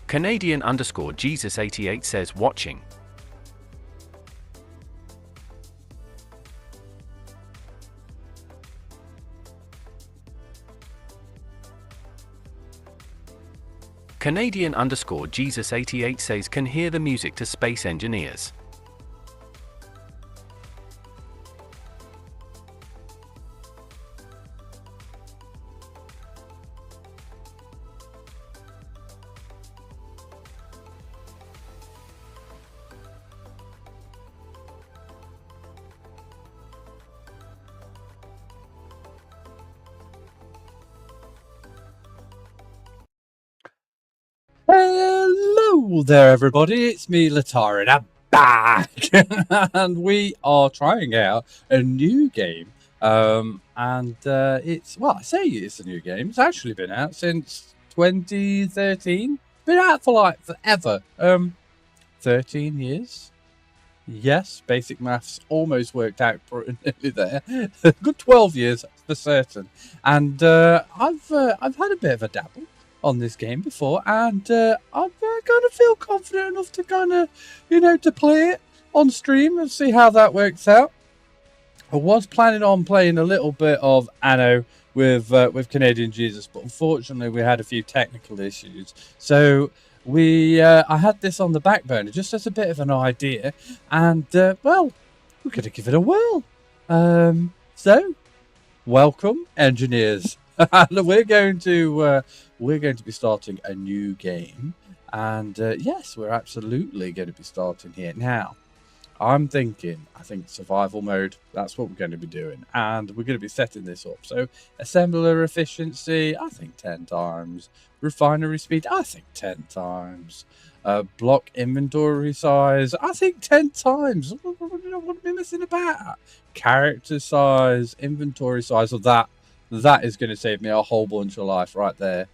Canadian _ Jesus88 says watching. Canadian _ Jesus88 says can hear the music to space engineers. Hello there, everybody. It's me, LTAR, and I'm back. And we are trying out a new game. It's, well, I say it's a new game. It's actually been out since 2013. Been out for like forever. 13 years. Yes, basic maths almost worked out nearly there. Good 12 years for certain. And I've had a bit of a dabble on this game before, and I'm kind of feel confident enough to kind of, to play it on stream and see how that works out. I was planning on playing a little bit of Anno with Canadian Jesus, but unfortunately we had a few technical issues, so I had this on the back burner just as a bit of an idea, and well, we're going to give it a whirl. So welcome, engineers. And we're going to be starting a new game, and yes, we're absolutely going to be starting here now. I think survival mode, that's what we're going to be doing, and we're going to be setting this up. So assembler efficiency, I think 10 times. Refinery speed, I think 10 times. Block inventory size, I think 10 times. What are we missing about? Character size, inventory size of that. That is going to save me a whole bunch of life right there.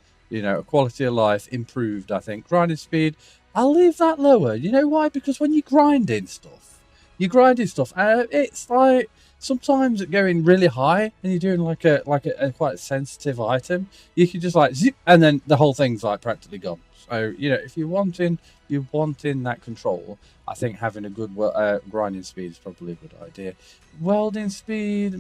Quality of life improved, I think. Grinding speed, I'll leave that lower. You know why? Because when you're grinding stuff, it's like sometimes going really high and you're doing like a quite sensitive item, you can just like zip, and then the whole thing's like practically gone. So, if you're wanting that control, I think having a good grinding speed is probably a good idea. Welding speed,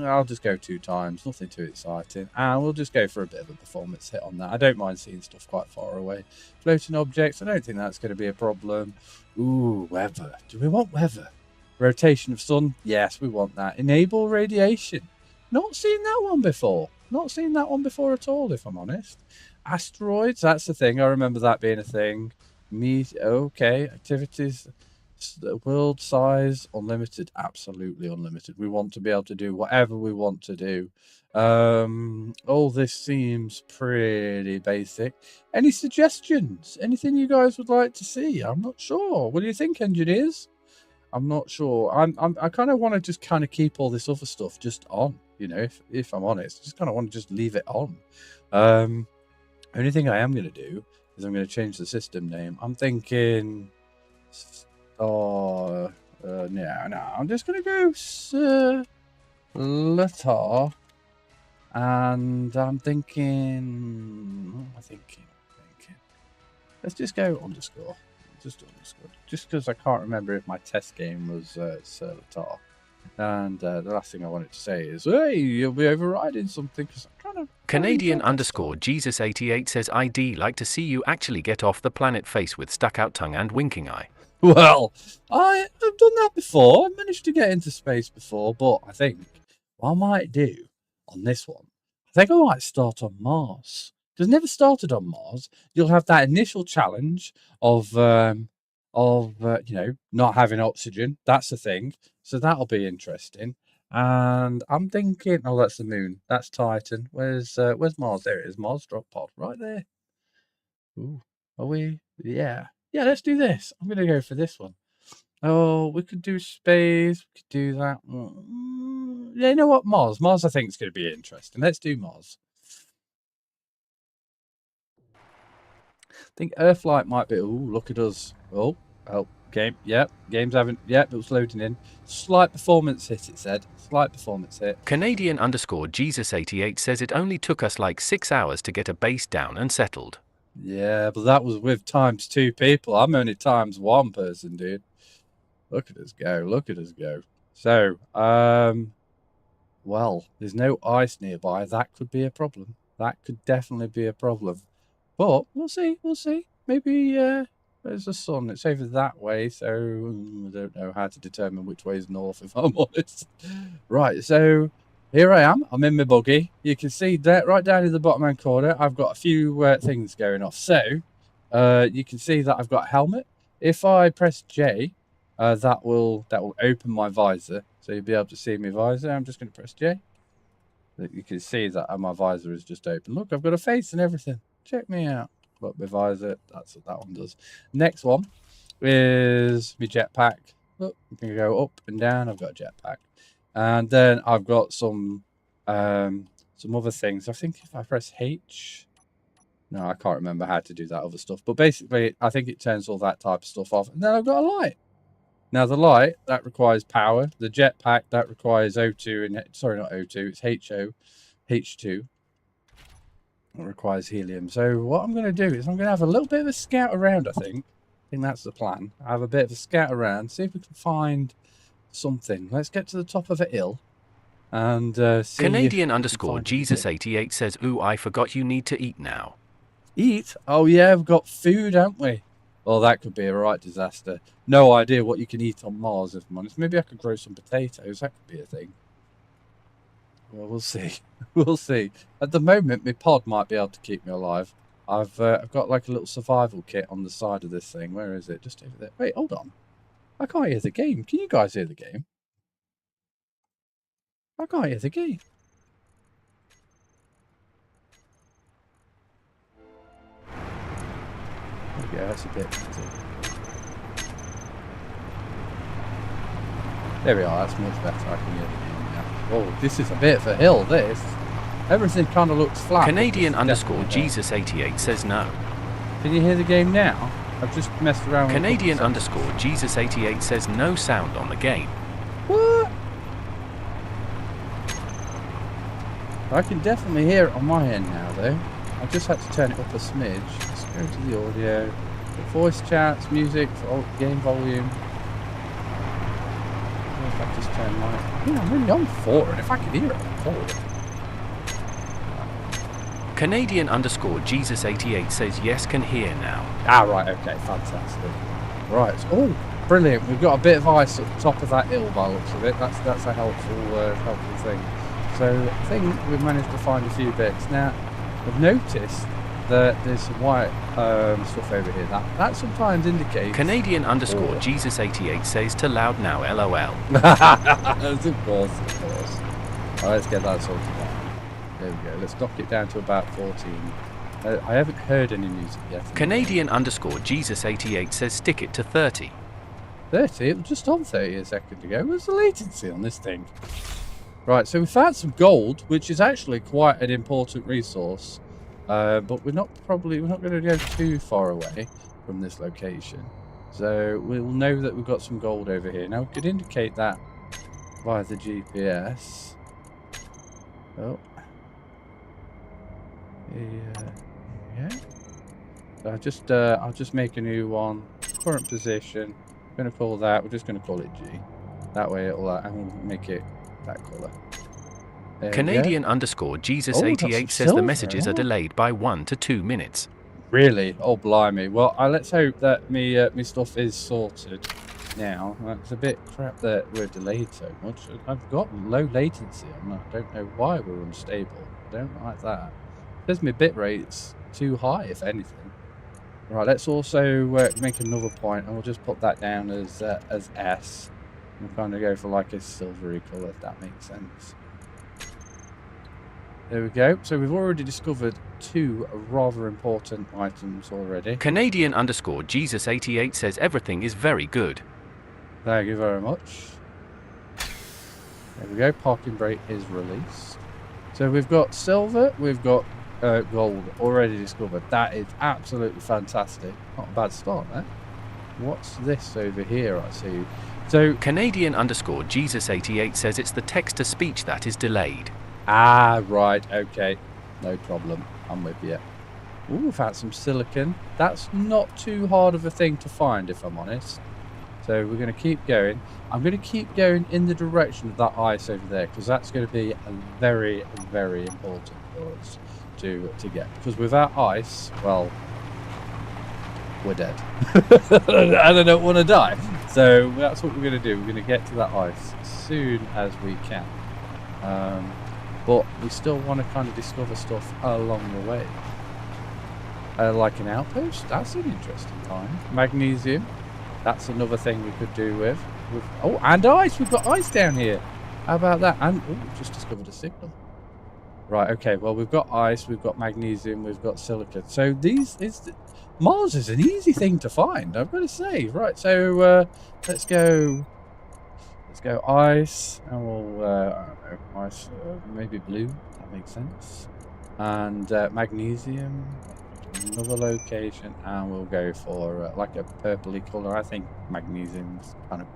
I'll just go 2 times, nothing too exciting. And we'll just go for a bit of a performance hit on that. I don't mind seeing stuff quite far away. Floating objects, I don't think that's going to be a problem. Ooh, weather. Do we want weather? Rotation of sun, yes, we want that. Enable radiation. Not seen that one before. Not seen that one before at all, if I'm honest. Asteroids, that's the thing. I remember that being a thing. Okay, activities, world size, unlimited, absolutely unlimited. We want to be able to do whatever we want to do. All this seems pretty basic. Any suggestions? Anything you guys would like to see? I'm not sure. What do you think, engineers? I'm not sure. I kind of want to just kind of keep all this other stuff just on. If I'm honest, just kind of want to just leave it on. Only thing I am going to do is I'm going to change the system name. I'm thinking, no, I'm just going to go LTAR, and I'm thinking, let's just go underscore, just because I can't remember if my test game was LTAR. And the last thing I wanted to say is, hey, you'll be overriding something, because I'm kind of... Canadian _ Jesus88 says I'd like to see you actually get off the planet face with stuck out tongue and winking eye. Well, I've done that before. I managed to get into space before, but I think what I might do on this one, I think I might start on Mars. Because never started on Mars. You'll have that initial challenge of not having oxygen. That's the thing. So that'll be interesting. And I'm thinking, oh, that's the moon. That's Titan. Where's Mars? There it is. Mars drop pod right there. Ooh, are we? Yeah. Yeah, let's do this. I'm going to go for this one. Oh, we could do space. We could do that. Yeah, you know what? Mars. Mars, I think, is going to be interesting. Let's do Mars. I think Earthlight might be... Ooh, look at us. Oh, game. Yep, game's having... Yep, it was loading in. Slight performance hit, it said. Slight performance hit. Canadian _ Jesus88 says it only took us like 6 hours to get a base down and settled. Yeah, but that was with times 2 people. I'm only times 1 person, dude. Look at us go. Look at us go. So, well, there's no ice nearby. That could be a problem. That could definitely be a problem. But we'll see. We'll see. Maybe there's the sun. It's over that way, so I don't know how to determine which way is north, if I'm honest. Right, so here I am. I'm in my buggy. You can see that right down in the bottom hand corner, I've got a few things going off. So you can see that I've got a helmet. If I press J, that will open my visor, so you'll be able to see my visor. I'm just going to press J. You can see that my visor is just open. Look, I've got a face and everything. Check me out. Look, my visor. That's what that one does. Next one is my jetpack. Look, you can go up and down. I've got a jetpack, and then I've got some other things. I think if I press H. No, I can't remember how to do that other stuff. But basically, I think it turns all that type of stuff off. And then I've got a light. Now, the light, that requires power. The jetpack, that requires O2. And sorry, not O2. It's H2. It requires helium. So what I'm going to do is I'm going to have a little bit of a scout around, I think. I think that's the plan. I have a bit of a scout around. See if we can find something. Let's get to the top of a hill. And see Canadian _ Jesus88 says, ooh, I forgot you need to eat now. Eat? Oh yeah, we've got food, haven't we? Well, that could be a right disaster. No idea what you can eat on Mars, if I'm honest. Maybe I could grow some potatoes. That could be a thing. Well, we'll see. We'll see. At the moment, my pod might be able to keep me alive. I've got like a little survival kit on the side of this thing. Where is it? Just over there. Wait, hold on. I can't hear the game. Can you guys hear the game? I can't hear the game. Yeah, that's a bit. There we are. That's much better. I can hear the game now. Oh, this is a bit of a hill. This. Everything kind of looks flat. Canadian _ Jesus88 says no. Can you hear the game now? I've just messed around. Canadian _ Jesus88 says no sound on the game. What? I can definitely hear it on my end now, though. I just had to turn it up a smidge. Let's go to the audio. Voice chats, music, game volume. If I just turn my... Yeah, I'm really on 4, and if I can hear it, I'm 4. Canadian _ Jesus88 says yes, can hear now. Ah, right, okay, fantastic. Right, oh, brilliant. We've got a bit of ice at the top of that hill by the looks of it. That's a helpful thing. So I think we've managed to find a few bits. Now, I've noticed that there's some white stuff over here. That sometimes indicates... Canadian _ Jesus88 says to loud now, LOL. Of course. Alright, let's get that sorted out. There we go. Let's knock it down to about 14. I haven't heard any music yet. Canadian _ Jesus88 says stick it to 30. 30? It was just on 30 a second ago. What's the latency on this thing? Right, so we found some gold, which is actually quite an important resource. But we're not going to go too far away from this location. So we'll know that we've got some gold over here. Now we could indicate that via the GPS. Oh. Yeah. So I'll just make a new one. Current position. I'm going to call that. We're just going to call it G. That way it'll and we'll make it that colour. Canadian _ Jesus88 says the messages are delayed by 1 to 2 minutes. Really? Oh, blimey. Well, let's hope that me stuff is sorted now. It's a bit crap that we're delayed so much. I've got low latency on that. I don't know why we're unstable. I don't like that. It says my bitrate's too high, if anything. Right, let's also make another point, and we'll just put that down as S. We'll kind of go for like a silvery colour, if that makes sense. There we go. So we've already discovered 2 rather important items already. Canadian _ Jesus88 says everything is very good. Thank you very much. There we go. Parking brake is released. So we've got silver, we've got gold already discovered. That is absolutely fantastic. Not a bad start, eh? What's this over here I see? So Canadian _ Jesus88 says it's the text-to-speech that is delayed. Ah, right, okay. No problem. I'm with you. Ooh, we've had some silicon. That's not too hard of a thing to find, if I'm honest. So we're going to keep going. I'm going to keep going in the direction of that ice over there, because that's going to be a very, very important for us to get. Because without ice, well, we're dead. And I don't want to die. So that's what we're going to do. We're going to get to that ice as soon as we can. But we still want to kind of discover stuff along the way. Like an outpost, that's an interesting find. Magnesium, that's another thing we could do with. Oh, and ice, we've got ice down here. How about that? And oh, just discovered a signal. Right, okay, well, we've got ice, we've got magnesium, we've got silicon. So Mars is an easy thing to find, I've got to say. Right, so let's go ice, and we'll I don't know, ice, maybe blue, that makes sense. And magnesium, another location, and we'll go for like a purpley color. I think magnesium's kind of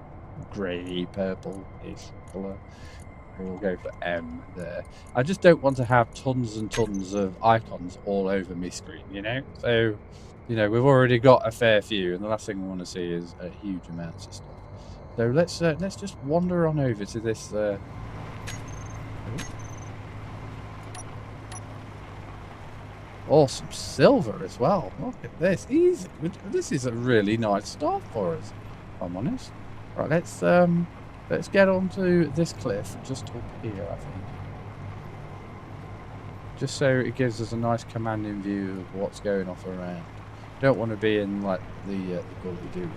grey purple-ish color. We'll go for M there. I just don't want to have tons and tons of icons all over my screen, you know. So, you know, we've already got a fair few, and the last thing we want to see is huge amounts of stuff. So let's just wander on over to this. Oh, some silver as well. Look at this. Easy. This is a really nice start for us, if I'm honest. Right, let's get onto this cliff just up here, I think. Just so it gives us a nice commanding view of what's going off around. Don't want to be in like the gully, do we?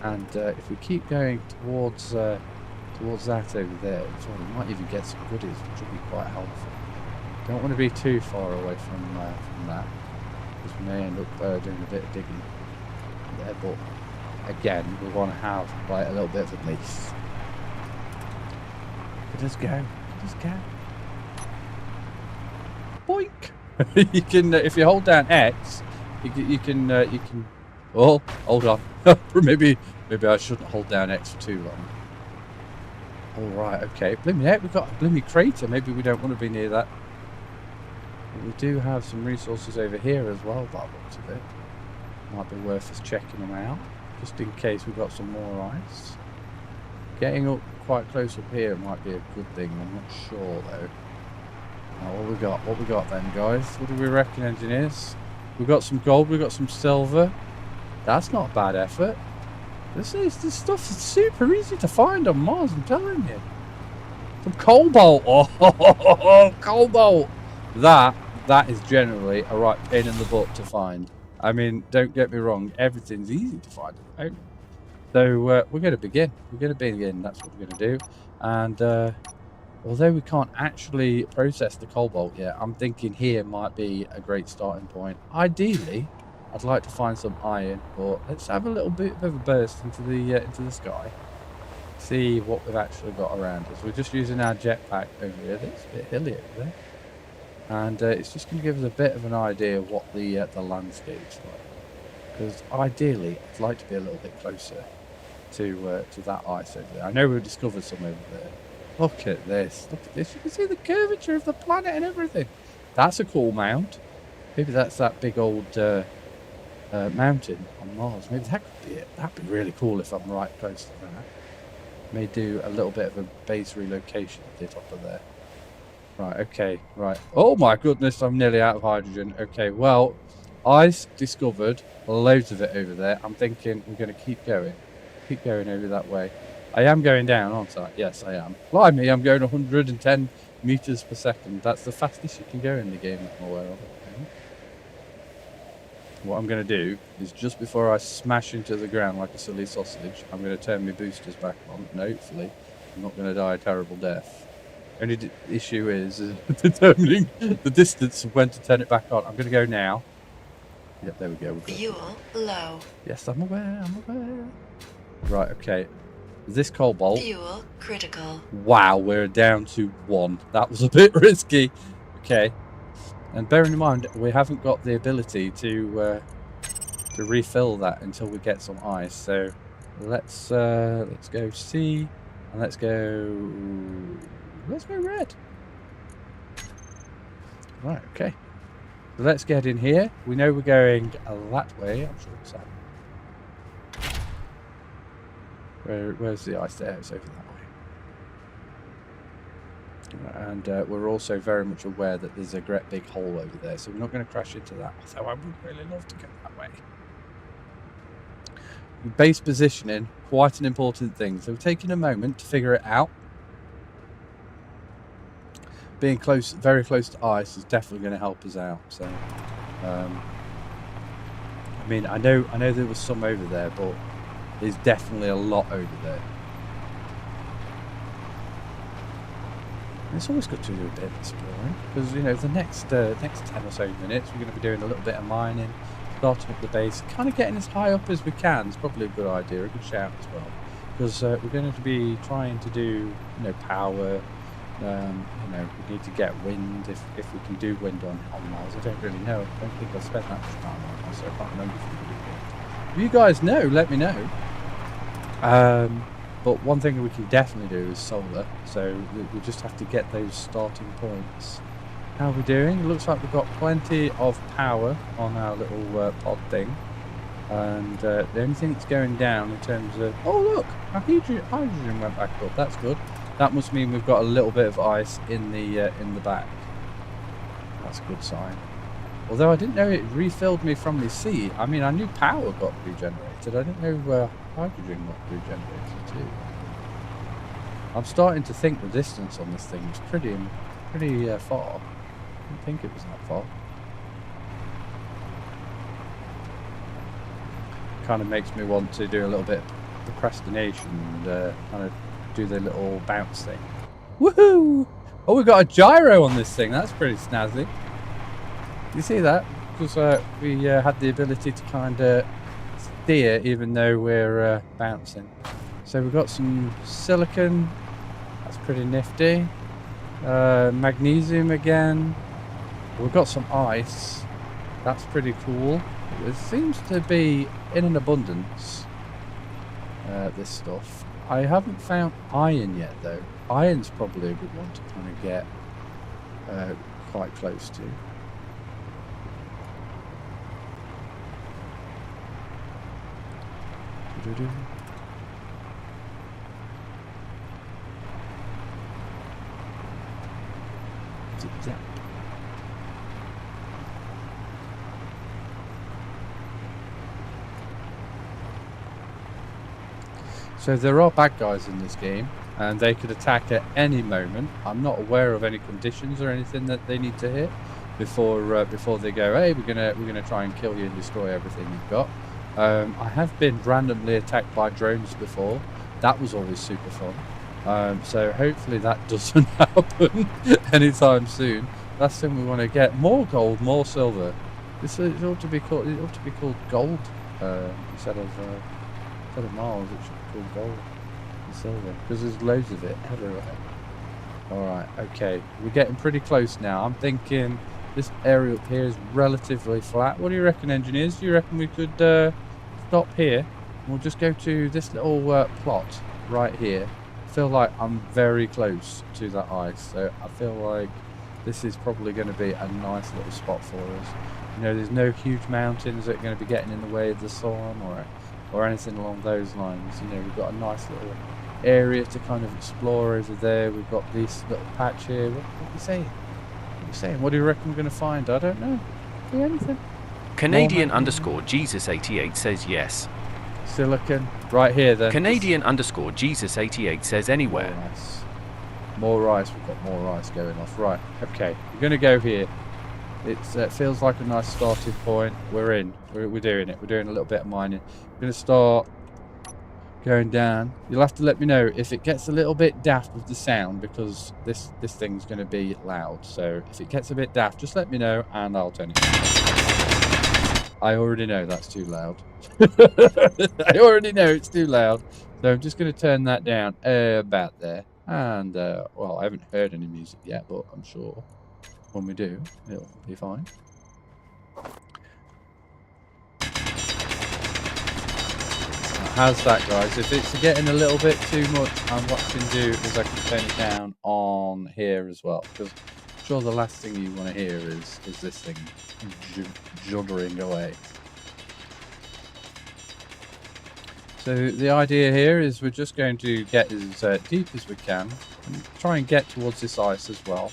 And if we keep going towards that over there, we might even get some goodies, which will be quite helpful. Don't want to be too far away from that, because we may end up doing a bit of digging there. But again, we want to have like a little bit of a base. Let us go. Let us go. Boink! You can if you hold down X, you can. Oh, hold on. maybe I shouldn't hold down X for too long. All right. Okay. Blimey, heck, we've got a blimey crater. Maybe we don't want to be near that. But we do have some resources over here as well, by the looks of it. Might be worth us checking them out, just in case we've got some more ice. Getting up quite close up here might be a good thing, I'm not sure though. Now, what we got then, guys? What do we reckon, engineers? We've got some gold, we've got some silver. That's not a bad effort. This stuff is super easy to find on Mars, I'm telling you. Some cobalt. Oh, cobalt. That is generally a right pain in the butt to find. I mean, don't get me wrong, everything's easy to find. Right? So we're going to begin. We're going to begin. That's what we're going to do. And although we can't actually process the cobalt yet, I'm thinking here might be a great starting point. Ideally, I'd like to find some iron, but let's have a little bit of a burst into the sky. See what we've actually got around us. We're just using our jetpack over here. It's a bit hilly over there. And it's just going to give us a bit of an idea of what the landscape's like. Because ideally, I'd like to be a little bit closer to that ice over there. I know we've discovered some over there. Look at this. Look at this. You can see the curvature of the planet and everything. That's a cool mount. Maybe that's that big old mountain on Mars. Maybe that could be it. That'd be really cool if I'm right close to that. May do a little bit of a base relocation at the top of there. Right, okay, right. Oh my goodness, I'm nearly out of hydrogen. Okay, well, ice discovered, loads of it over there. I'm thinking we're going to keep going over that way. I am going down, aren't I? Yes, I am. Blimey, I'm going 110 meters per second. That's the fastest you can go in the game, I'm aware of. Okay. What I'm going to do is just before I smash into the ground like a silly sausage, I'm going to turn my boosters back on, and hopefully I'm not going to die a terrible death. Only issue is determining the distance of when to turn it back on. I'm going to go now. Yep, there we go. Fuel low. Yes, I'm aware. Right, okay. This cobalt. Fuel critical. Wow, we're down to 1. That was a bit risky. Okay. And bearing in mind, we haven't got the ability to refill that until we get some ice. So let's go C, and let's go red. Right, okay. So let's get in here. We know we're going that way. I'm sure it's that. Where's the ice there? It's over that way. And we're also very much aware that there's a great big hole over there, so we're not going to crash into that. Although I would really love to go that way. Base positioning, quite an important thing. So we're taking a moment to figure it out. Being close, very close to ice is definitely going to help us out. So, I mean, I know there was some over there, but there's definitely a lot over there. It's always good to do a bit of exploring because, you know, the next 10 or so minutes we're going to be doing a little bit of mining, starting up the base, kind of getting as high up as we can. It's probably a good idea, a good shout as well, because we're going to be trying to do, you know, power. You know, we need to get wind if we can do wind on Mars. I don't really know. I don't think I've spent that much time on Mars, so I can't remember if we can do wind. If you guys know, let me know. But one thing we can definitely do is solar, so we just have to get those starting points. How are we doing? It looks like we've got plenty of power on our little pod thing. And the only thing that's going down in terms of... Oh, look! Our hydrogen went back up. That's good. That must mean we've got a little bit of ice in the back. That's a good sign. Although I didn't know it refilled me from the sea. I mean, I knew power got regenerated. I didn't know hydrogen got regenerated too. I'm starting to think the distance on this thing is pretty far. I didn't think it was that far. Kind of makes me want to do a little bit of procrastination and kind of do the little bounce thing. Woohoo! Oh, we've got a gyro on this thing. That's pretty snazzy. You see that? Because we had the ability to kind of steer even though we're bouncing. So we've got some silicon. That's pretty nifty. Magnesium again. We've got some ice. That's pretty cool. It seems to be in an abundance, this stuff. I haven't found iron yet though. Iron's probably a good one to kind of get quite close to. Zip-zap. So there are bad guys in this game, and they could attack at any moment. I'm not aware of any conditions or anything that they need to hit before they go, hey, we're gonna try and kill you and destroy everything you've got. I have been randomly attacked by drones before. That was always super fun. So hopefully that doesn't happen anytime soon. That's the thing we want to get: more gold, more silver. It ought to be called gold instead of Mars. It should be called gold and silver because there's loads of it everywhere. All right, okay, we're getting pretty close now. I'm thinking this area up here is relatively flat. What do you reckon, engineers? Do you reckon we could stop here? We'll just go to this little plot right here. I feel like I'm very close to that ice, so I feel like this is probably going to be a nice little spot for us. You know, there's no huge mountains that are going to be getting in the way of the sun or anything along those lines. You know, we've got a nice little area to kind of explore over there. We've got this little patch here. What are you saying? What are you saying? What do you reckon we're going to find? I don't know. See anything? Canadian _ Jesus 88 says yes. Silicon. Right here then. Canadian _ Jesus 88 says anywhere. More ice. More ice. We've got more ice going off. Right. Okay. We're going to go here. It feels like a nice starting point. We're in. We're doing it. We're doing a little bit of mining. We're going to start going down. You'll have to let me know if it gets a little bit daft with the sound, because this thing's going to be loud. So if it gets a bit daft, just let me know and I'll turn it down. I already know that's too loud. I already know it's too loud. So I'm just going to turn that down about there. And, well, I haven't heard any music yet, but I'm sure when we do, it'll be fine. How's that, guys? If it's getting a little bit too much, what I can do is I can turn it down on here as well. Because sure the last thing you want to hear is this thing juddering away. So the idea here is we're just going to get as deep as we can and try and get towards this ice as well.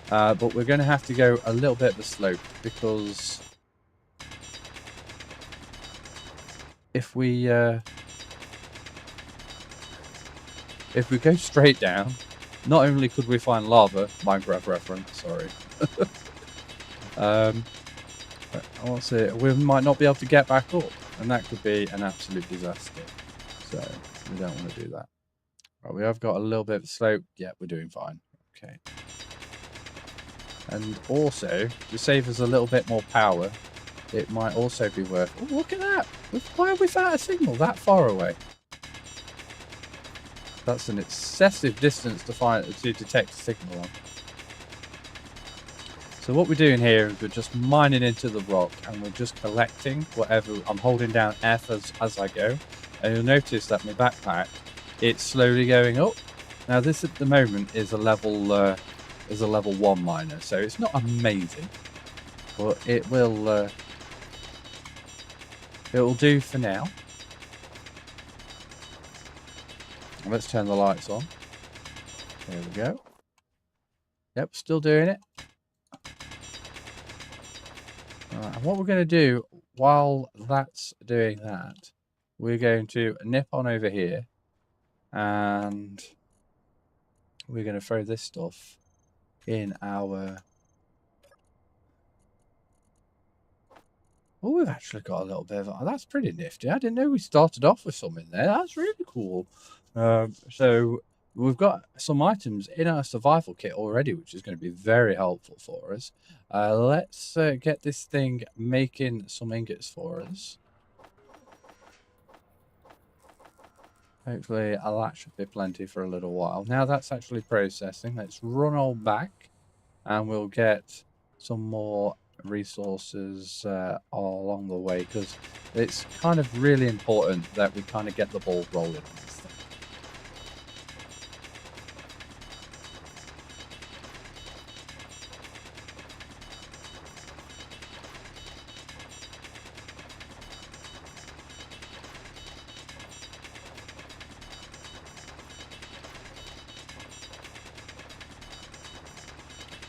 But we're going to have to go a little bit of a slope because if we go straight down, not only could we find lava, Minecraft reference, sorry. We might not be able to get back up, and that could be an absolute disaster. So we don't want to do that. Right, we have got a little bit of slope. Yeah, we're doing fine. Okay. And also, to save us a little bit more power, it might also be worth... Oh, look at that! Why have we found a signal that far away? That's an excessive distance to detect a signal on. So what we're doing here is we're just mining into the rock and we're just collecting whatever. I'm holding down F as I go. And you'll notice that my backpack, it's slowly going up. Now this at the moment is a level 1 miner, so it's not amazing, but it'll do for now. Let's turn the lights on. There we go. Yep, still doing it. And what we're going to do while that's doing that, we're going to nip on over here and we're going to throw this stuff in our... Oh, we've actually got a little bit of... That's pretty nifty. I didn't know we started off with some in there. That's really cool. So we've got some items in our survival kit already, which is going to be very helpful for us. Let's get this thing making some ingots for us. Hopefully that should be plenty for a little while. Now that's actually processing. Let's run all back and we'll get some more resources all along the way, because it's kind of really important that we kind of get the ball rolling on this thing.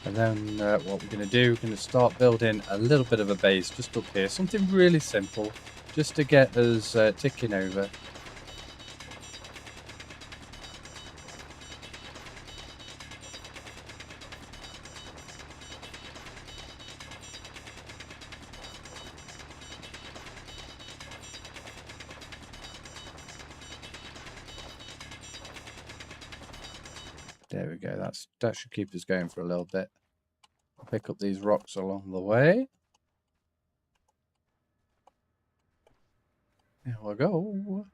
And then what we're going to do, we're going to start building a little bit of a base just up here. Something really simple, just to get us ticking over. There we go. That should keep us going for a little bit. I'll pick up these rocks along the way. There we go.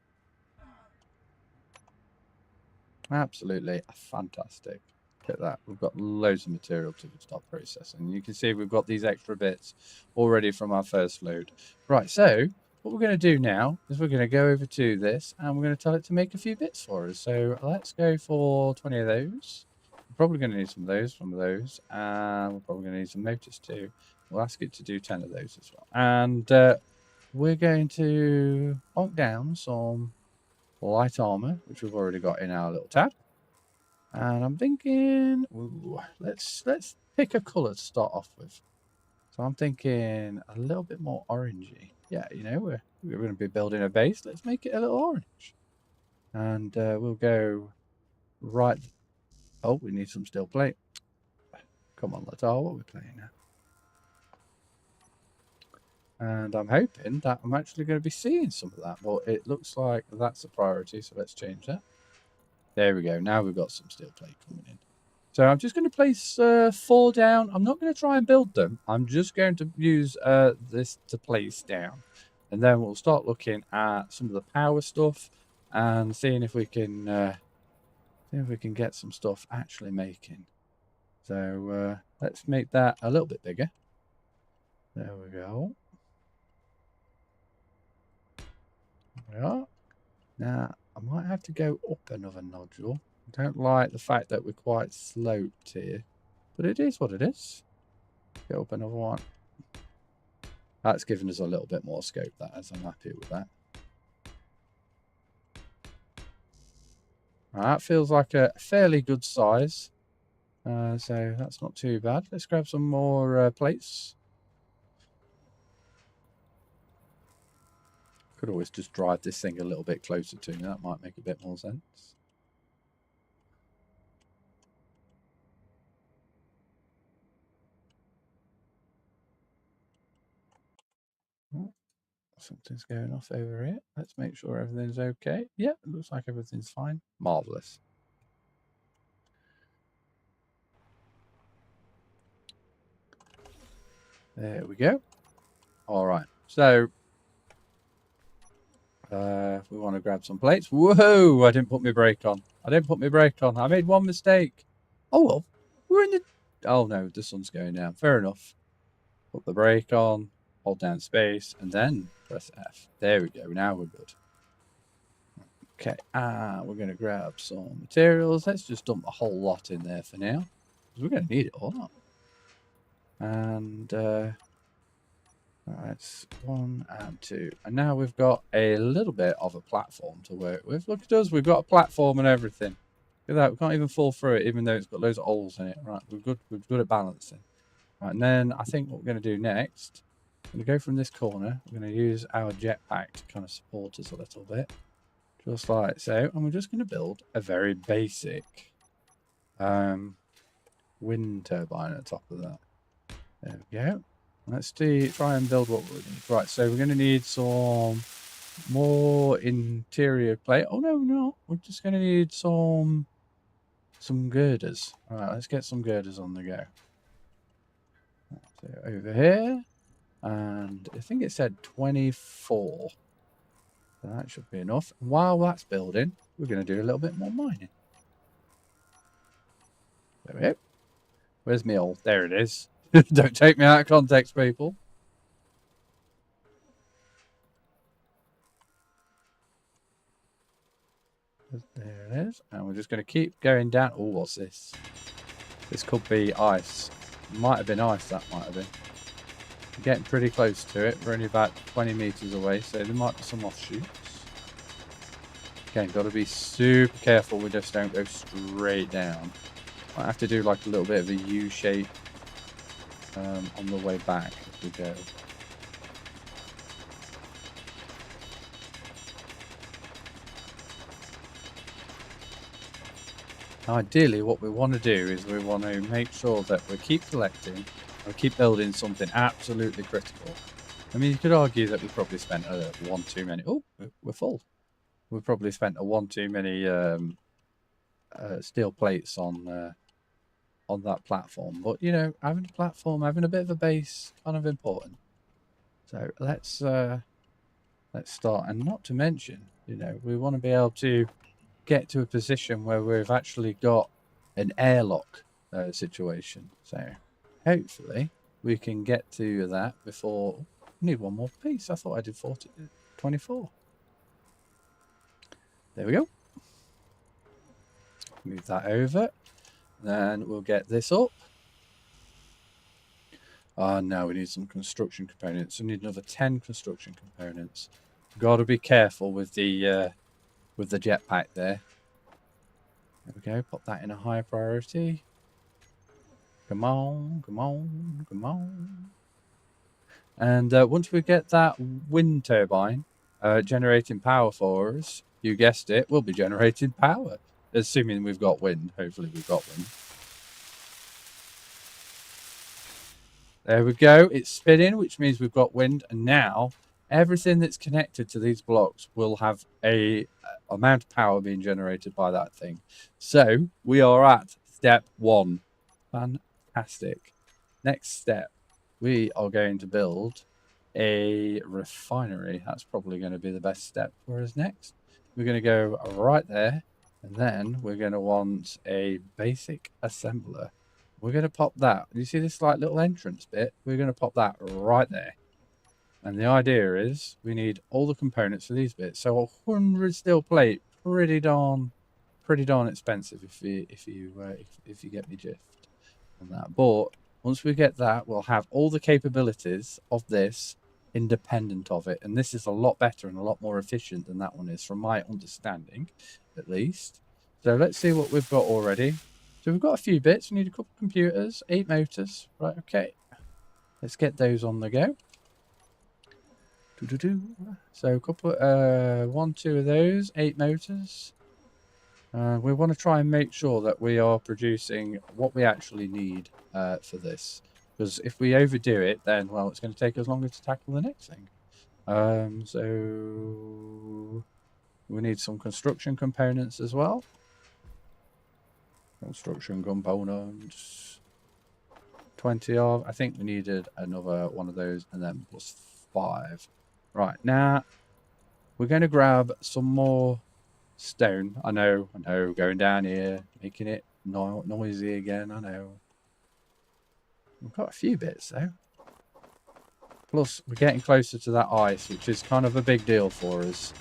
Absolutely fantastic. Look at that. We've got loads of material to start processing. You can see we've got these extra bits already from our first load. Right, so what we're going to do now is we're going to go over to this and we're going to tell it to make a few bits for us. So let's go for 20 of those. We're probably going to need some of those, and we're probably going to need some motors too. We'll ask it to do 10 of those as well. And we're going to honk down some light armor, which we've already got in our little tab. And I'm thinking, ooh, let's pick a colour to start off with. So I'm thinking a little bit more orangey. Yeah, you know, we're going to be building a base. Let's make it a little orange. And we'll go right... Oh, we need some steel plate. Come on, LTAR, what are we playing now? And I'm hoping that I'm actually going to be seeing some of that. But it looks like that's a priority, so let's change that. There we go. Now we've got some steel plate coming in. So I'm just going to place 4 down. I'm not going to try and build them. I'm just going to use this to place down. And then we'll start looking at some of the power stuff and seeing if we can get some stuff actually making. So let's make that a little bit bigger. There we go. There we are. Now, I might have to go up another nodule. I don't like the fact that we're quite sloped here. But it is what it is. Get up another one. That's given us a little bit more scope, that, as I'm happy with that. That feels like a fairly good size. So that's not too bad. Let's grab some more plates. Could always just drive this thing a little bit closer to me. That might make a bit more sense. Oh, something's going off over here. Let's make sure everything's okay. Yeah, it looks like everything's fine. Marvelous. There we go. All right. So we want to grab some plates. Whoa! I didn't put my brake on. I made one mistake. Oh well. We're in the... Oh no, the sun's going down. Fair enough. Put the brake on. Hold down space. And then press F. There we go. Now we're good. Okay. We're going to grab some materials. Let's just dump a whole lot in there for now. Because we're going to need it all. And... that's 1 and 2. And now we've got a little bit of a platform to work with. Look at us. We've got a platform and everything. Look at that. We can't even fall through it, even though it's got loads of holes in it. Right. We're good at balancing. Right. And then I think what we're going to do next, we're going to go from this corner. We're going to use our jetpack to kind of support us a little bit. Just like so. And we're just going to build a very basic wind turbine at the top of that. There we go. Let's try and build what we need. Right, so we're going to need some more interior plate. Oh, no. We're just going to need some girders. All right, let's get some girders on the go. So over here. And I think it said 24. So that should be enough. While that's building, we're going to do a little bit more mining. There we go. Where's my old? There it is. Don't take me out of context, people. There it is. And we're just going to keep going down. Oh, what's this? This could be ice. Might have been ice, that might have been. We're getting pretty close to it. We're only about 20 meters away, so there might be some offshoots. Again, got to be super careful we just don't go straight down. Might have to do like a little bit of a U shape on the way back as we go. Ideally, what we want to do is we want to make sure that we keep collecting, or keep building something absolutely critical. I mean, you could argue that we probably spent one too many. Oh, we're full. We probably spent one too many steel plates on that platform. But you know, having a platform, having a bit of a base, kind of important. So let's start. And not to mention, you know, we want to be able to get to a position where we've actually got an airlock situation. So hopefully we can get to that before... I need one more piece. I thought I did 24. There we go. Move that over. Then we'll get this up. Now we need some construction components. We need another 10 construction components. Got to be careful with the jetpack there. There we go. Put that in a high priority. Come on, come on, come on. And once we get that wind turbine generating power for us, you guessed it, we'll be generating power. Assuming we've got wind. Hopefully we've got wind. There we go. It's spinning, which means we've got wind. And now everything that's connected to these blocks will have a amount of power being generated by that thing. So we are at step 1. Fantastic. Next step, we are going to build a refinery. That's probably going to be the best step for us next. We're going to go right there. And then we're going to want a basic assembler. We're going to pop that. You see this like little entrance bit? We're going to pop that right there. And the idea is we need all the components for these bits. So 100 steel plate, pretty darn expensive if you get me drift. on that. But once we get that, we'll have all the capabilities of this independent of it. And this is a lot better and a lot more efficient than that one is, from my understanding, at least. So let's see what we've got already. So we've got a few bits. We need a couple of computers, 8 motors. Right, okay. Let's get those on the go. So a couple, 1, 2 of those, 8 motors. We want to try and make sure that we are producing what we actually need for this. Because if we overdo it, then, well, it's going to take us longer to tackle the next thing. So we need some construction components as well. Construction components. 20 of. I think we needed another one of those, and then plus 5. Right, now we're going to grab some more stone. I know, going down here, making it noisy again, I know. We've got a few bits though. Plus, we're getting closer to that ice, which is kind of a big deal for us.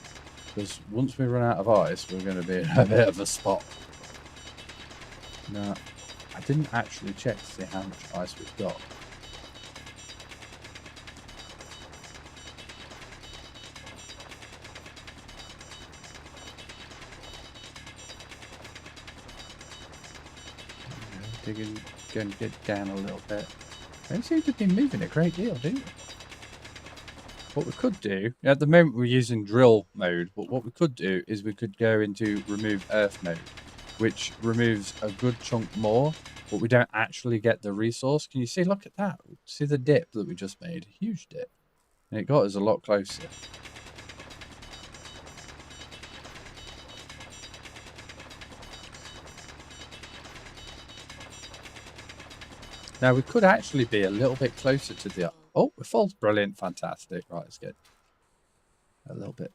Because once we run out of ice, we're going to be in a bit of a spot. Now, I didn't actually check to see how much ice we've got. Digging, going to get down a little bit. Don't seem to be moving a great deal, do you? What we could do, at the moment we're using drill mode, but what we could do is we could go into remove earth mode, which removes a good chunk more, but we don't actually get the resource. Can you see? Look at that. See the dip that we just made? A huge dip. And it got us a lot closer. Now, we could actually be a little bit closer to the... Oh, we're full. Brilliant. Fantastic. Right, let's get a little bit...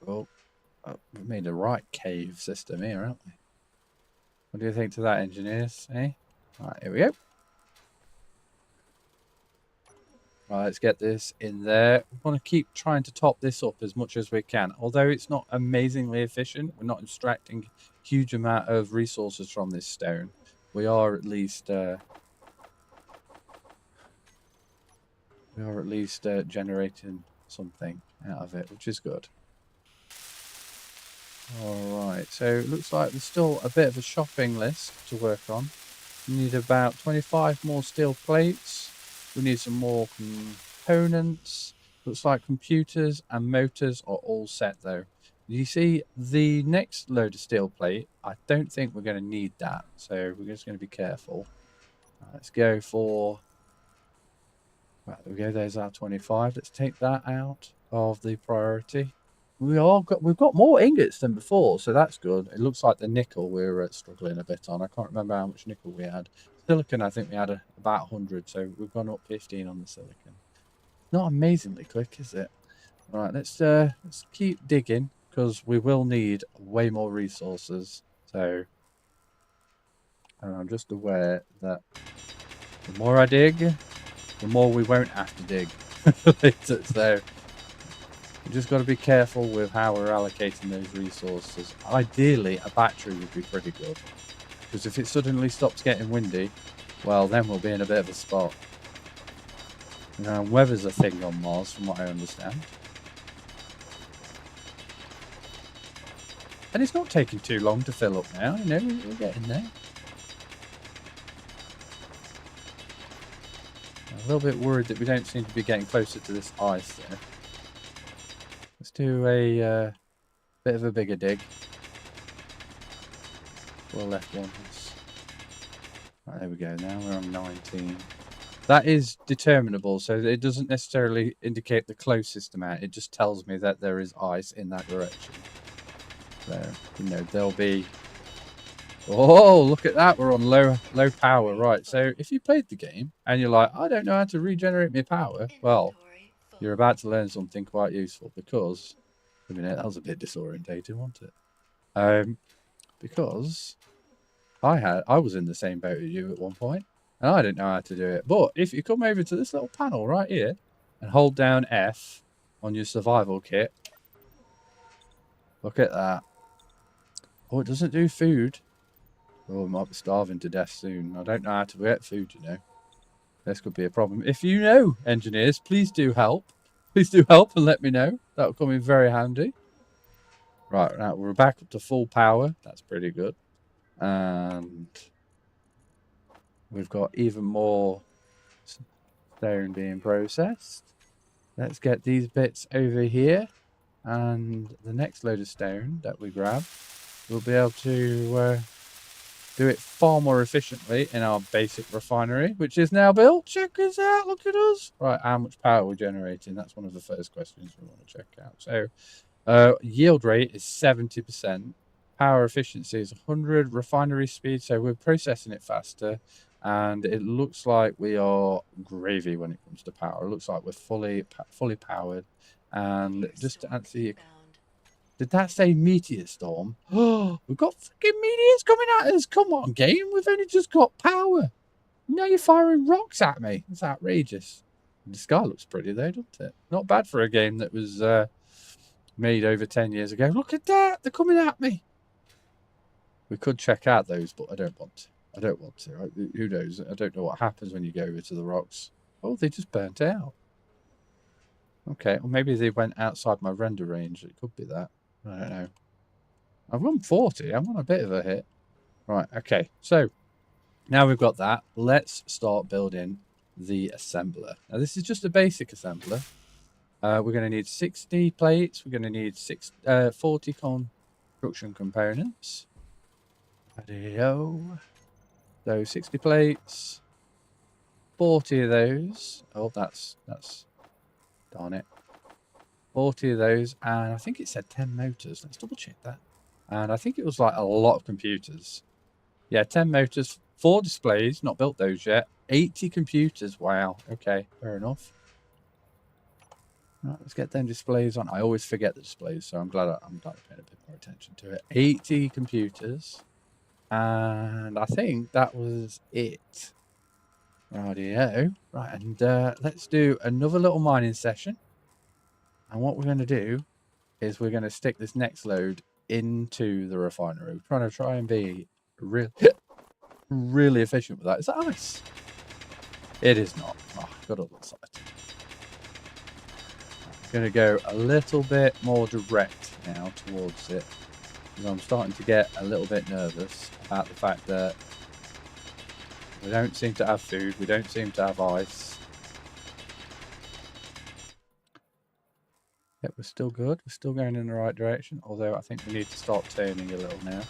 Oh, we've made a right cave system here, haven't we? What do you think to that, engineers? Eh? Right, here we go. Right, let's get this in there. We want to keep trying to top this up as much as we can. Although it's not amazingly efficient, we're not extracting a huge amount of resources from this stone. We are at least... generating something out of it, which is good. Alright, so it looks like there's still a bit of a shopping list to work on. We need about 25 more steel plates. We need some more components. Looks like computers and motors are all set though. You see the next load of steel plate, I don't think we're going to need that. So we're just going to be careful. Let's go for... Right, there we go. There's our 25. Let's take that out of the priority. We've got more ingots than before, so that's good. It looks like the nickel we're struggling a bit on. I can't remember how much nickel we had. Silicon, I think we had about 100, so we've gone up 15 on the silicon. Not amazingly quick, is it? Right, let's keep digging because we will need way more resources. So, and I'm just aware that the more I dig, the more we won't have to dig later. So we just got to be careful with how we're allocating those resources. Ideally, a battery would be pretty good, because if it suddenly stops getting windy, well, then we'll be in a bit of a spot. Now, weather's a thing on Mars, from what I understand. And it's not taking too long to fill up now. You know, we're getting there. A little bit worried that we don't seem to be getting closer to this ice there. Let's do a bit of a bigger dig. Or left ones. Right, there we go. Now we're on 19. That is determinable, so it doesn't necessarily indicate the closest amount. It just tells me that there is ice in that direction. So, you know, there'll be... Oh, look at that. We're on low power. Right, so if you played the game and you're like, I don't know how to regenerate my power, well, you're about to learn something quite useful, because... I mean, that was a bit disorientating, wasn't it? Because I was in the same boat as you at one point, and I didn't know how to do it. But if you come over to this little panel right here and hold down F on your survival kit, look at that. Oh, it doesn't do food. Oh, I might be starving to death soon. I don't know how to get food, you know. This could be a problem. If you know, engineers, please do help. Please do help and let me know. That will come in very handy. Right, now we're back up to full power. That's pretty good. And we've got even more stone being processed. Let's get these bits over here. And the next load of stone that we grab, we'll be able to do it far more efficiently in our basic refinery, which is now built. Check this out. Look at us. Right, how much power we're generating. That's one of the first questions we want to check out. So yield rate is 70%. Power efficiency is 100. Refinery speed, so we're processing it faster. And it looks like we are gravy when it comes to power. It looks like we're fully powered. And just to answer your... Did that say meteor storm? Oh, we've got freaking meteors coming at us. Come on, game. We've only just got power. Now you're firing rocks at me. It's outrageous. The sky looks pretty though, doesn't it? Not bad for a game that was made over 10 years ago. Look at that. They're coming at me. We could check out those, but I don't want to. I don't want to. Who knows? I don't know what happens when you go over to the rocks. Oh, they just burnt out. Okay, or maybe they went outside my render range. It could be that. I don't know. I've run 40. I'm on a bit of a hit. Right, okay. So, now we've got that. Let's start building the assembler. Now, this is just a basic assembler. We're going to need 60 plates. We're going to need 40 construction components. Addio. So, 60 plates. 40 of those. Oh, that's... Darn it. 40 of those. And I think it said 10 motors. Let's double check that. And I think it was like a lot of computers. Yeah, 10 motors, 4 displays, not built those yet. 80 computers, wow. Okay, fair enough. Right, let's get them displays on. I always forget the displays, so I'm glad I'm paying a bit more attention to it. 80 computers. And I think that was it. Rightio. Right, and let's do another little mining session. And what we're going to do is we're going to stick this next load into the refinery. We're try and be really efficient with that. Is that ice? It is not. Oh, got all the side. I'm going to go a little bit more direct now towards it, because I'm starting to get a little bit nervous about the fact that we don't seem to have food. We don't seem to have ice. Yep, we're still good. We're still going in the right direction, although I think we need to start turning a little now.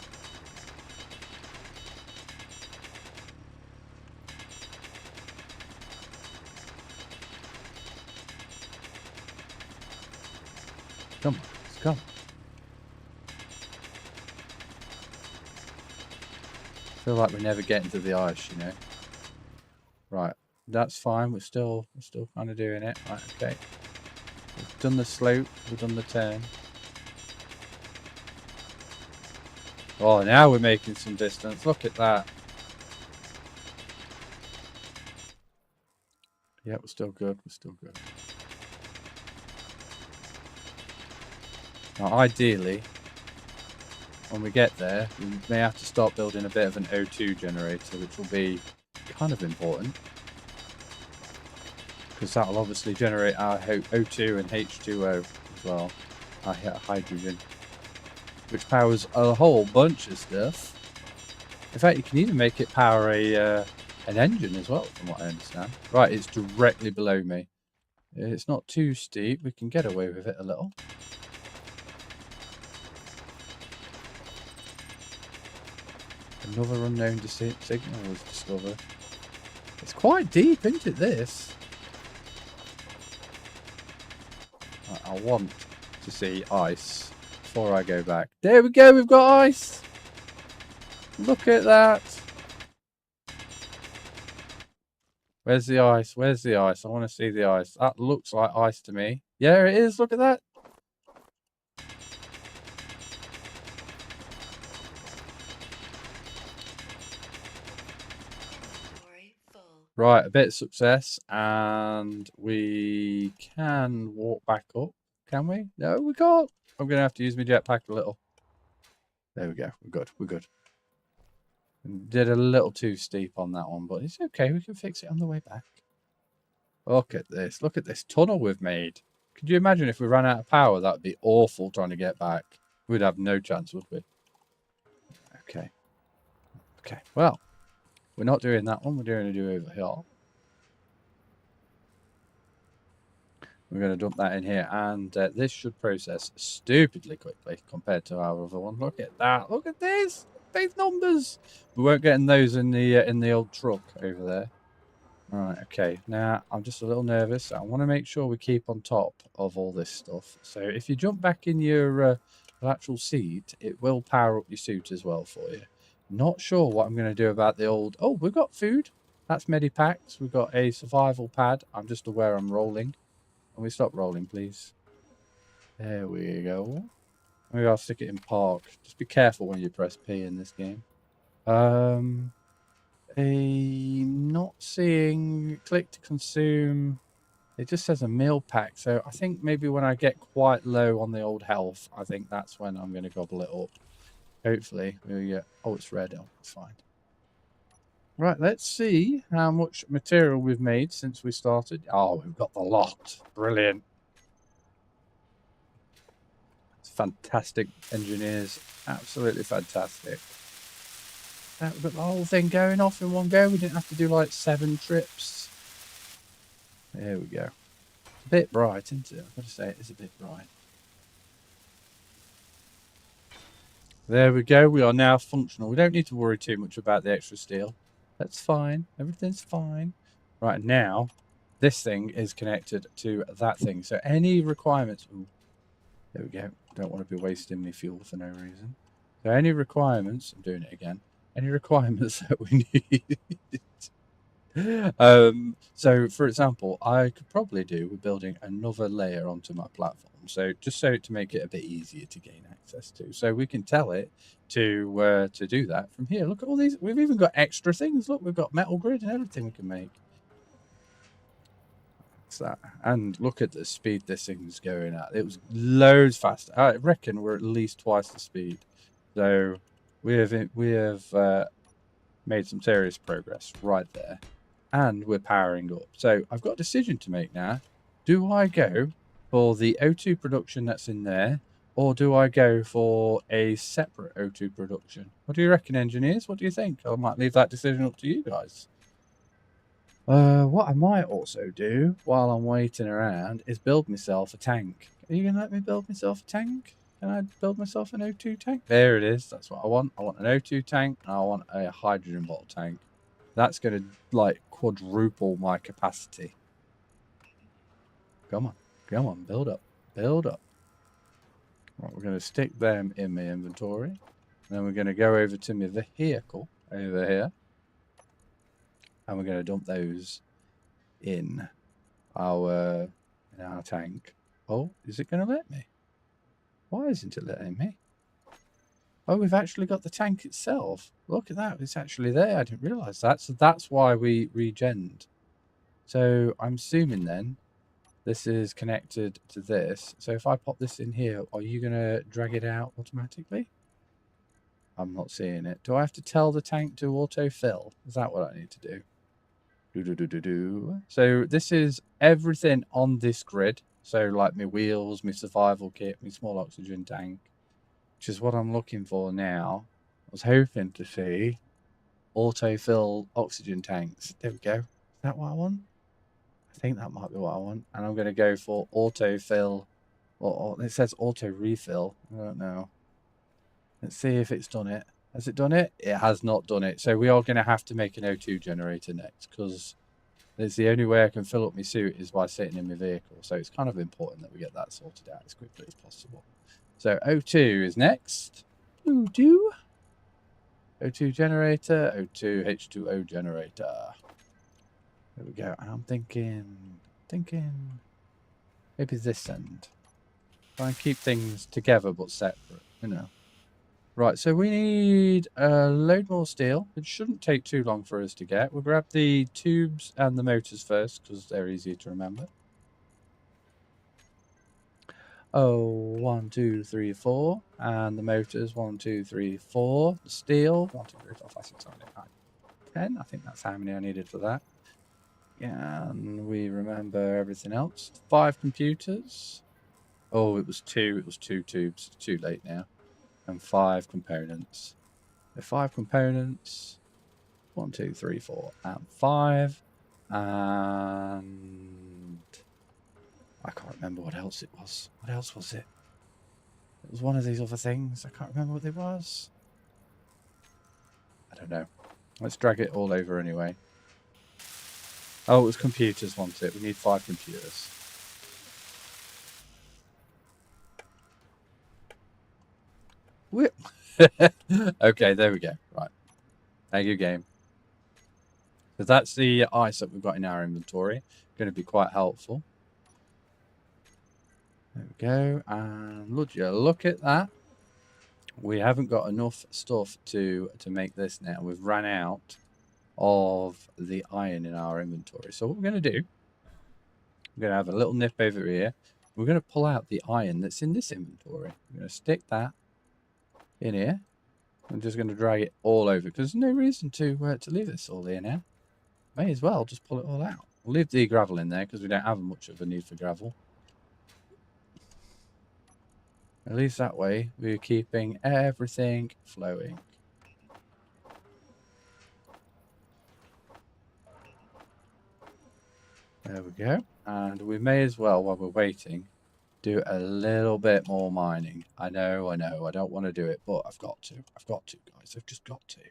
Come on, come on. I feel like we're never getting to the ice, you know. Right, that's fine. We're still kind of doing it. Right, okay. We've done the slope. We've done the turn. Oh, now we're making some distance. Look at that. Yeah, we're still good. We're still good. Now, ideally, when we get there, we may have to start building a bit of an O2 generator, which will be kind of important, because that will obviously generate our O2 and H2O as well, our hydrogen, which powers a whole bunch of stuff. In fact, you can even make it power an engine as well, from what I understand. Right, it's directly below me. It's not too steep. We can get away with it a little. Another unknown signal was discovered. It's quite deep, isn't it, this? I want to see ice before I go back. There we go, we've got ice! Look at that! Where's the ice? Where's the ice? I want to see the ice. That looks like ice to me. Yeah, it is. Look at that. Right, a bit of success, and we can walk back up. Can we? No, we can't. I'm going to have to use my jetpack a little. There we go. We're good. We're good. Did a little too steep on that one, but it's okay. We can fix it on the way back. Look at this. Look at this tunnel we've made. Could you imagine if we ran out of power? That would be awful trying to get back. We'd have no chance, would we? Okay. Okay. Well, we're not doing that one. We're doing a do-over here. We're going to dump that in here, and this should process stupidly quickly compared to our other one. Look at that! Look at this! These numbers. We weren't getting those in the old truck over there. All right. Okay. Now I'm just a little nervous. I want to make sure we keep on top of all this stuff. So if you jump back in your actual seat, it will power up your suit as well for you. Not sure what I'm going to do about the old. Oh, we've got food. That's medipacks. We've got a survival pad. I'm just aware I'm rolling. Can we stop rolling, please? There we go. Maybe I'll stick it in park. Just be careful when you press P in this game. I'm not seeing click to consume. It just says a meal pack. So I think maybe when I get quite low on the old health, I think that's when I'm going to gobble it up. Hopefully. We'll get... Oh, it's red. Oh, it's fine. Right, let's see how much material we've made since we started. Oh, we've got the lot. Brilliant. It's fantastic, engineers. Absolutely fantastic. We've got the whole thing going off in one go. We didn't have to do like 7 trips. There we go. It's a bit bright, isn't it? I've got to say, it is a bit bright. There we go. We are now functional. We don't need to worry too much about the extra steel. That's fine. Everything's fine. Right, now, this thing is connected to that thing. So any requirements... Ooh, there we go. Don't want to be wasting my fuel for no reason. So any requirements... I'm doing it again. Any requirements that we need. So, for example, I could probably do with building another layer onto my platform. So just so to make it a bit easier to gain access to. So we can tell it to do that from here. Look at all these. We've even got extra things. Look, we've got metal grid and everything we can make. What's that? And look at the speed this thing's going at. It was loads faster. I reckon we're at least twice the speed. So we have made some serious progress right there. And we're powering up. So I've got a decision to make now. Do I go for the O2 production that's in there, or do I go for a separate O2 production? What do you reckon, engineers? What do you think? I might leave that decision up to you guys. What I might also do while I'm waiting around is build myself a tank. Are you going to let me build myself a tank? Can I build myself an O2 tank? There it is. That's what I want. I want an O2 tank, and I want a hydrogen bottle tank. That's going to, like, quadruple my capacity. Come on. Come on. Build up. Build up. Right, we're going to stick them in my inventory. And then we're going to go over to my vehicle over here. And we're going to dump those in our tank. Oh, is it going to let me? Why isn't it letting me? Oh, we've actually got the tank itself. Look at that. It's actually there. I didn't realise that. So that's why we regened. So I'm assuming then this is connected to this. So if I pop this in here, are you going to drag it out automatically? I'm not seeing it. Do I have to tell the tank to autofill? Is that what I need to do? So this is everything on this grid. So like my wheels, my survival kit, my small oxygen tank. Which is what I'm looking for now. I was hoping to see autofill oxygen tanks. There we go. Is that what I want? I think that might be what I want. And I'm going to go for autofill. Or it says auto refill. I don't know. Let's see if it's done it. Has it done it? It has not done it. So we are going to have to make an O2 generator next. Because it's the only way I can fill up my suit is by sitting in my vehicle. So it's kind of important that we get that sorted out as quickly as possible. So O2 is next. O2 generator, O2 H2O generator. There we go. And I'm thinking maybe this end. Try and keep things together but separate, you know. Right, so we need a load more steel. It shouldn't take too long for us to get. We'll grab the tubes and the motors first because they're easier to remember. Oh, 1, 2, 3, 4. And the motors, 1, 2, 3, 4. The steel, 1, 2, 3, 4, 5, 6, 7, 8, 9, 10. I think that's how many I needed for that. And we remember everything else. 5 computers. Oh, it was 2. It was 2 tubes. It's too late now. And 5 components. So 5 components. 1, 2, 3, 4, and 5. And I can't remember what else it was. What else was it? It was one of these other things. I can't remember what it was. I don't know. Let's drag it all over anyway. Oh, it was computers, wasn't it? We need 5 computers. Okay, there we go. Right. Thank you, game. So that's the ice that we've got in our inventory. Going to be quite helpful. There we go. And look at that. We haven't got enough stuff to make this now. We've run out of the iron in our inventory. So what we're going to do, we're going to have a little nip over here. We're going to pull out the iron that's in this inventory. We're going to stick that in here. I'm just going to drag it all over because there's no reason to leave this all here now. May as well just pull it all out. We'll leave the gravel in there because we don't have much of a need for gravel. At least that way we're keeping everything flowing. There we go. And we may as well, while we're waiting, do a little bit more mining. I know. I don't want to do it, but I've got to. I've got to, guys. I've just got to.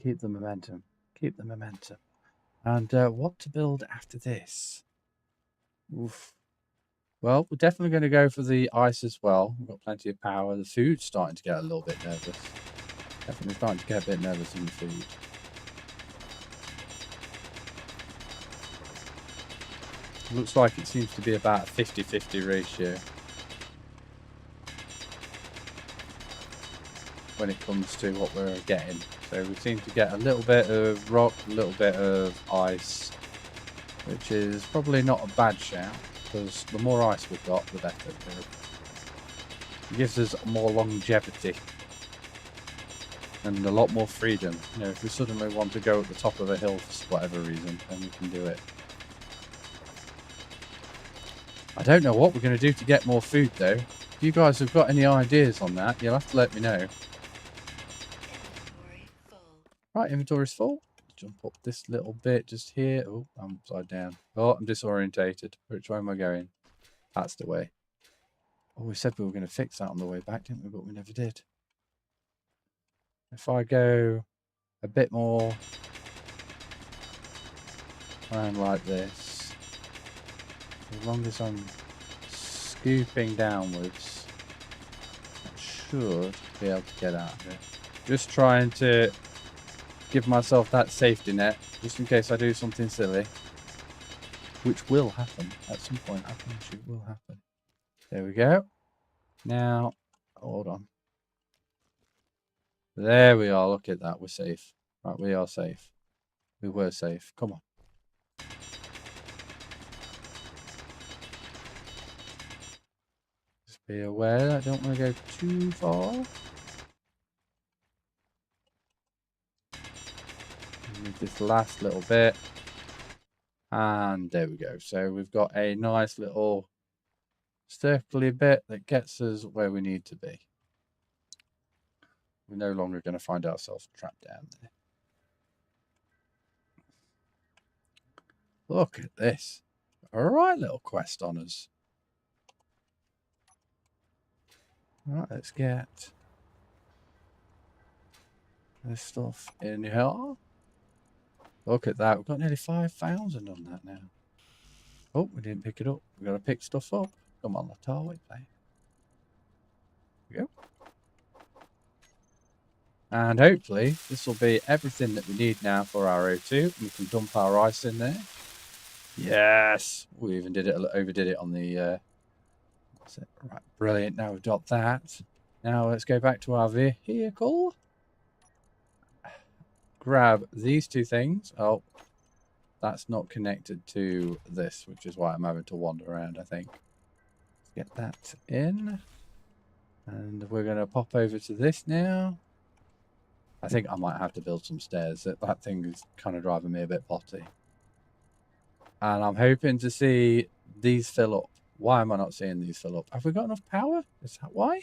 Keep the momentum. Keep the momentum. And what to build after this? Oof. Well, we're definitely going to go for the ice as well. We've got plenty of power. The food's starting to get a little bit nervous. Definitely starting to get a bit nervous in the food. Looks like it seems to be about a 50-50 ratio when it comes to what we're getting. So we seem to get a little bit of rock, a little bit of ice, which is probably not a bad shout, because the more ice we've got, the better. It gives us more longevity and a lot more freedom. You know, if we suddenly want to go at the top of a hill for whatever reason, then we can do it. I don't know what we're going to do to get more food, though. If you guys have got any ideas on that, you'll have to let me know. Inventory full. Right, inventory's full. Jump up this little bit just here. Oh, I'm upside down. Oh, I'm disorientated. Which way am I going? That's the way. Oh, we said we were going to fix that on the way back, didn't we? But we never did. If I go a bit more around like this, as long as I'm scooping downwards, I should be able to get out of it. Just trying to give myself that safety net, just in case I do something silly, which will happen at some point. I promise you it will happen. There we go. Now, hold on. There we are. Look at that. We're safe. Right, we are safe. We were safe. Come on. Just be aware. I don't want to go too far. Need this last little bit. And there we go. So we've got a nice little circly bit that gets us where we need to be. We're no longer going to find ourselves trapped down there. Look at this. All right, little quest on us. All right, let's get this stuff in here. Look at that. We've got nearly 5,000 on that now. Oh, we didn't pick it up. We've got to pick stuff up. Come on, LTAR, wait, play. Here we go. And hopefully this will be everything that we need now for our O2. We can dump our ice in there. Yes! We even did it, overdid it on the... that's it. Right, brilliant. Now we've got that. Now let's go back to our vehicle. Grab these two things. Oh, that's not connected to this, which is why I'm having to wander around, I think. Let's get that in. And we're going to pop over to this now. I think I might have to build some stairs. That thing is kind of driving me a bit potty. And I'm hoping to see these fill up. Why am I not seeing these fill up? Have we got enough power? Is that why?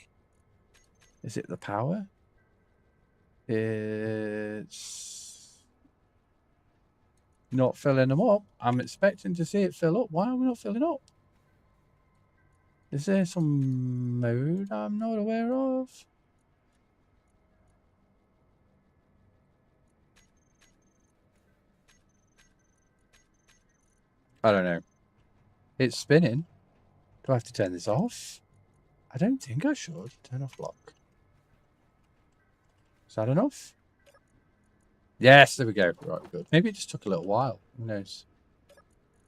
Is it the power? It's not filling them up. I'm expecting to see it fill up. Why are we not filling up? Is there some mode I'm not aware of? I don't know. It's spinning. Do I have to turn this off? I don't think I should. Turn off block. Is that enough? Yes, there we go. Right, good. Maybe it just took a little while. Who knows?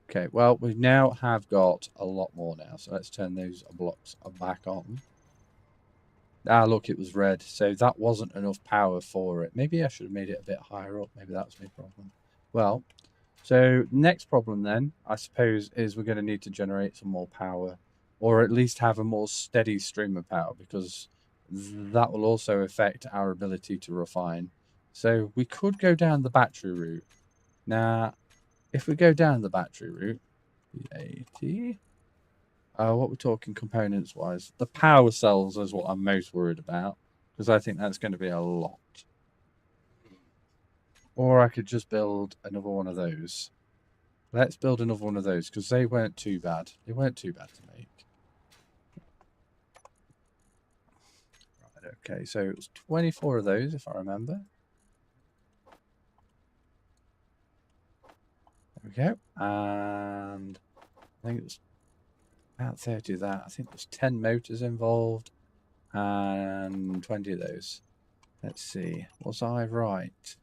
Okay, well, we now have got a lot more now. So let's turn those blocks back on. Ah, look, it was red. So that wasn't enough power for it. Maybe I should have made it a bit higher up. Maybe that was my problem. Well, so next problem then, I suppose, is we're going to need to generate some more power. Or at least have a more steady stream of power. Because that will also affect our ability to refine. So we could go down the battery route. Now, if we go down the battery route, VAT, what we're talking components-wise, the power cells is what I'm most worried about, because I think that's going to be a lot. Or I could just build another one of those. Let's build another one of those, because they weren't too bad. They weren't too bad to make. Right, okay, so it was 24 of those, if I remember. There we go. And I think it was about 30 of that. I think there's 10 motors involved and 20 of those. Let's see. Was I right?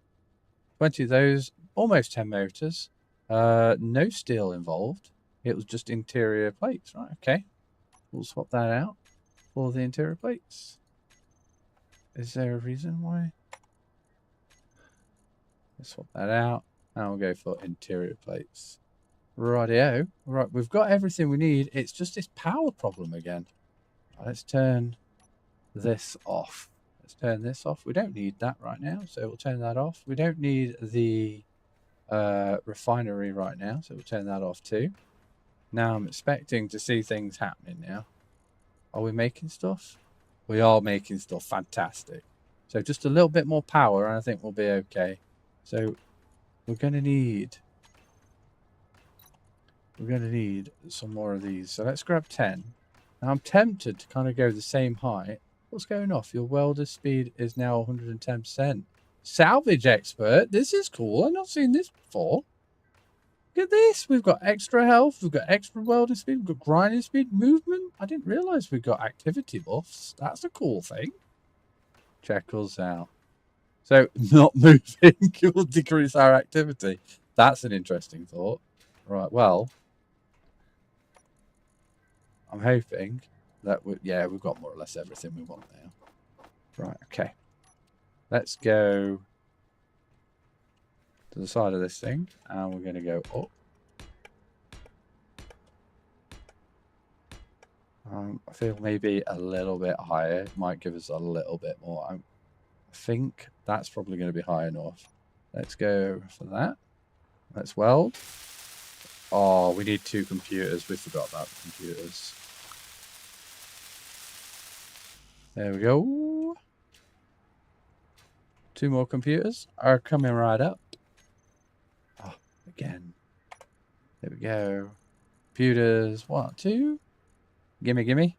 20 of those, almost 10 motors. No steel involved. It was just interior plates. Right, okay. We'll swap that out for the interior plates. Is there a reason why? Let's swap that out. And we'll go for interior plates. Rightio. Right, we've got everything we need. It's just this power problem again. Let's turn this off. Let's turn this off. We don't need that right now, so we'll turn that off. We don't need the refinery right now, so we'll turn that off too. Now I'm expecting to see things happening now. Are we making stuff? We are making stuff. Fantastic. So just a little bit more power and I think we'll be okay. So we're going to need some more of these. So let's grab 10. Now I'm tempted to kind of go the same height. What's going off? Your welder speed is now 110%. Salvage expert. This is cool. I've not seen this before. Look at this. We've got extra health. We've got extra welding speed. We've got grinding speed, movement. I didn't realize we got activity buffs. That's a cool thing. Check us out. So not moving will decrease our activity. That's an interesting thought. Right. Well, I'm hoping that we've got more or less everything we want now. Right. Okay. Let's go to the side of this thing, and we're going to go up. I feel maybe a little bit higher. It might give us a little bit more. I think that's probably going to be high enough. Let's go for that. Let's weld. Oh, we need 2 computers. We forgot about the computers. There we go. 2 more computers are coming right up. Oh, again. There we go. Computers. 1, 2. Gimme, gimme.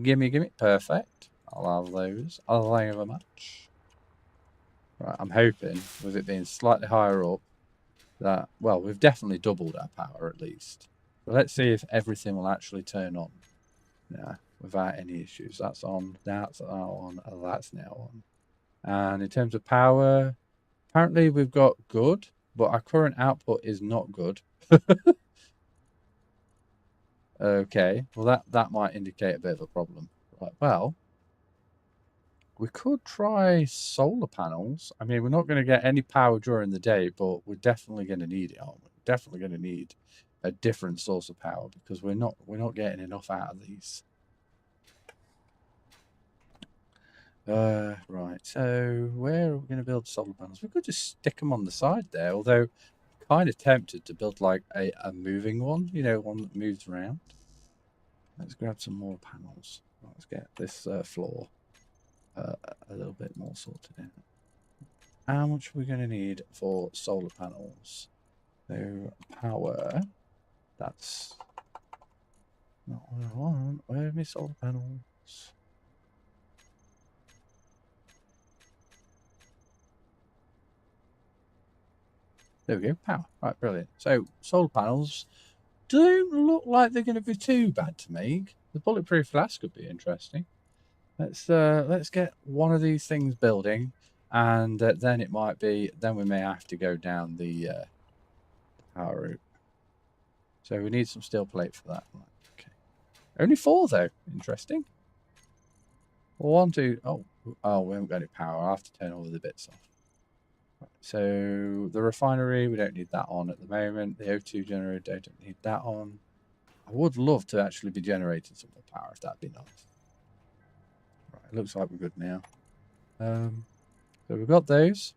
Gimme, gimme. Perfect. I'll have those. Thank you very much. Right, I'm hoping, with it being slightly higher up, that, well, we've definitely doubled our power at least. So let's see if everything will actually turn on. Yeah, without any issues. That's on. That's on. That's now on. And in terms of power, apparently we've got good, but our current output is not good. Okay, well that might indicate a bit of a problem. Right, well, We could try solar panels. I mean, we're not going to get any power during the day, but we're definitely going to need it, aren't we? Definitely going to need a different source of power because we're not getting enough out of these. Right. So where are we going to build solar panels? We could just stick them on the side there. Although, I'm kind of tempted to build like a moving one. You know, one that moves around. Let's grab some more panels. Let's get this floor a little bit more sorted out. How much are we going to need for solar panels? So power, that's not what I want. Where are my solar panels? There we go, power. Right, brilliant. So solar panels don't look like they're going to be too bad to make. The bulletproof glass could be interesting. Let's get one of these things building, and then it might be. Then we may have to go down the power route. So we need some steel plate for that. Okay, only 4 though. Interesting. 1, 2. Oh, we haven't got any power. I'll have to turn all of the bits off. Right, so the refinery, we don't need that on at the moment. The O2 generator, I don't need that on. I would love to actually be generating some more power if that'd be nice. Right, it looks like we're good now. So we've got those.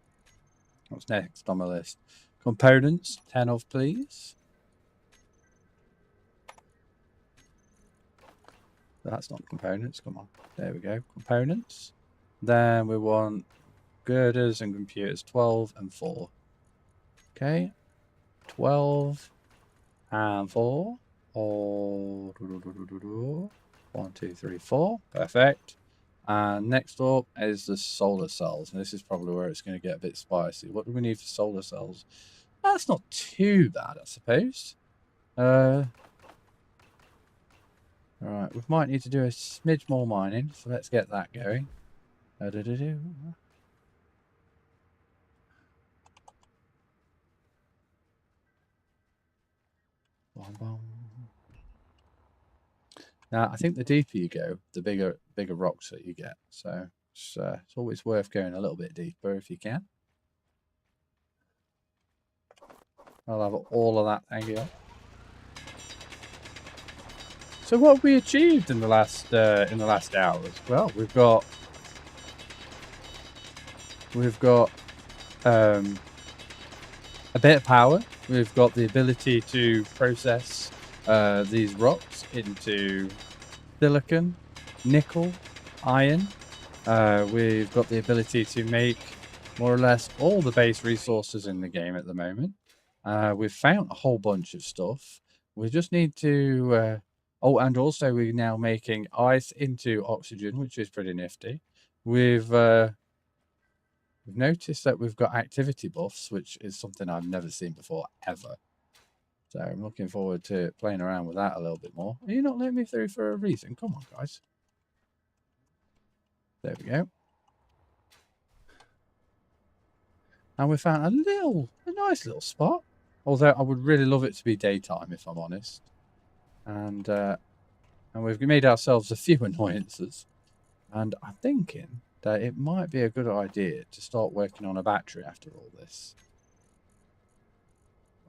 What's next on my list? Components, 10 of, please. That's not components. Come on. There we go. Components. Then we want girders and computers, 12 and 4. Okay. 12 and 4. Oh, 1, 2, 3, 4. Perfect. And next up is the solar cells. And this is probably where it's going to get a bit spicy. What do we need for solar cells? That's not too bad, I suppose. All right, we might need to do a smidge more mining, so let's get that going. Now, I think the deeper you go, the bigger rocks that you get. So it's always worth going a little bit deeper if you can. I'll have all of that hanging up. So what have we achieved in the last hours? Well, we've got a bit of power. We've got the ability to process these rocks into silicon, nickel, iron. We've got the ability to make more or less all the base resources in the game at the moment. We've found a whole bunch of stuff. We just need to... oh, and also we're now making ice into oxygen, which is pretty nifty. We've noticed that we've got activity buffs, which is something I've never seen before, ever. So I'm looking forward to playing around with that a little bit more. Are you not letting me through for a reason? Come on, guys. There we go. And we found a nice little spot. Although I would really love it to be daytime, if I'm honest. And we've made ourselves a few annoyances. And I'm thinking that it might be a good idea to start working on a battery after all this.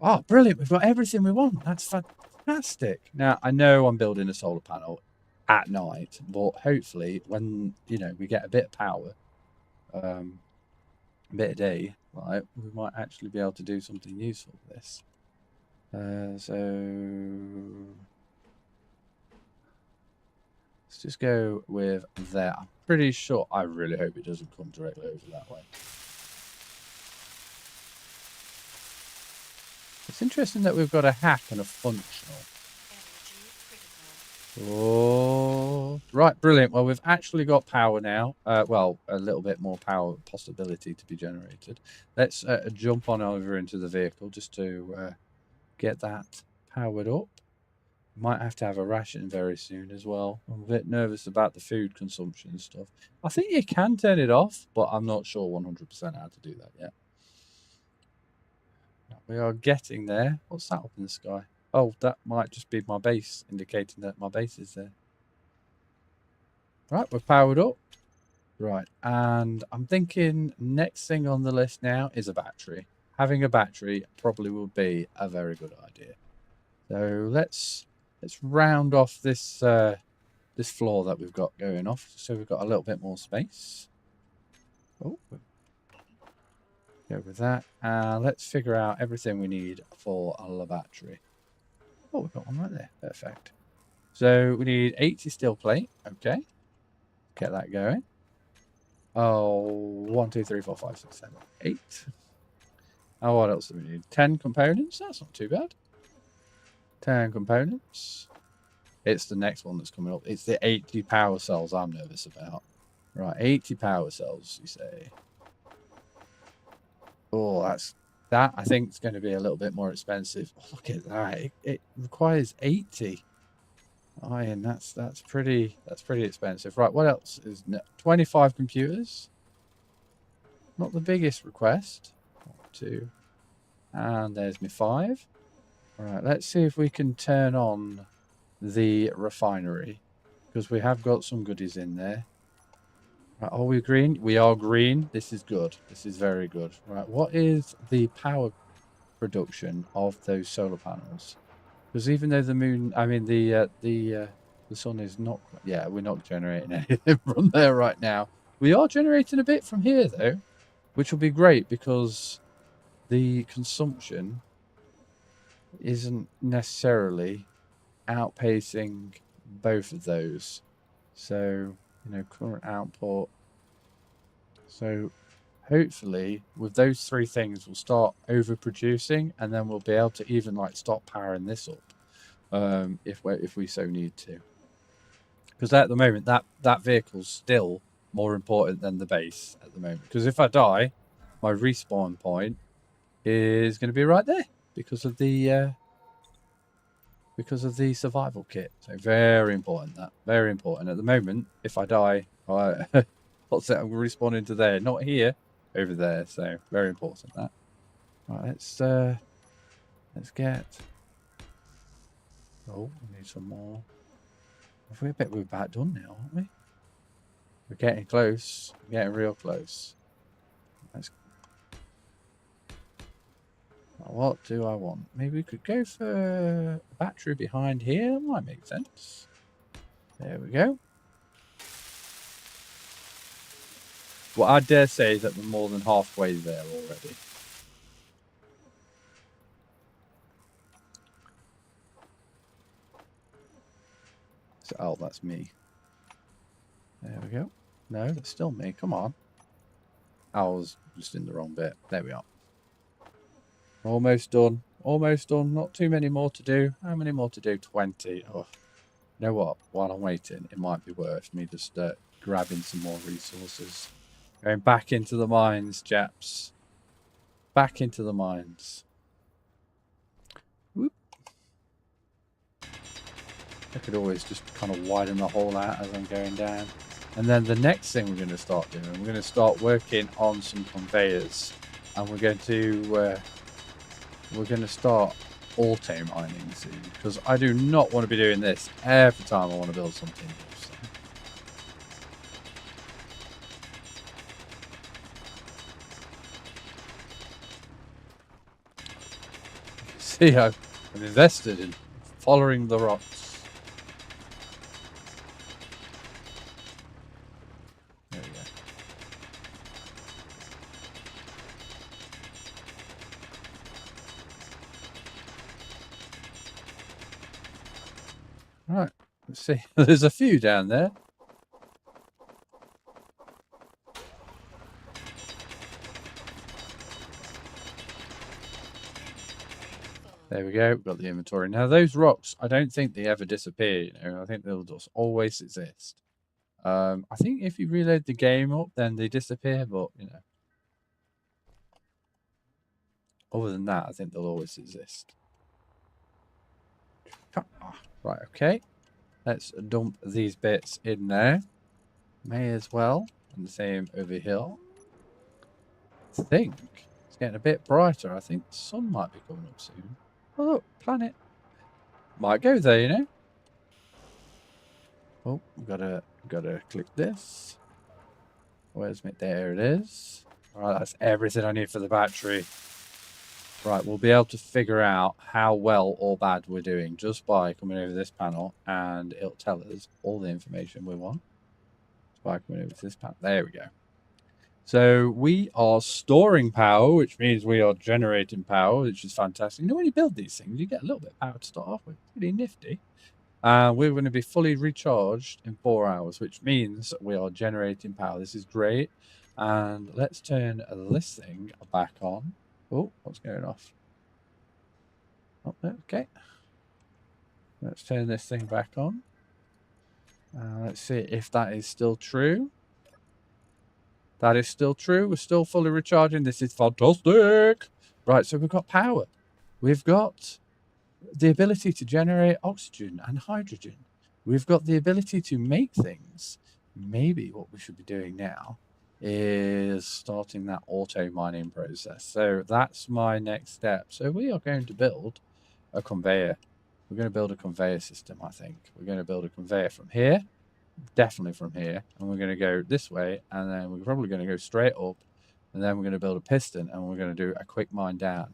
Oh, brilliant. We've got everything we want. That's fantastic. Now, I know I'm building a solar panel at night, but hopefully when, you know, we get a bit of power, a bit of day, right, we might actually be able to do something useful with this. So let's just go with that. I'm pretty sure, I really hope it doesn't come directly over that way. It's interesting that we've got a hack and a functional. Oh, right, brilliant. Well, we've actually got power now. Well, a little bit more power possibility to be generated. Let's jump on over into the vehicle just to get that powered up. Might have to have a ration very soon as well. I'm a bit nervous about the food consumption and stuff. I think you can turn it off, but I'm not sure 100% how to do that yet. We are getting there. What's that up in the sky? Oh, that might just be my base, indicating that my base is there. Right, we're powered up. Right, and I'm thinking next thing on the list now is a battery. Having a battery probably would be a very good idea. So let's round off this this floor that we've got going off, so we've got a little bit more space. Oh, go with that. Let's figure out everything we need for a battery. Oh, we've got one right there. Perfect. So we need 80 steel plate. Okay, get that going. Oh, 1, 2, 3, 4, 5, 6, 7, 8. Oh, what else do we need? 10 components. That's not too bad. 10 components. It's the next one that's coming up. It's the 80 power cells I'm nervous about. Right, 80 power cells, you say. Oh, that I think is going to be a little bit more expensive. Oh, look at that. It requires 80. Oh, and that's pretty expensive. Right, what else is 25 computers? Not the biggest request. 1, 2. And there's my 5. All right, let's see if we can turn on the refinery, because we have got some goodies in there. Right, are we green? We are green. This is good. This is very good. Right, what is the power production of those solar panels? Because even though the moon, I mean the sun is not. Yeah, we're not generating anything from there right now. We are generating a bit from here though, which will be great because the consumption isn't necessarily outpacing both of those. So, you know, current output. So hopefully with those 3 things we'll start overproducing, and then we'll be able to even like stop powering this up if we so need to. Because at the moment that vehicle's still more important than the base at the moment. Because if I die, my respawn point is going to be right there because of the survival kit. So very important that. Very important. At the moment, if I die, what's it? I'm respawning into there, not here, over there. So very important that. Right, let's get. Oh, we need some more. I bet we're about done now, aren't we? We're getting close. We're getting real close. Let's. What do I want? Maybe we could go for a battery behind here. That might make sense. There we go. Well, I dare say that we're more than halfway there already. So, oh, that's me. There we go. No, that's still me. Come on. I was just in the wrong bit. There we are. Almost done. Almost done. Not too many more to do. How many more to do? 20. Oh, you know what? While I'm waiting, it might be worth me just grabbing some more resources. Going back into the mines, chaps. Back into the mines. Whoop. I could always just kind of widen the hole out as I'm going down. And then the next thing we're going to start doing, we're going to start working on some conveyors. And we're going to start auto mining soon. Because I do not want to be doing this every time I want to build something new. See, I've invested in following the rocks. There we go. Right, let's see. There's a few down there. There we go. We've got the inventory. Now, those rocks, I don't think they ever disappear. You know, I think they'll just always exist. I think if you reload the game up, then they disappear. But, you know, other than that, I think they'll always exist. Right, okay. Let's dump these bits in there. May as well. And the same over here. I think it's getting a bit brighter. I think the sun might be coming up soon. Oh, look, planet. Might go there, you know. Oh, gotta click this. Where's me? There it is. All right, that's everything I need for the battery. Right, we'll be able to figure out how well or bad we're doing just by coming over this panel, and it'll tell us all the information we want. Just by coming over to this panel. There we go. So we are storing power, which means we are generating power, which is fantastic. You know, when you build these things, you get a little bit of power to start off with. Pretty nifty. We're going to be fully recharged in 4 hours, which means we are generating power. This is great. And let's turn this thing back on. Oh, what's going off? Oh, okay. Let's turn this thing back on. Let's see if that is still true. That is still true. We're still fully recharging. This is fantastic. Right, so we've got power. We've got the ability to generate oxygen and hydrogen. We've got the ability to make things. Maybe what we should be doing now is starting that auto mining process. So that's my next step. So we are going to build a conveyor. We're going to build a conveyor system, I think. We're going to build a conveyor from here, definitely from here, and we're going to go this way, and then we're probably going to go straight up, and then we're going to build a piston, and we're going to do a quick mine down.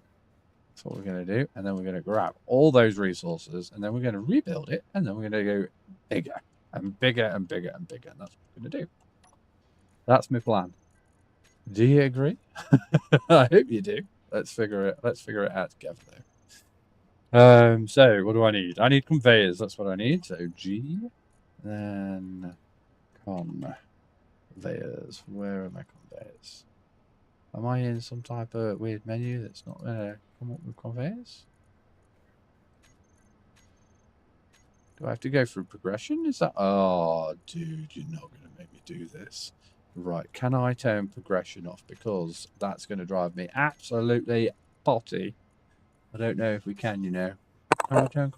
That's what we're going to do, and then we're going to grab all those resources, and then we're going to rebuild it, and then we're going to go bigger and bigger and bigger and bigger, and that's what we're going to do. That's my plan. Do you agree? I hope you do. Let's figure it out together though. So what do I need? I need conveyors. That's what I need. So G, then conveyors. Where are my conveyors? Am I in some type of weird menu that's not going to come up with conveyors? Do I have to go through progression? Is that... Oh, dude, you're not going to make me do this. Right, can I turn progression off? Because that's going to drive me absolutely potty. I don't know if we can, you know. Can I turn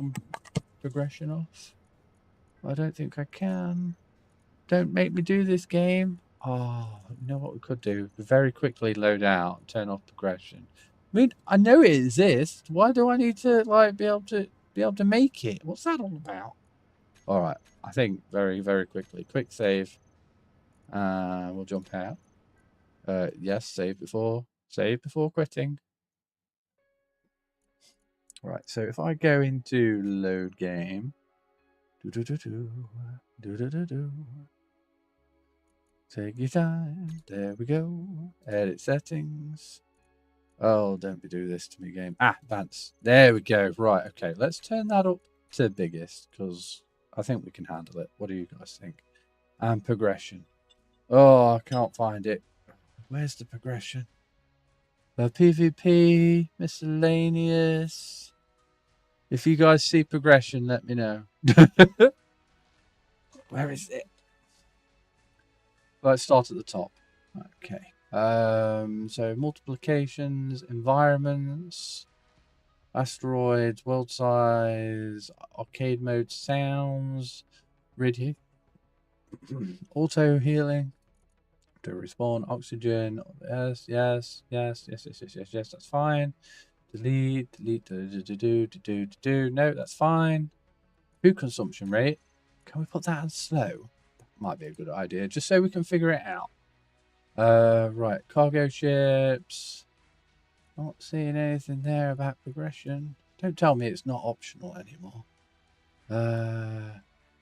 progression off? I don't think I can. Don't make me do this game. Oh, you know what we could do? Very quickly load out and turn off progression. I mean, I know it exists. Why do I need to like be able to make it? What's that all about? All right, I think very, very quickly. Quick save. We'll jump out. Yes, save before quitting. Right, so if I go into load game, take your time. There we go. Edit settings. Oh, don't do this to me, game. Advance. There we go. Right, okay. Let's turn that up to biggest because I think we can handle it. What do you guys think? And progression. Oh, I can't find it. Where's the progression? The PvP, miscellaneous. If you guys see progression, let me know. Where is it? Let's start at the top. Okay. So multiplications, environments, asteroids, world size, arcade mode, sounds, radio, auto healing, to respawn, oxygen. Yes, that's fine. Delete. No, that's fine. Food consumption rate. Can we put that on slow? That might be a good idea, just so we can figure it out. Right, cargo ships. Not seeing anything there about progression. Don't tell me it's not optional anymore.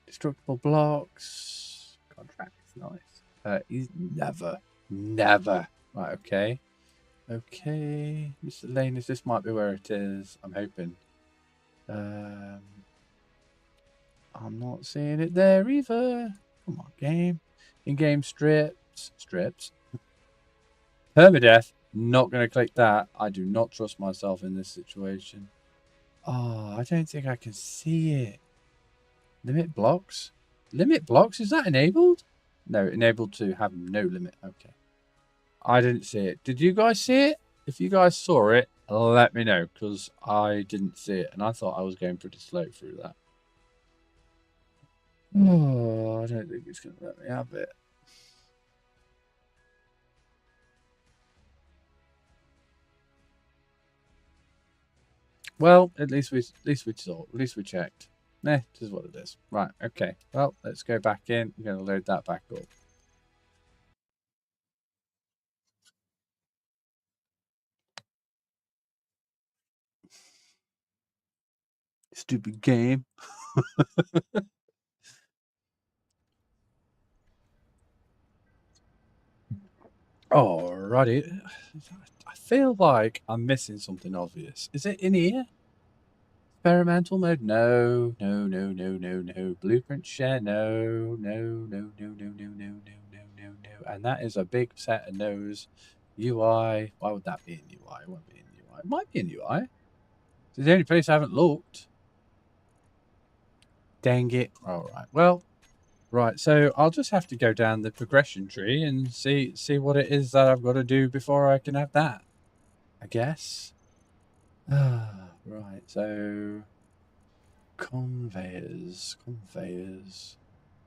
Destructible blocks. Contract is nice. Never. Right, okay. Okay. Miscellaneous, this might be where it is. I'm hoping. I'm not seeing it there either. Come on, game. In-game strips. Permadeath. Not going to click that. I do not trust myself in this situation. Oh, I don't think I can see it. Limit blocks? Limit blocks? Is that enabled? No, enabled to have no limit. Okay. I didn't see it. Did you guys see it? If you guys saw it, let me know, because I didn't see it, and I thought I was going pretty slow through that. Oh, I don't think it's going to let me have it. Well, at least we saw. At least we checked. This is what it is. Right. Okay. Well, let's go back in. We're going to load that back up. Stupid game. Alrighty. I feel like I'm missing something obvious. Is it in here? Experimental mode? No. Blueprint share? No. And that is a big set of no's. UI. Why would that be in UI? It won't be in UI. It might be in UI. It's the only place I haven't looked. Dang it. Alright. Well, right. So I'll just have to go down the progression tree and see what it is that I've got to do before I can have that, I guess. Right. So conveyors.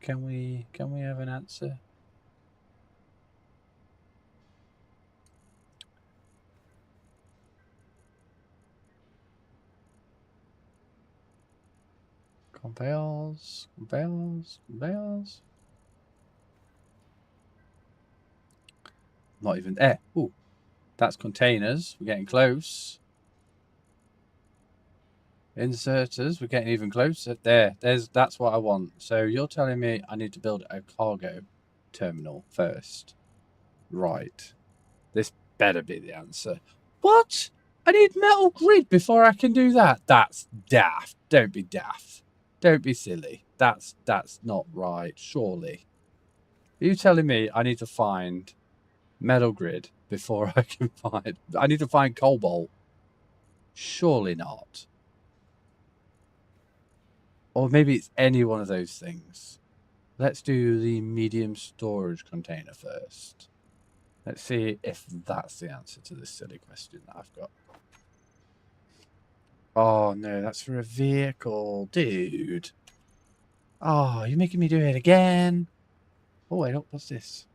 Can we have an answer? Conveyors. Not even there. Ooh, that's containers. We're getting close. Inserters. We're getting even closer. That's what I want. So you're telling me I need to build a cargo terminal first. Right. This better be the answer. What? I need metal grid before I can do that. That's daft. Don't be daft. Don't be silly. That's not right, surely. Are you telling me I need to find metal grid before I can find... I need to find cobalt? Surely not. Or maybe it's any one of those things. Let's do the medium storage container first. Let's see if that's the answer to this silly question that I've got. Oh, no, that's for a vehicle. Dude. Oh, you're making me do it again. Oh, wait, what's this?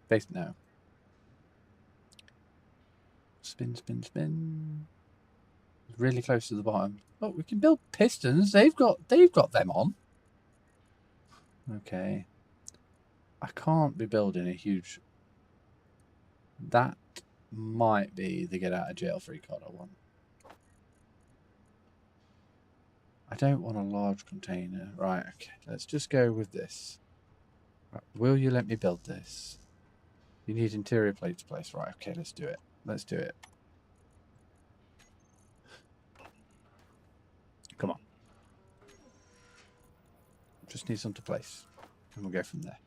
Base, no. Spin. Really close to the bottom. Oh, we can build pistons. They've got them on. Okay. I can't be building a huge... That might be the get out of jail free card I want. I don't want a large container. Right, okay. Let's just go with this. Right, will you let me build this? You need interior plates placed. Right, okay, let's do it. Let's do it. Come on. Just need some to place. And we'll go from there.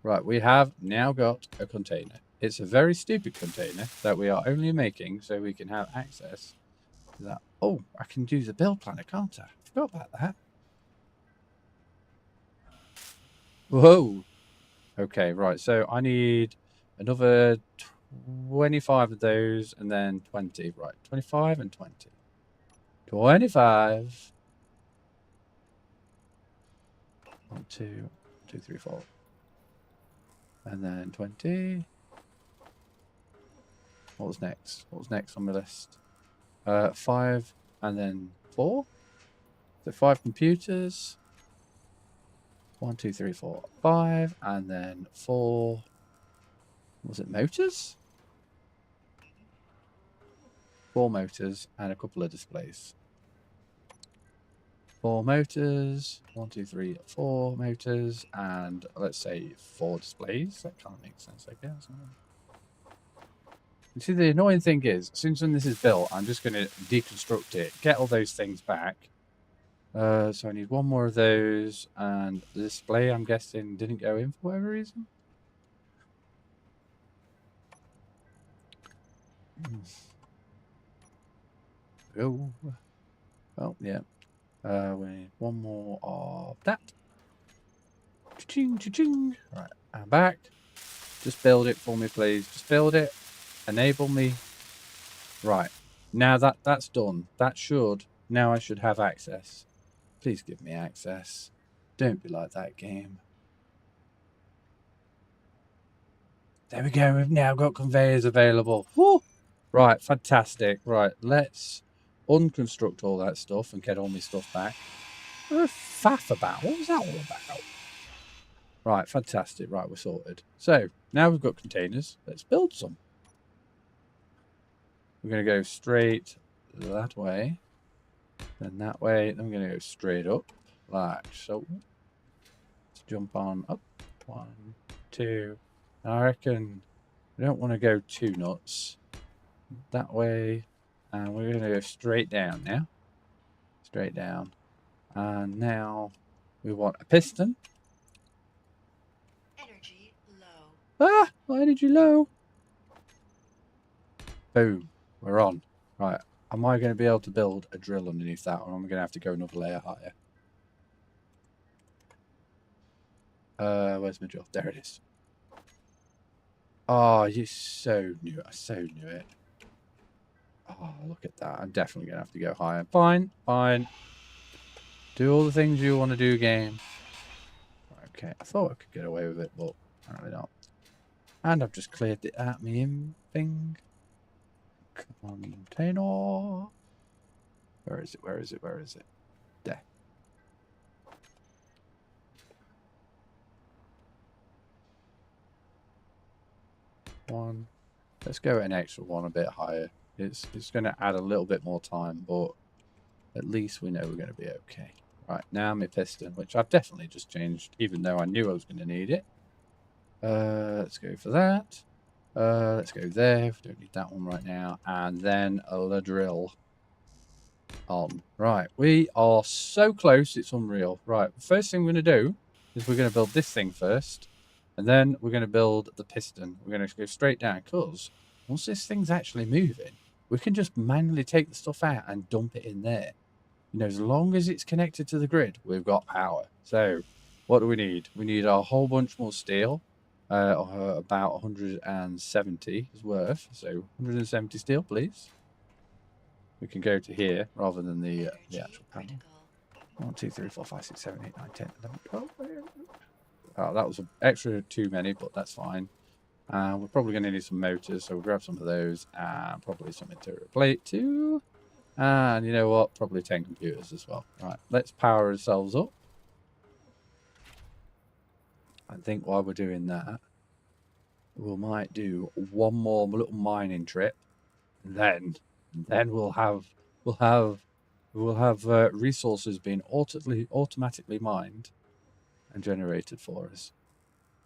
Right, we have now got a container. It's a very stupid container that we are only making so we can have access to that. Oh, I can do the build planner, can't I? I forgot about that. Whoa. Okay, right. So I need another 25 of those and then 20. Right, 25 and 20. 25. 1, 2, 3, 4. And then 20. What was next? What was next on my list? 5 and then 4. So 5 computers. 1, 2, 3, 4, 5. And then 4. Was it motors? 4 motors and a couple of displays. 4 motors. 1, 2, 3, 4 motors. And let's say 4 displays. That kind of makes sense, I guess. You see, the annoying thing is, as soon as this is built, I'm just going to deconstruct it, get all those things back. So I need 1 more of those, and the display, I'm guessing, didn't go in for whatever reason. Oh, yeah. We need 1 more of that. Cha-ching. Right, I'm back. Just build it for me, please. Just build it. Enable me. Right. Now that's done. That should... Now I should have access. Please give me access. Don't be like that game. There we go. We've now got conveyors available. Woo! Right. Fantastic. Right. Let's unconstruct all that stuff and get all my stuff back. What a faff about? What was that all about? Right. Fantastic. Right. We're sorted. So now we've got containers. Let's build some. We're going to go straight that way. Then that way, then we're going to go straight up, like so. Let's jump on up. 1, 2. I reckon we don't want to go too nuts. That way, and we're going to go straight down now. Straight down. And now we want a piston. Energy low. Ah, my energy low. Boom, we're on. Right, am I going to be able to build a drill underneath that, or am I going to have to go another layer higher? Where's my drill? There it is. Oh, you so knew it. I so knew it. Oh, look at that. I'm definitely going to have to go higher. Fine, fine. Do all the things you want to do, game. Okay, I thought I could get away with it, but apparently not. And I've just cleared it out me in thing. Container. Where is it? Where is it? Where is it? There. One. Let's go an extra one a bit higher. It's going to add a little bit more time, but at least we know we're going to be okay. Right, now my piston, which I've definitely just changed, even though I knew I was going to need it. Let's go for that. Let's go there. We don't need that one right now. And then a drill on. Right, we are so close, it's unreal. Right, the first thing we're going to do is we're going to build this thing first. And then we're going to build the piston. We're going to go straight down, because once this thing's actually moving, we can just manually take the stuff out and dump it in there. You know, as long as it's connected to the grid, we've got power. So, what do we need? We need a whole bunch more steel. About 170 is worth. So, 170 steel, please. We can go to here rather than the actual panel. 1, 2, 3, 4, 5, 6, 7, 8, 9, 10, 11, 12. Oh, that was an extra too many, but that's fine. We're probably going to need some motors, so we'll grab some of those and probably some interior plate too. And you know what? Probably 10 computers as well. Right, let's power ourselves up. I think while we're doing that, we might do one more little mining trip. Then we'll have resources being automatically mined and generated for us.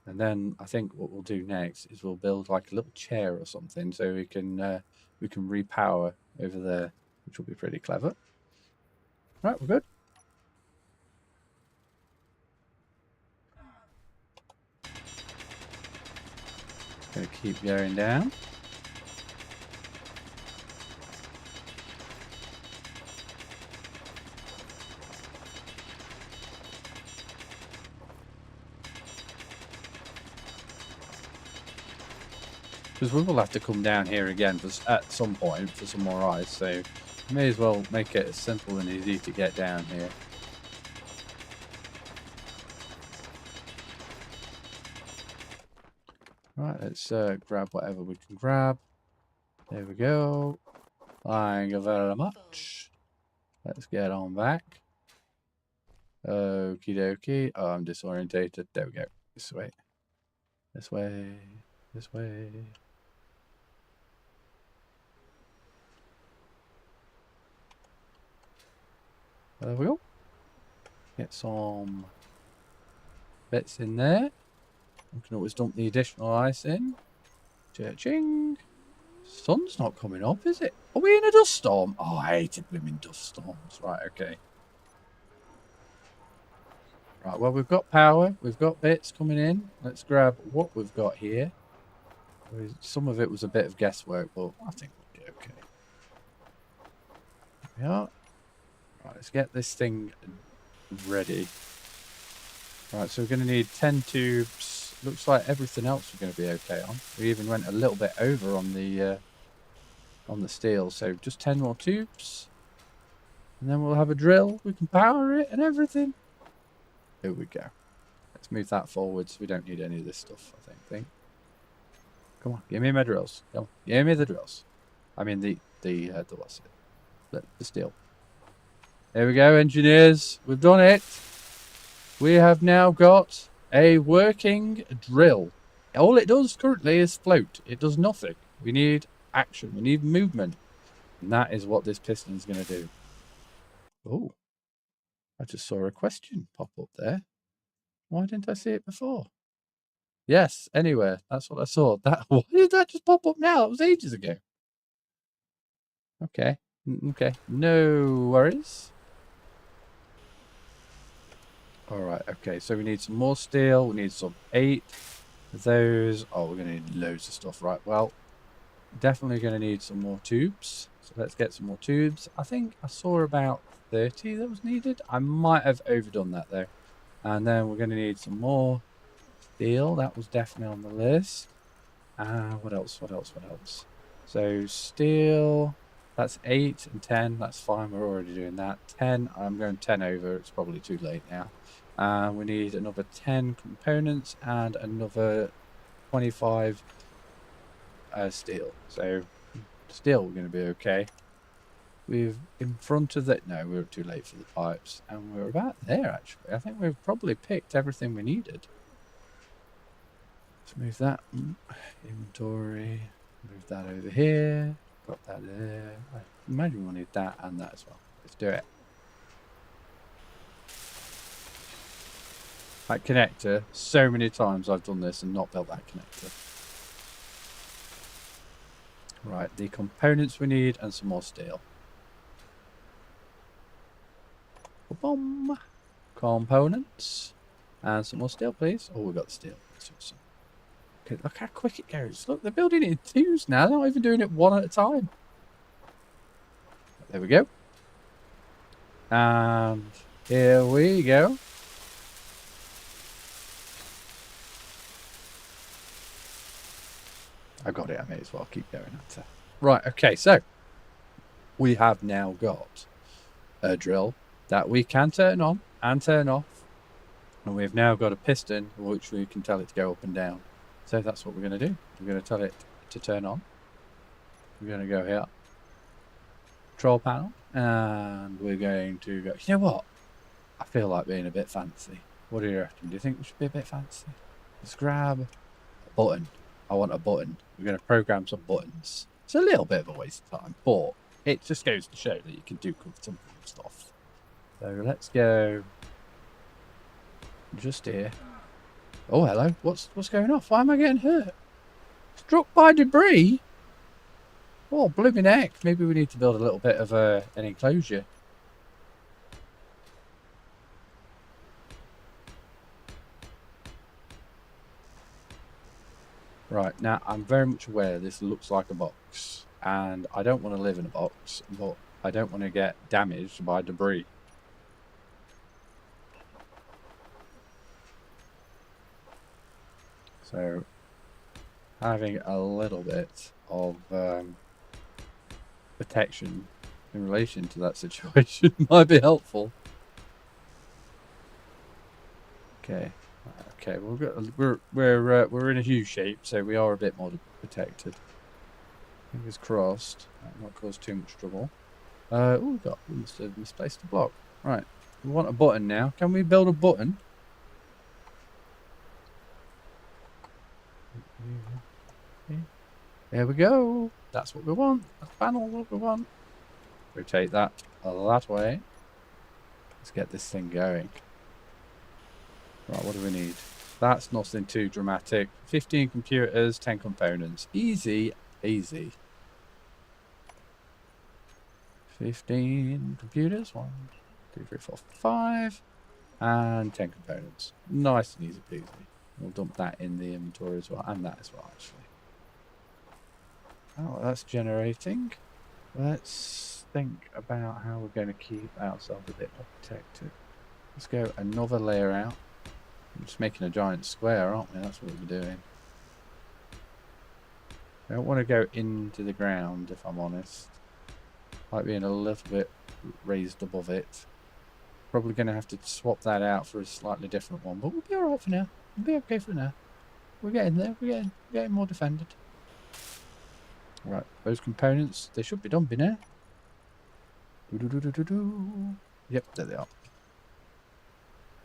And then I think what we'll do next is we'll build like a little chair or something, so we can repower over there, which will be pretty clever. Right, we're good. Gonna keep going down. Because we will have to come down here again at some point for some more ice, so may as well make it as simple and easy to get down here. Right, let's grab whatever we can grab. There we go. Thank you very much. Let's get on back. Okie dokie. Oh, I'm disorientated. There we go. This way. This way. This way. There we go. Get some bits in there. We can always dump the additional ice in. Cha-ching. Sun's not coming up, is it? Are we in a dust storm? Oh, I hated blooming dust storms. Right, okay. Right, well, we've got power. We've got bits coming in. Let's grab what we've got here. Some of it was a bit of guesswork, but I think we'll be okay. There we are. Right, let's get this thing ready. Right, so we're going to need 10 tubes. Looks like everything else we're going to be okay on. We even went a little bit over on the steel, so just 10 more tubes. And then we'll have a drill. We can power it and everything. Here we go. Let's move that forwards. We don't need any of this stuff, I think. Come on, give me my drills. Come on, give me the drills. I mean the what's it? The steel. There we go, engineers. We've done it. We have now got a working drill. All it does currently is float. It does nothing. We need action. We need movement. And that is what this piston is going to do. Oh, I just saw a question pop up there. Why didn't I see it before? Yes, anywhere. That's what I saw. Why did that just pop up now? That was ages ago. Okay. Okay. No worries. All right. Okay. So we need some more steel. We need some 8 of those. Oh, we're going to need loads of stuff. Right. Well, definitely going to need some more tubes. So let's get some more tubes. I think I saw about 30 that was needed. I might have overdone that though. And then we're going to need some more steel. That was definitely on the list. What else? What else? What else? So steel, that's 8 and 10. That's fine. We're already doing that. 10, I'm going 10 over. It's probably too late now. We need another 10 components and another 25 steel. So steel, we're going to be okay. We've in front of that. No, we were too late for the pipes, and we're about there actually. I think we've probably picked everything we needed. Let's move that inventory. Move that over here. Got that there. I imagine we'll need that and that as well. Let's do it. That connector. So many times I've done this and not built that connector. Right, the components we need and some more steel. Boom. Components. And some more steel, please. Oh, we got the steel. That's awesome. Okay, look how quick it goes. Look, they're building it in 2s now. They're not even doing it 1 at a time. There we go. And here we go. I got it. I may as well keep going. Right, okay, so we have now got a drill that we can turn on and turn off. And we've now got a piston which we can tell it to go up and down. So that's what we're going to do. We're going to tell it to turn on. We're going to go here. Control panel. And we're going to go... You know what? I feel like being a bit fancy. What do you reckon? Do you think we should be a bit fancy? Let's grab a button. I want a button. We're going to program some buttons. It's a little bit of a waste of time, but it just goes to show that you can do some cool stuff. So let's go just here. Oh, hello. What's going off? Why am I getting hurt? Struck by debris? Oh, blooming heck. Maybe we need to build a little bit of an enclosure. Right, now I'm very much aware this looks like a box. And I don't want to live in a box, but I don't want to get damaged by debris. So, having a little bit of protection in relation to that situation might be helpful. Okay, okay, we're in a U shape, so we are a bit more protected. Fingers crossed, that won't cause too much trouble. We must have misplaced the block. Right, we want a button now. Can we build a button? There we go. That's what we want. That's panel what we want. Rotate that that way. Let's get this thing going. Right, what do we need? That's nothing too dramatic. 15 computers, 10 components. Easy, easy. 15 computers. 1, 2, 3, 4, 5. And 10 components. Nice and easy peasy. We'll dump that in the inventory as well. And that as well, actually. Oh, that's generating. Let's think about how we're going to keep ourselves a bit more protected. Let's go another layer out. We're just making a giant square, aren't we? That's what we're doing. I don't want to go into the ground, if I'm honest. Like being a little bit raised above it. Probably going to have to swap that out for a slightly different one, but we'll be alright for now. We'll be okay for now. We're getting there. We're getting more defended. Right, those components, they should be done by now. Yep, there they are.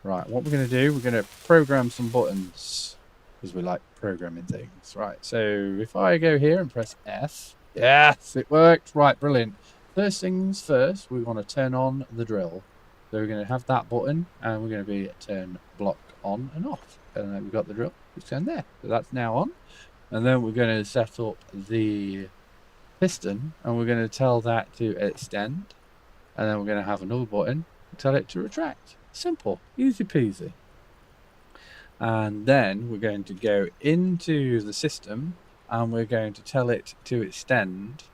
Right, what we're going to do, we're going to program some buttons. Because we like programming things. Right, so if I go here and press F. Yes, it worked. Right, brilliant. First things first, we want to turn on the drill. So we're going to have that button, and we're going to be turn block on and off. And then we've got the drill. It's turn there. So that's now on. And then we're going to set up the piston, and we're going to tell that to extend. And then we're going to have another button and tell it to retract. Simple, easy peasy. And then we're going to go into the system, and we're going to tell it to extend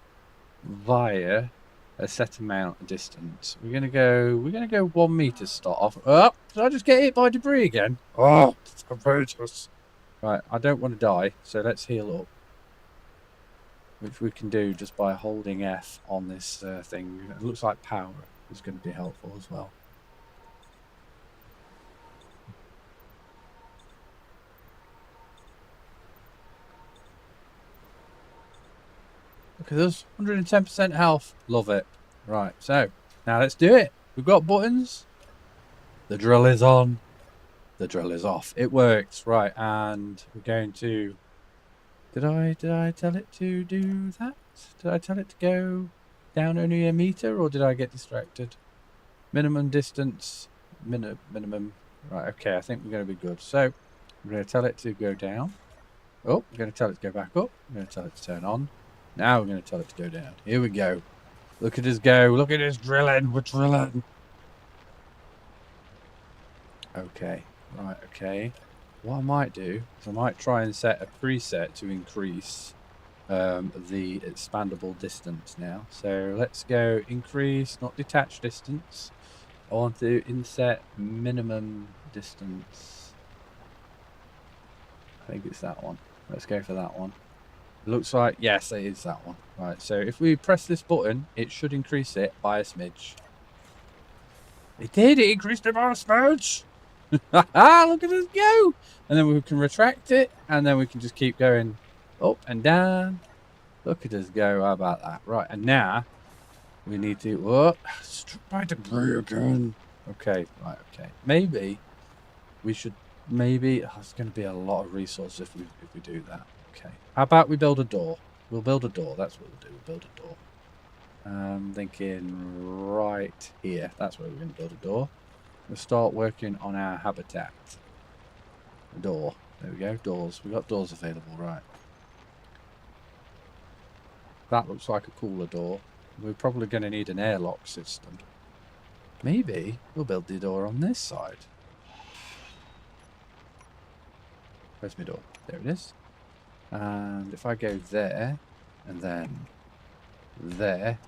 via a set amount of distance. We're gonna go 1 meter start off. Oh, did I just get hit by debris again? Oh, it's outrageous. Right, I don't want to die, so let's heal up. Which we can do just by holding F on this thing. It looks like power is going to be helpful as well. Look at this, 110% health. Love it. Right, so now let's do it. We've got buttons. The drill is on. The drill is off. It works. Right, and we're going to... Did I tell it to do that? Did I tell it to go down only a meter, or did I get distracted? Minimum distance. Minimum. Right, okay, I think we're going to be good. So, I'm going to tell it to go down. Oh, I'm going to tell it to go back up. I'm going to tell it to turn on. Now we're going to tell it to go down. Here we go. Look at us go. Look at us drilling. We're drilling. Okay. Right, okay. What I might do is I might try and set a preset to increase the expandable distance now. So let's go increase, not detach distance. I want to inset minimum distance. I think it's that one. Let's go for that one. Looks like, yes, it is that one. Right, so if we press this button, it should increase it by a smidge. It did, it increased it by a smidge. Look at us go. And then we can retract it, and then we can just keep going up and down. Look at us go, how about that? Right, and now we need to, whoa, struck by debris again. Okay, right, okay. Maybe we should, it's going to be a lot of resources if we do that. Okay. How about we build a door? We'll build a door. That's what we'll do. We'll build a door. I'm thinking right here. That's where we're going to build a door. We'll start working on our habitat. A door. There we go. Doors. We've got doors available. Right. That looks like a cooler door. We're probably going to need an airlock system. Maybe we'll build the door on this side. Where's my door? There it is. And if I go there, and then there,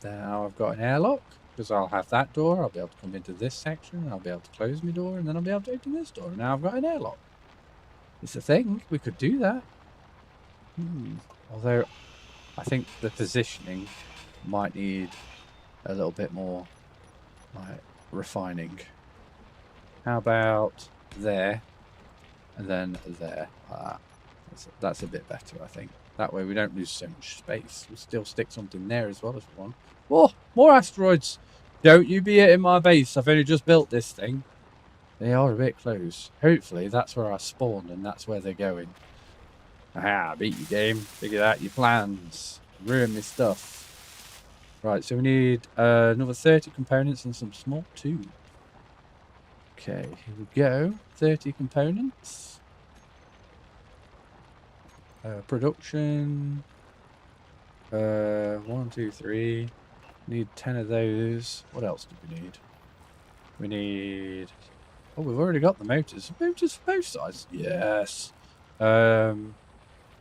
now I've got an airlock, because I'll have that door, I'll be able to come into this section, I'll be able to close my door, and then I'll be able to open this door, and now I've got an airlock. It's a thing, we could do that. Although, I think the positioning might need a little bit more, like, refining. How about there? And then there. That's a bit better, I think. That way we don't lose so much space. We'll still stick something there as well as one. Oh, more asteroids! Don't you be hitting my base. I've only just built this thing. They are a bit close. Hopefully that's where I spawned and that's where they're going. Aha, beat your game. Figure out your plans. Ruin my stuff. Right, so we need another 30 components and some small tubes. Okay, here we go. 30 components. Production. 1, 2, 3. Need 10 of those. What else do we need? We need... Oh, we've already got the motors. Motors for both sides. Yes.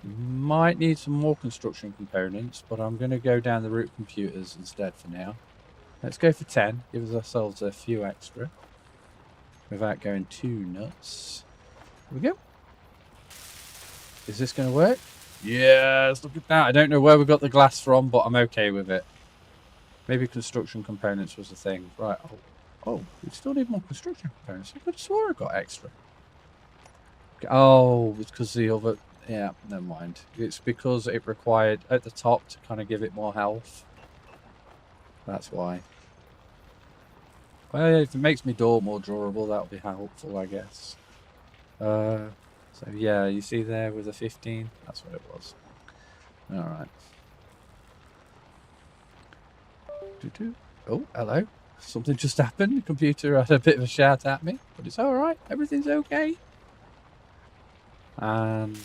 Might need some more construction components, but I'm going to go down the route computers instead for now. Let's go for 10. Give ourselves a few extra. Without going too nuts. Here we go. Is this going to work? Yes, look at that. I don't know where we got the glass from, but I'm okay with it. Maybe construction components was the thing. Right. Oh, we still need more construction components. I could have swore I got extra. Oh, it's because the other... Yeah, never mind. It's because it required at the top to kind of give it more health. That's why. Well, if it makes my door more durable, that'll be helpful, I guess. So yeah, you see there with the 15? That's what it was. Alright. Oh, hello. Something just happened. The computer had a bit of a shout at me, but it's all right. Everything's okay. And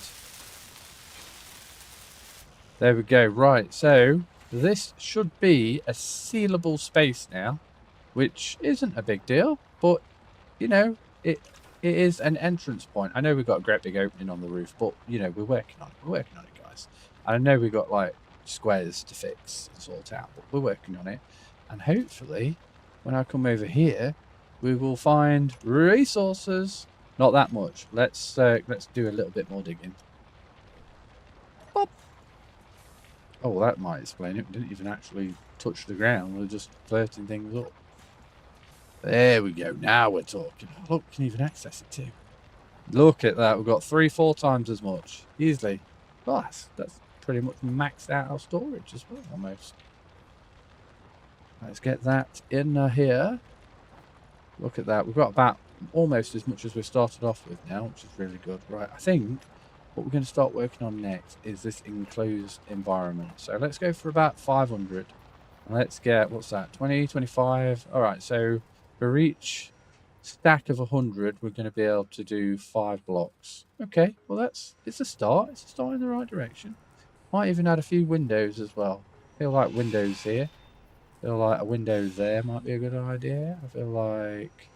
there we go. Right, so this should be a sealable space now, which isn't a big deal, but you know, it is an entrance point. I know we've got a great big opening on the roof, but you know, we're working on it. We're working on it, guys. I know we've got like squares to fix and sort out, but we're working on it. And hopefully, when I come over here, we will find resources. Not that much. Let's do a little bit more digging. Pop. Oh, well, that might explain it. We didn't even actually touch the ground. We're just flirting things up. There we go. Now we're talking. Oh, look, we can even access it too. Look at that. We've got 3-4 times as much. Easily. Oh, that's pretty much maxed out our storage as well, almost. Let's get that in here. Look at that. We've got about almost as much as we started off with now, which is really good. Right, I think what we're going to start working on next is this enclosed environment. So let's go for about 500. And let's get, what's that, 20, 25? All right, so for each stack of 100, we're going to be able to do 5 blocks. Okay, well, it's a start. It's a start in the right direction. Might even add a few windows as well. I feel like windows here. I feel like a window there might be a good idea. I feel like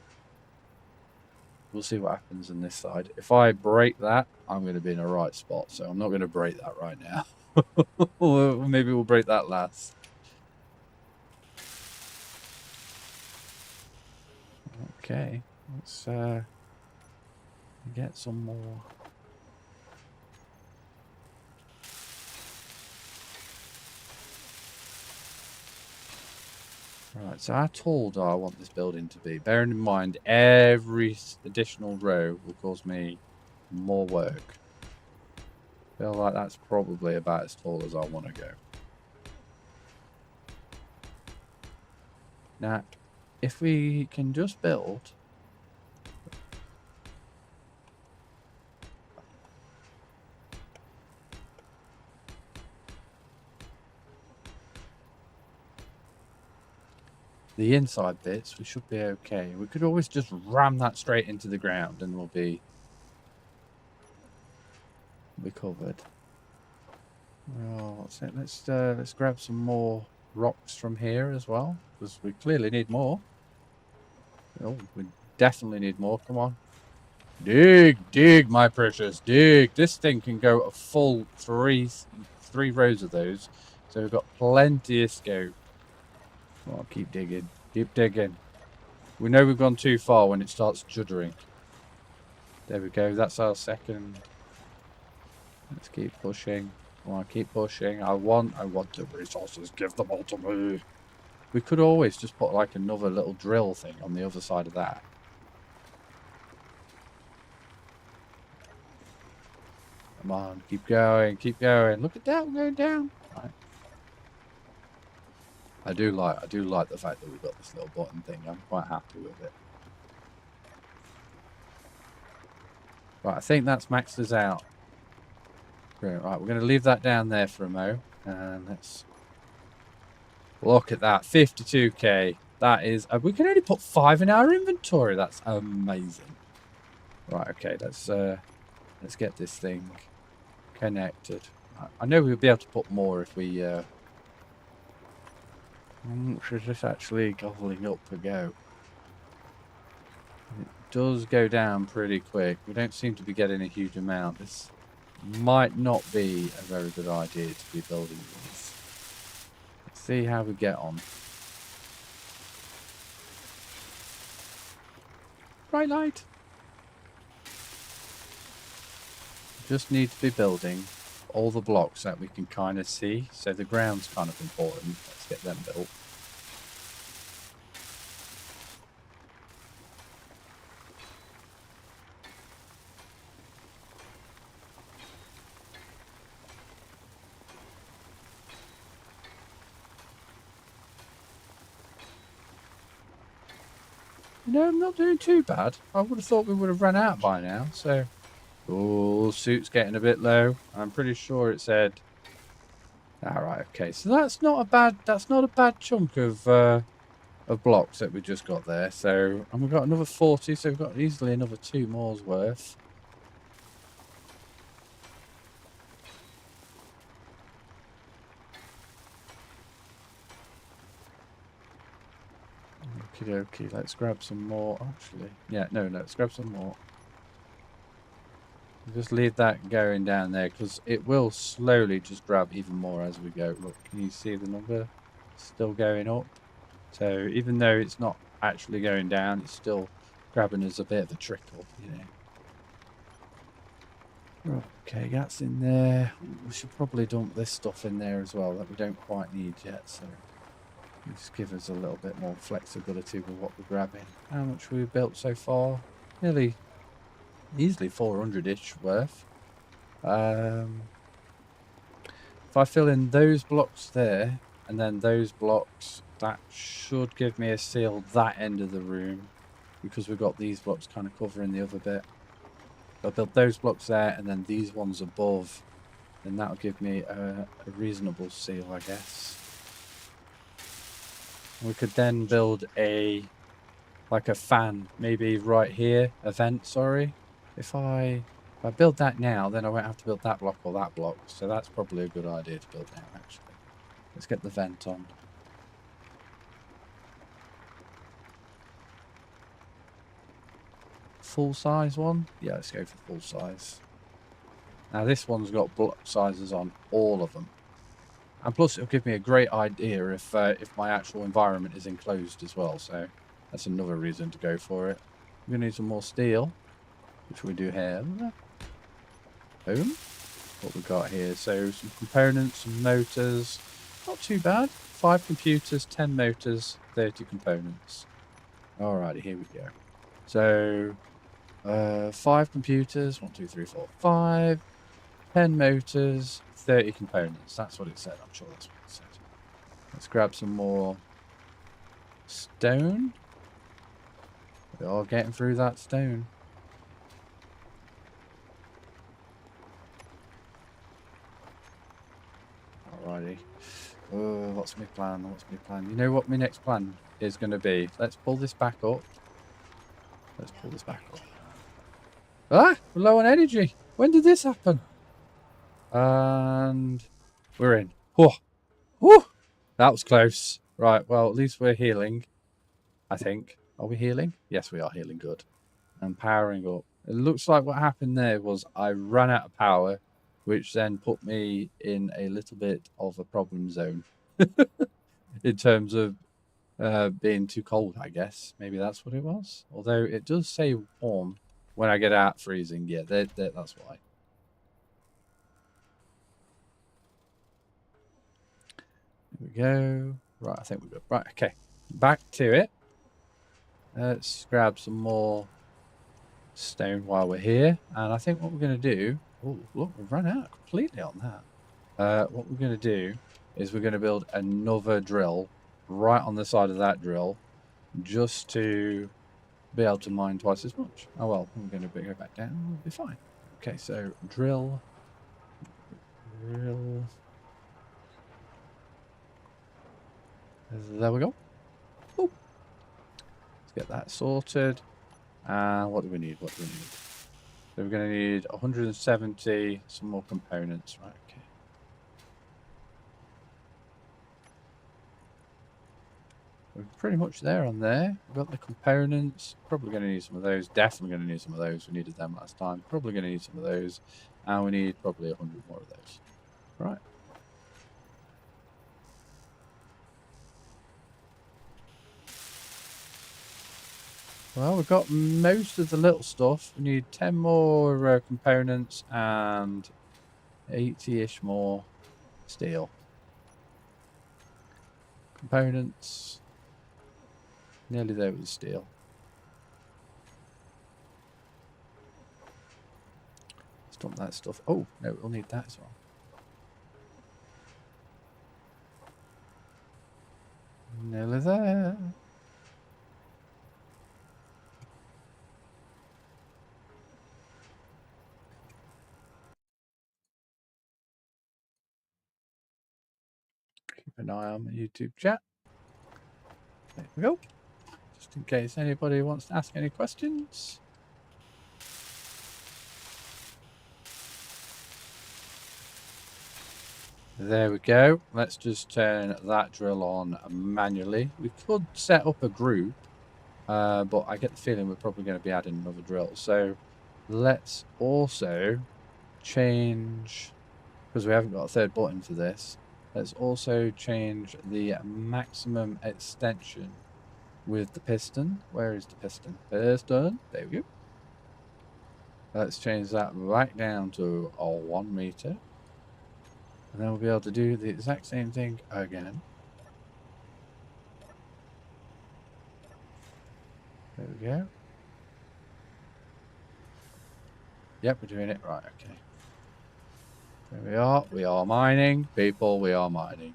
we'll see what happens on this side. If I break that, I'm going to be in a right spot. So I'm not going to break that right now. Or maybe we'll break that last. Okay, let's get some more. Right, so how tall do I want this building to be? Bearing in mind, every additional row will cause me more work. I feel like that's probably about as tall as I want to go. Now, if we can just build... the inside bits, we should be okay. We could always just ram that straight into the ground and we'll be covered. Well, let's grab some more rocks from here as well, because we clearly need more. Oh, we definitely need more. Come on. Dig, my precious, dig. This thing can go a full three rows of those. So we've got plenty of scope. Oh, keep digging. Keep digging. We know we've gone too far when it starts juddering. There we go. That's our second. Let's keep pushing. Come on, keep pushing. I want the resources. Give them all to me. We could always just put like another little drill thing on the other side of that. Come on, keep going, keep going. Look at that, we're going down. Right. I do like the fact that we've got this little button thing. I'm quite happy with it. Right, I think that's maxed us out. Great. Right, we're going to leave that down there for a mo. And let's look at that, 52k. That is, we can only put 5 in our inventory. That's amazing. Right, okay, let's get this thing connected. I know we'll be able to put more if we should this actually gobbling up a go. It does go down pretty quick. We don't seem to be getting a huge amount. This might not be a very good idea to be building these. Let's see how we get on. Bright light. Just need to be building all the blocks that we can kind of see. So the ground's kind of important. Let's get them built. No, I'm not doing too bad. I would have thought we would have run out by now. So, oh, suit's getting a bit low. I'm pretty sure it said. All right. Right, okay, so that's not a bad chunk of blocks that we just got there. So, and we've got another 40, so we've got easily another 2 more's worth. Okie dokie, let's grab some more. Actually, yeah, no, let's grab some more. Just leave that going down there because it will slowly just grab even more as we go. Look, can you see the number still going up? So even though it's not actually going down, it's still grabbing as a bit of a trickle, you know. Okay, that's in there. We should probably dump this stuff in there as well that we don't quite need yet. So just give us a little bit more flexibility with what we're grabbing. How much we've built so far? Nearly, easily 400-ish worth. If I fill in those blocks there and then those blocks, that should give me a seal that end of the room because we've got these blocks kind of covering the other bit. I'll build those blocks there and then these ones above, and that'll give me a reasonable seal, I guess. We could then build like a fan, maybe right here, a vent, sorry. If I build that now, then I won't have to build that block or that block. So that's probably a good idea to build now, actually. Let's get the vent on. Full size one? Yeah, let's go for full size. Now this one's got block sizes on all of them. And plus it'll give me a great idea if my actual environment is enclosed as well. So that's another reason to go for it. We're going to need some more steel, which we do have. Boom. What we got here. So some components, some motors. Not too bad. 5 computers, 10 motors, 30 components. Alrighty, here we go. So 5 computers, 1, 2, 3, 4, 5. 10 motors, 30 components. That's what it said. I'm sure that's what it said. Let's grab some more stone. We're all getting through that stone. Alrighty. What's my plan? What's my plan? You know what my next plan is going to be? Let's pull this back up. Let's pull this back up. Ah! We're low on energy. When did this happen? And we're in. Whoa! Whew! That was close. Right, well, at least we're healing. I think. Are we healing? Yes, we are healing. Good. And powering up. It looks like what happened there was I ran out of power, which then put me in a little bit of a problem zone. In terms of being too cold, I guess. Maybe that's what it was. Although it does say warm when I get out freezing. Yeah, that's why. Here we go. Right, I think we're good. Right, okay. Back to it. Let's grab some more stone while we're here. And I think what we're going to do... Oh, look, we've run out completely on that. What we're going to do is we're going to build another drill right on the side of that drill just to be able to mine twice as much. Oh, well, I'm going to go back down. We'll be fine. Okay, so drill. There we go. Ooh. Let's get that sorted. And what do we need? What do we need? So we're going to need 170, some more components. Right, okay. We're pretty much there on there. We've got the components. Probably going to need some of those. Definitely going to need some of those. We needed them last time. Probably going to need some of those. And we need probably 100 more of those. Right. Well, we've got most of the little stuff. We need 10 more components and 80-ish more steel. Components. Nearly there with the steel. Let's dump that stuff. Oh, no, we'll need that as well. Nearly there. keep an eye on my YouTube chat. There we go. Just in case anybody wants to ask any questions. There we go. Let's just turn that drill on manually. We could set up a group, but I get the feeling we're probably going to be adding another drill. So let's also change, because we haven't got a third button for this, let's also change the maximum extension with the piston. Where is the piston? Piston. There we go. Let's change that right down to a 1 meter. And then we'll be able to do the exact same thing again. There we go. Yep, we're doing it right. Okay. There we are. We are mining. People, we are mining.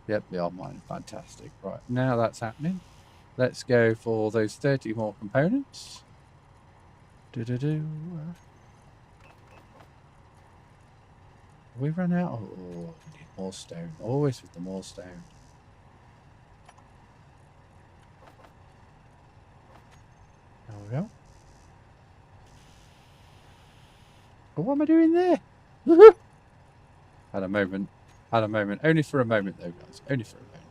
Yep, we are mining. Fantastic. Right, now that's happening. Let's go for those 30 more components. We run out. Oh, we need more stone. Always with the more stone. There we go. But what am I doing there? Had a moment. Had a moment. Only for a moment, though, guys. Only for a moment.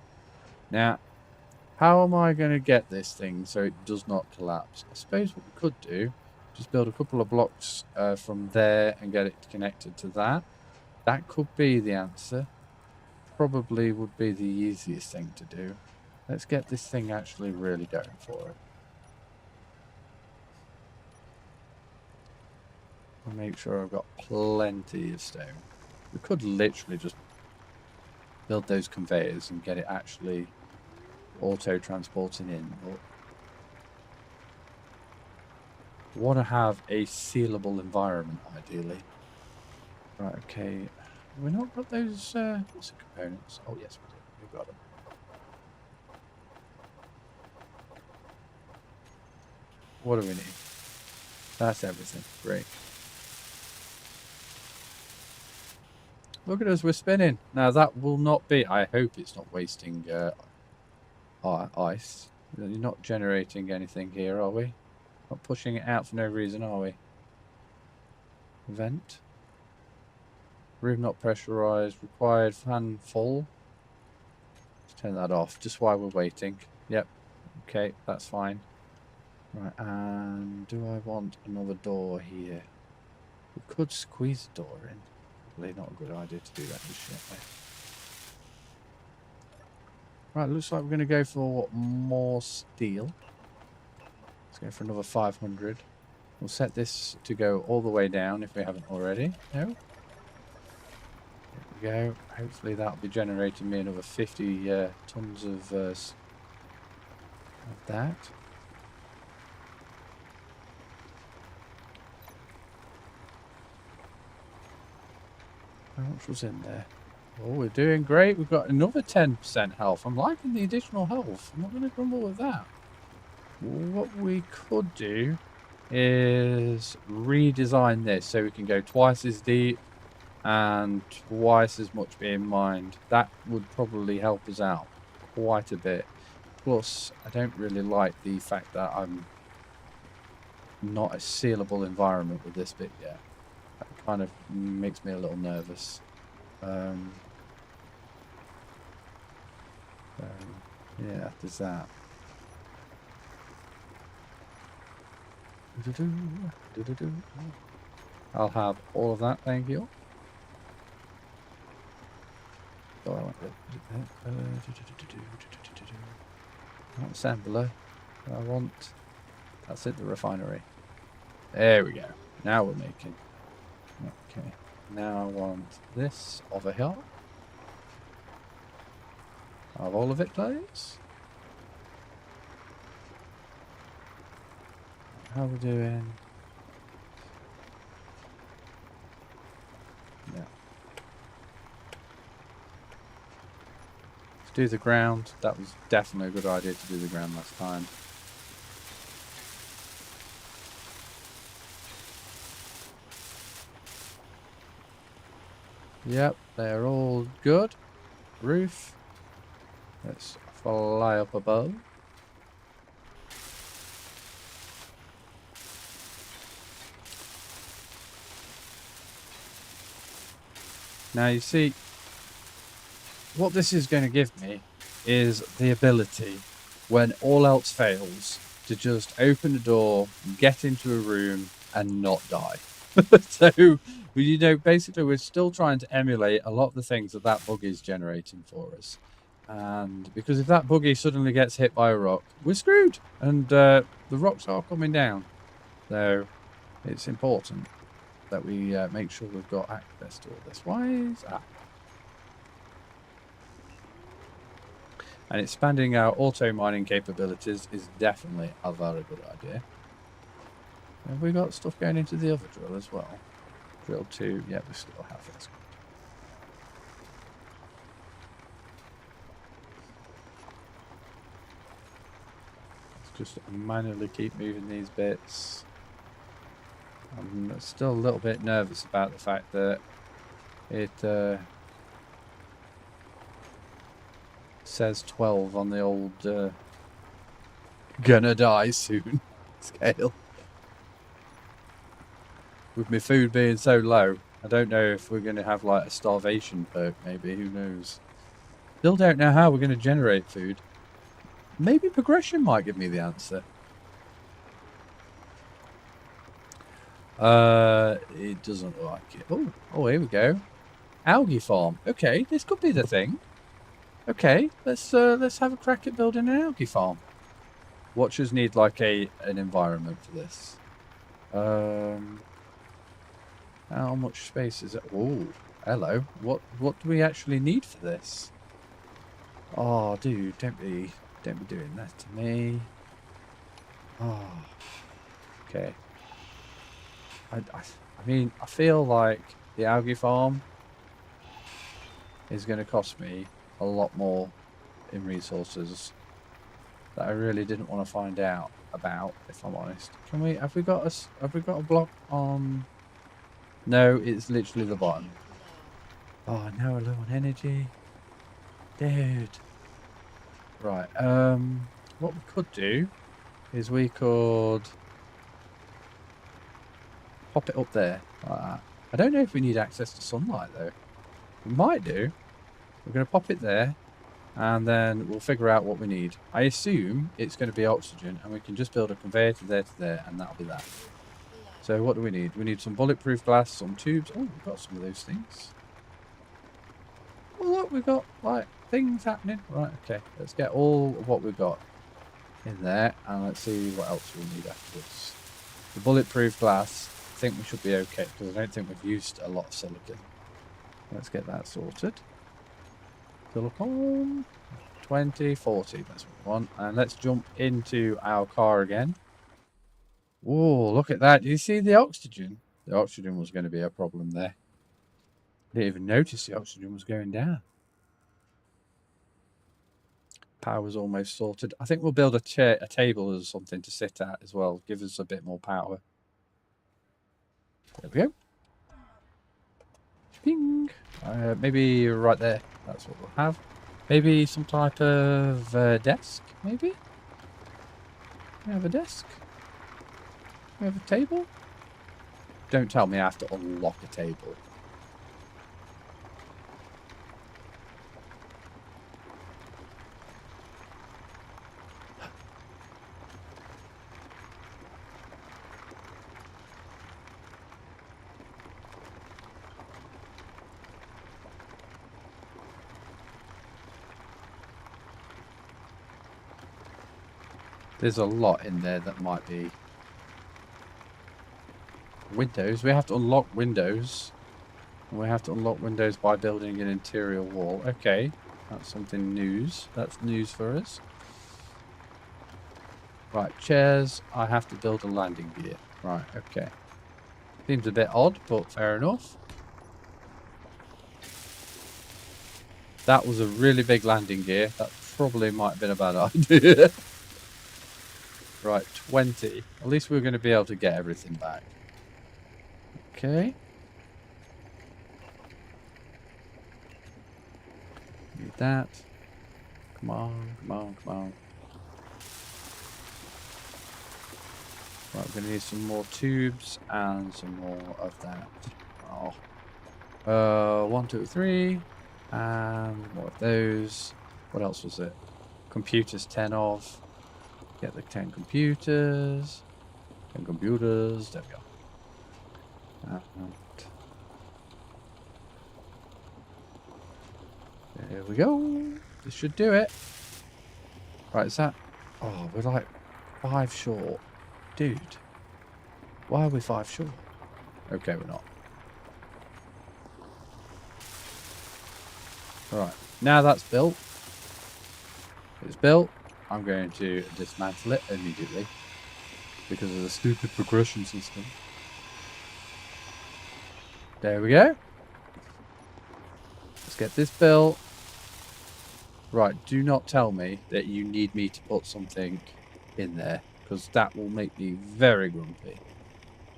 Now, how am I going to get this thing so it does not collapse? I suppose what we could do, just build a couple of blocks from there and get it connected to that. That could be the answer. Probably would be the easiest thing to do. Let's get this thing actually really going for it. I'll make sure I've got plenty of stone. We could literally just build those conveyors and get it actually auto-transporting in. But we want to have a sealable environment, ideally. Right, okay. Have we not got those what's the components? Oh, yes, we do. We've got them. What do we need? That's everything. Great. Look at us, we're spinning. Now, that will not be... I hope it's not wasting ice. You're not generating anything here, are we? Not pushing it out for no reason, are we? Vent. Room not pressurized. Required fan full. Let's turn that off just while we're waiting. Yep. Okay, that's fine. Right, and do I want another door here? We could squeeze the door in. Probably not a good idea to do that just yet. Right, looks like we're going to go for more steel. Let's go for another 500. We'll set this to go all the way down if we haven't already. No. There we go. Hopefully that'll be generating me another 50 tons of that. How much was in there? Oh, we're doing great. We've got another 10% health. I'm liking the additional health. I'm not going to grumble with that. What we could do is redesign this so we can go twice as deep and twice as much being mined. That would probably help us out quite a bit. Plus, I don't really like the fact that I'm not a sealable environment with this bit yet. That kind of makes me a little nervous. Yeah, there's that. I'll have all of that, thank you. Oh, I want not assembler. I want... That's it, the refinery. There we go. Now we're making. Okay. Now I want this over here. Have all of it, please. How are we doing? Yeah. Let's do the ground. That was definitely a good idea to do the ground last time. Yep, they're all good. Roof. Let's fly up above. Now you see, what this is going to give me is the ability, when all else fails, to just open the door, get into a room, and not die. So, you know, basically we're still trying to emulate a lot of the things that that buggy is generating for us. And because if that buggy suddenly gets hit by a rock, we're screwed. And the rocks are coming down. So it's important that we make sure we've got access to all this. Why is that? And expanding our auto mining capabilities is definitely a very good idea. Have we got stuff going into the other drill as well? Drill 2, yeah, we still have it. Let's just manually keep moving these bits. I'm still a little bit nervous about the fact that it says 12 on the old gonna die soon scale. With my food being so low, I don't know if we're going to have like a starvation perk, maybe, who knows. Still don't know how we're going to generate food. Maybe progression might give me the answer. It doesn't look like it. Oh, here we go. Algae farm. Okay, this could be the thing. Okay, let's have a crack at building an algae farm. Watchers need like an environment for this. How much space is it? Oh, hello. What do we actually need for this? Oh, dude, don't be doing that to me. Oh, okay. I mean, I feel like the algae farm is going to cost me a lot more in resources that I really didn't want to find out about, if I'm honest. Have we got a block on? No, it's literally the bottom. Oh, now we're low on energy. Dude. Right, what we could do is we could pop it up there like that. I don't know if we need access to sunlight though. We might do. We're going to pop it there and then we'll figure out what we need. I assume it's going to be oxygen and we can just build a conveyor to there and that'll be that. So what do we need? We need some bulletproof glass, some tubes. Oh, we've got some of those things. Oh look, we've got like things happening. Right, okay. Let's get all of what we've got in there and let's see what else we'll need afterwards. The bulletproof glass, I think we should be okay because I don't think we've used a lot of silicon. Let's get that sorted. Silicon 20, 40, that's what we want. And let's jump into our car again. Whoa, look at that. Do you see the oxygen? The oxygen was going to be a problem there. I didn't even notice the oxygen was going down. Power's almost sorted. I think we'll build a table or something to sit at as well. Give us a bit more power. There we go. Ping. Maybe right there. That's what we'll have. Maybe some type of desk, maybe? We have a desk. We have a table. Don't tell me I have to unlock a table. There's a lot in there that might be windows. We have to unlock windows. We have to unlock windows by building an interior wall. Okay, that's something news. That's news for us. Right, chairs. I have to build a landing gear. Right, okay. Seems a bit odd, but fair enough. That was a really big landing gear. That probably might have been a bad idea. Right, 20. At least we're going to be able to get everything back. Okay. Need that. Come on, come on, come on. Right, we're going to need some more tubes and some more of that. Oh. 1, 2, 3. And more of those. What else was it? Computers 10 of. Get the 10 computers. 10 computers. There we go. And there we go. This should do it. Right, is that... Oh, we're like 5 short. Dude. Why are we 5 short? Okay, we're not. Right, now that's built. It's built. I'm going to dismantle it immediately because of the stupid progression system. There we go. Let's get this built. Right, do not tell me that you need me to put something in there, because that will make me very grumpy.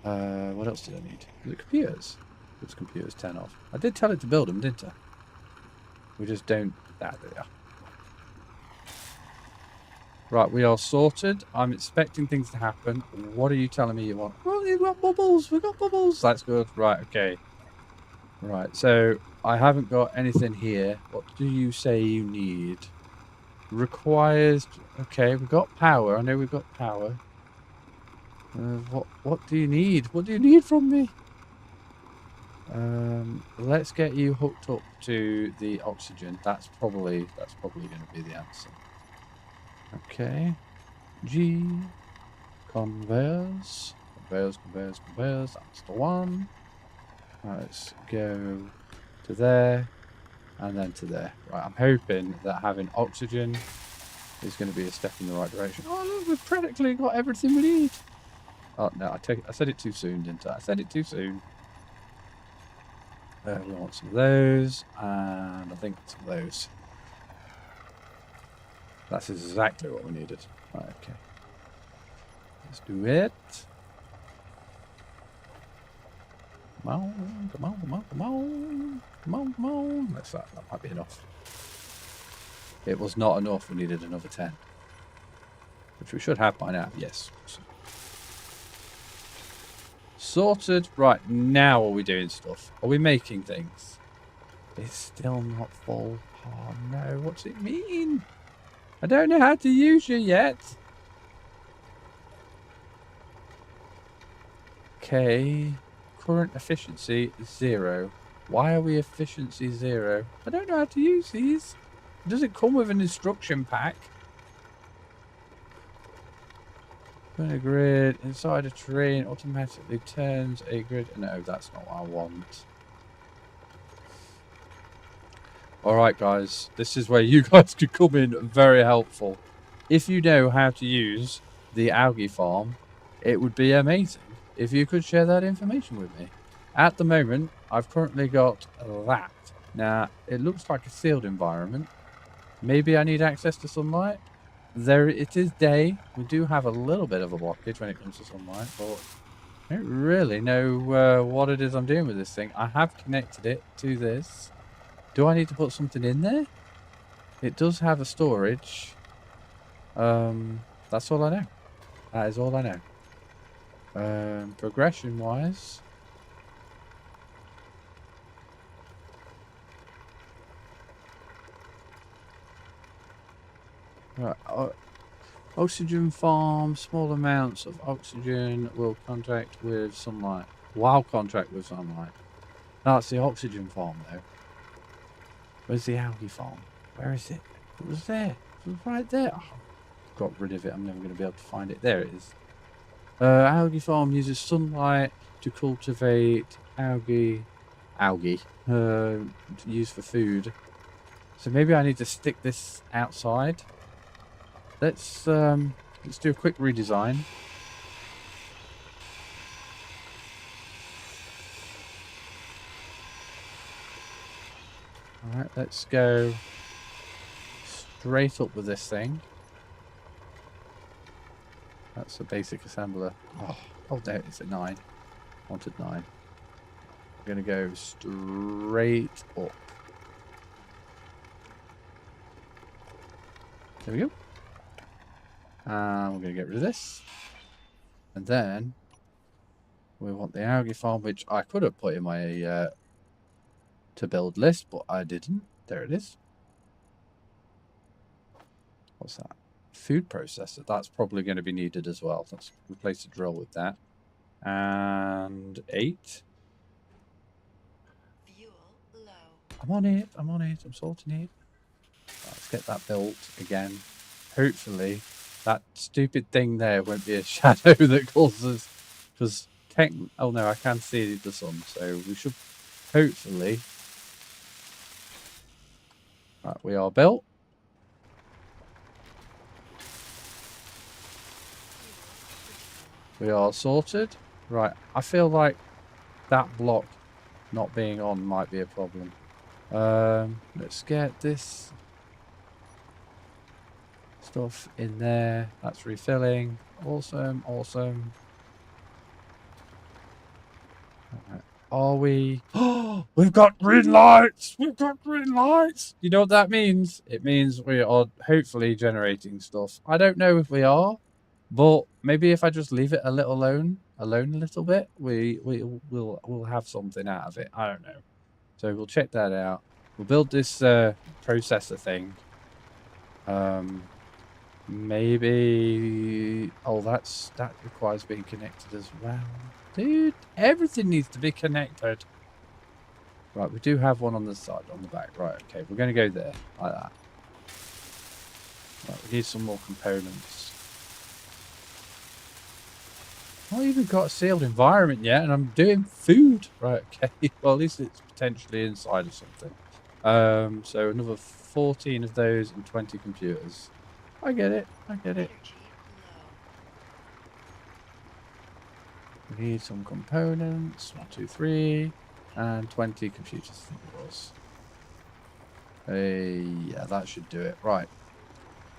What else did I need? Was it computers? It's computers 10 off. I did tell it to build them, didn't I? We just don't... There they are. Right, we are sorted. I'm expecting things to happen. What are you telling me you want? Well, you've got bubbles. We've got bubbles. That's good. Right, okay. Right, so I haven't got anything here. What do you say you need? Requires... Okay, we've got power. I know we've got power. What do you need? What do you need from me? Let's get you hooked up to the oxygen. That's probably going to be the answer. Okay. G. Conveyors. Conveyors. That's the one. Right, let's go to there. And then to there. Right, I'm hoping that having oxygen is going to be a step in the right direction. Oh, look, we've practically got everything we need. Oh, no, I said it too soon, didn't I? I said it too soon. We want some of those, and I think some of those. That's exactly what we needed. Right, okay. Let's do it. Come on, come on, come on, come on. Come on, come on. That might be enough. It was not enough. We needed another 10. Which we should have by now. Yes. Sorted. Right, now are we doing stuff? Are we making things? It's still not full. Oh no, what's it mean? I don't know how to use you yet. Okay. Current efficiency 0. Why are we efficiency 0? I don't know how to use these. Does it come with an instruction pack? Turn a grid inside a train automatically turns a grid. No, that's not what I want. Alright guys, this is where you guys could come in very helpful. If you know how to use the algae farm, it would be amazing if you could share that information with me. At the moment, I've currently got that. Now, it looks like a sealed environment. Maybe I need access to sunlight. There, it is day. We do have a little bit of a blockage when it comes to sunlight, but I don't really know what it is I'm doing with this thing. I have connected it to this. Do I need to put something in there? It does have a storage. That's all I know. That is all I know. Progression-wise... Right, oxygen farm, small amounts of oxygen will contact with sunlight. While contact with sunlight. That's the oxygen farm though. Where's the algae farm? Where is it? It was there. It was right there. Oh, got rid of it. I'm never going to be able to find it. There it is. Algae farm uses sunlight to cultivate algae to use for food. So maybe I need to stick this outside. Let's do a quick redesign. Alright, let's go straight up with this thing. That's a basic assembler. Oh there, it's at 9. Wanted 9. I'm gonna go straight up. There we go. And we're going to get rid of this. And then we want the algae farm, which I could have put in my to build list, but I didn't. There it is. What's that? Food processor. That's probably going to be needed as well. Let's replace the drill with that. And 8. Fuel low. I'm on it. I'm on it. I'm sorting it. Let's get that built again. Hopefully, that stupid thing there won't be a shadow that causes... Because oh no, I can see the sun. So we should hopefully... Right, we are built. We are sorted. Right, I feel like that block not being on might be a problem. Let's get this stuff in there. That's refilling. Awesome, awesome. Right. Are we... Oh, we've got green lights! We've got green lights! You know what that means? It means we are hopefully generating stuff. I don't know if we are, but maybe if I just leave it a little alone a little bit, we'll have something out of it. I don't know. So we'll check that out. We'll build this processor thing. Maybe... Oh, that requires being connected as well. Dude, everything needs to be connected. Right, we do have one on the side, on the back. Right, okay, we're going to go there, like that. Right, we need some more components. Not even got a sealed environment yet, and I'm doing food. Right, okay. Well, at least it's potentially inside of something. So another 14 of those and 20 computers. I get it. I get it. Energy low. We need some components. 1, 2, 3. And 20 computers, I think it was. Yeah, that should do it. Right.